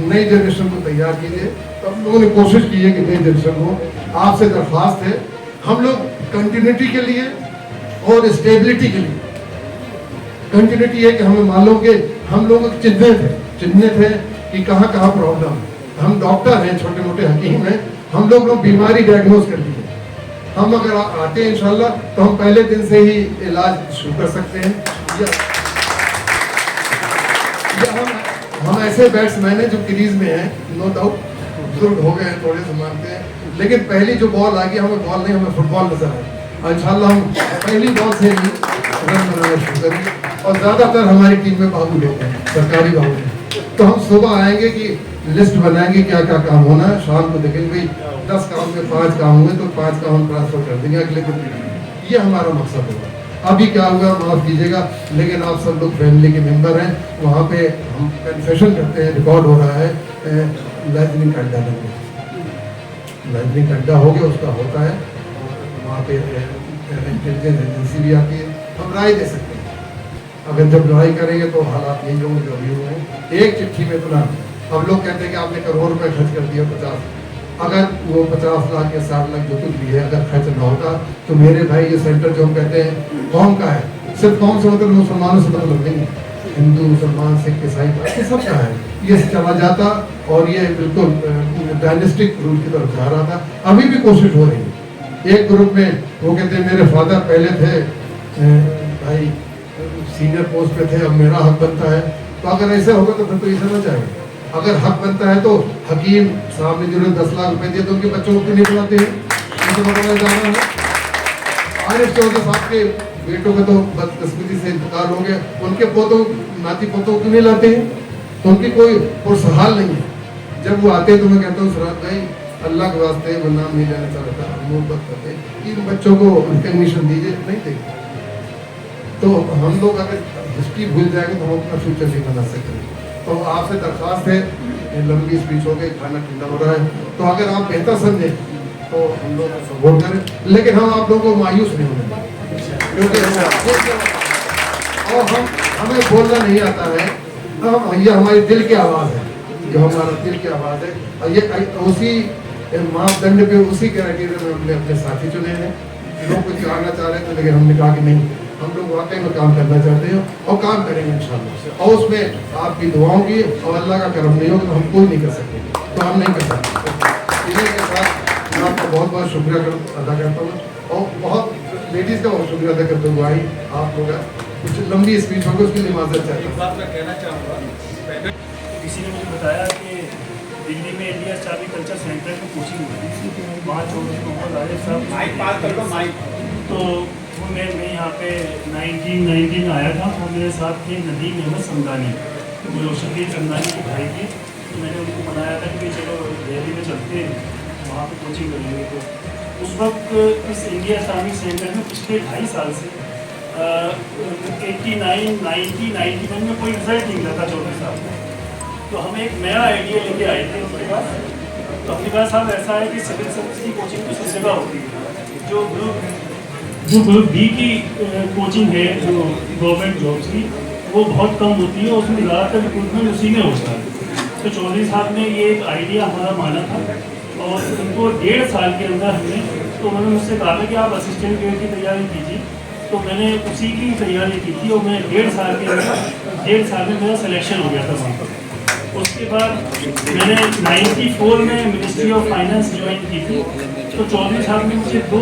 नई जनरेशन को तैयार कीजिए। तो हम लोगों ने कोशिश की है कि नई जनरेशन हो। आपसे दरख्वास्त है, हम लोग कंटिन्यूटी के लिए और स्टेबिलिटी के लिए, कंटिन्यूटी है कि हमें मालूम कि हम लोग चिन्हित थे कि कहाँ कहाँ प्रॉब्लम है। हम डॉक्टर हैं, छोटे मोटे हकीम हैं, हम लोग बीमारी डायग्नोज कर ली है। हम अगर आते हैं इंशाल्लाह तो हम पहले दिन से ही इलाज शुरू कर सकते हैं। या हम ऐसे बैट्समैन हैं जो क्रीज में हैं, नो डाउट बुजुर्ग हो गए हैं, थोड़े से मानते हैं, लेकिन पहली जो बॉल आ गई हमें बॉल नहीं, हमें फुटबॉल नजर आए। इंशाल्लाह हम पहली बॉल से ही रन बनाना शुरू करेंगे। और ज़्यादातर हमारी टीम में बाबू लोग हैं, सरकारी बाबू हैं। तो हम सुबह आएंगे कि लिस्ट बनाएंगे क्या क्या काम होना है, शाम को देखेंगे भाई 10 काम में 5 काम हुए तो 5 काम हम ट्रांसफर कर देंगे अगले दिन। ये हमारा मकसद होगा। अभी क्या हुआ माफ़ कीजिएगा, लेकिन आप सब लोग फैमिली के मेंबर हैं, वहाँ पे हम कन्फेशन करते हैं, रिकॉर्ड हो रहा है, लाइजनिंग अड्डा लेंगे, लाइजनिंग अड्डा हो गया, उसका होता है वहाँ पे इंटेलिजेंस एजेंसी भी आती है, हम राय दे सकते हैं। अगर जब लड़ाई करेंगे तो हालात यही होंगे जो अभी हुए हैं। एक चिट्ठी में तो ना, अब लोग कहते हैं कि आपने करोड़ रुपए खर्च कर दिया 50, अगर वो 50 लाख या 60 लाख जो कुछ भी है अगर खर्च ना होता तो मेरे भाई ये सेंटर जो हम कहते हैं कौम का है, सिर्फ कौम से मतलब मुसलमानों से मतलब नहीं है, हिंदू मुसलमान सिख ईसाई ये सब का है, ये चला जाता और ये बिल्कुल डायनेस्टिक रूल की तरफ जा रहा था। अभी भी कोशिश हो रही है। एक ग्रुप में वो कहते हैं मेरे फादर पहले थे भाई सीनियर पोस्ट पे थे, अब मेरा हक बनता है। तो अगर ऐसे होगा तो फिर तो ये समझ जाएगा। अगर हक बनता है तो हकीम साहब ने जिन्होंने 10 लाख रुपए दिए तो उनके बच्चों को क्यों नहीं खिलाते हैं? आरिफ चौधरी साहब के बेटों का तो बदकिस्मती से इंतकाल हो गया, उनके पोतों नाती पोतों को क्यों नहीं लाते हैं? तो उनकी कोई पुरसहाल नहीं है। जब वो आते हैं तो मैं कहता हूँ सराज भाई अल्लाह के वास्ते वो नाम नहीं लेना चाहता, मोहब्बत करते इन बच्चों को रिकग्निशन दीजिए, नहीं देंगे। तो हम लोग अगर हिस्ट्री भूल जाएंगे तो हम अपना फ्यूचर नहीं बना सकते। तो आपसे दरख्वास्त है, लंबी स्पीच हो गई, खाना ठंडा हो रहा है, तो अगर आप बेहतर समझें तो हम लोग सपोर्ट करें, लेकिन हम आप लोगों को मायूस नहीं होने, क्योंकि और हमें बोलना नहीं आता है। ये हमारे दिल की आवाज़ है, जो हमारा दिल की आवाज़ है, और ये उसी मापदंड पे उसी क्राइटेरिया में हमने अपने साथी चुने हैं। लोग कुछ कहना चाह रहे थे लेकिन हमने कहा कि नहीं, हम लोग वाकई में काम करना चाहते हैं और काम करेंगे इंशाल्लाह। और उसमें आपकी दुआओं की और अल्लाह का करम नहीं होगा तो हम कोई नहीं कर सकते, तो हम नहीं कर सकते। इसी के साथ मैं आपका बहुत बहुत शुक्रिया अदा करता हूँ और बहुत लेडीज़ का बहुत शुक्रिया अदा करता हूँ। भाई आप लोग कुछ लंबी स्पीच होगी उसके लिए माजरत चाहता हूँ।
बात मैं कहना चाहूँगा, किसी ने मुझे बताया कि दिल्ली में इंडिया इस्लामिक कल्चर सेंटर में कोचिंग हुई थी, वहाँ चौधरी मोहम्मद आरिफ साहब, तो वो मैं यहाँ पे 1990 में आया था। और मेरे साथ थे नदीम अहमद समदानी, जो शकील समदानी के भाई थे। तो मैंने उनको बनाया था कि चलो दिल्ली में चलते हैं, वहाँ पे कोचिंग करेंगे। तो उस वक्त इस इंडिया इस्लामिक सेंटर में पिछले 2.5 साल से 89, 90, 91 में कोई रिजल्ट नहीं मिला था चौधरी साहब को। तो हम एक नया आइडिया लेके आए थे उनके पास। तो अपने पास साहब ऐसा है कि सिविल सर्विस की कोचिंग तो सब जगह होती है, जो ग्रुप बी की कोचिंग है जो गवर्नमेंट जॉब्स की, वो बहुत कम होती है, उसमें ज़्यादातर रिक्रूटमेंट उसी में होता है। तो चौधरी साहब ने ये एक आइडिया हमारा माना था और उनको 1.5 साल के अंदर हमने, तो उन्होंने मुझसे कहा था कि आप असिस्टेंट ग्रेड की तैयारी कीजिए। तो मैंने उसी की तैयारी की थी और मैं 1.5 साल के अंदर 1.5 साल में मेरा सिलेक्शन हो गया था वहाँ पर। उसके बाद मैंने 94 में मिनिस्ट्री ऑफ फाइनेंस ज्वाइन की थी। तो चौधरी साहब ने मुझे 2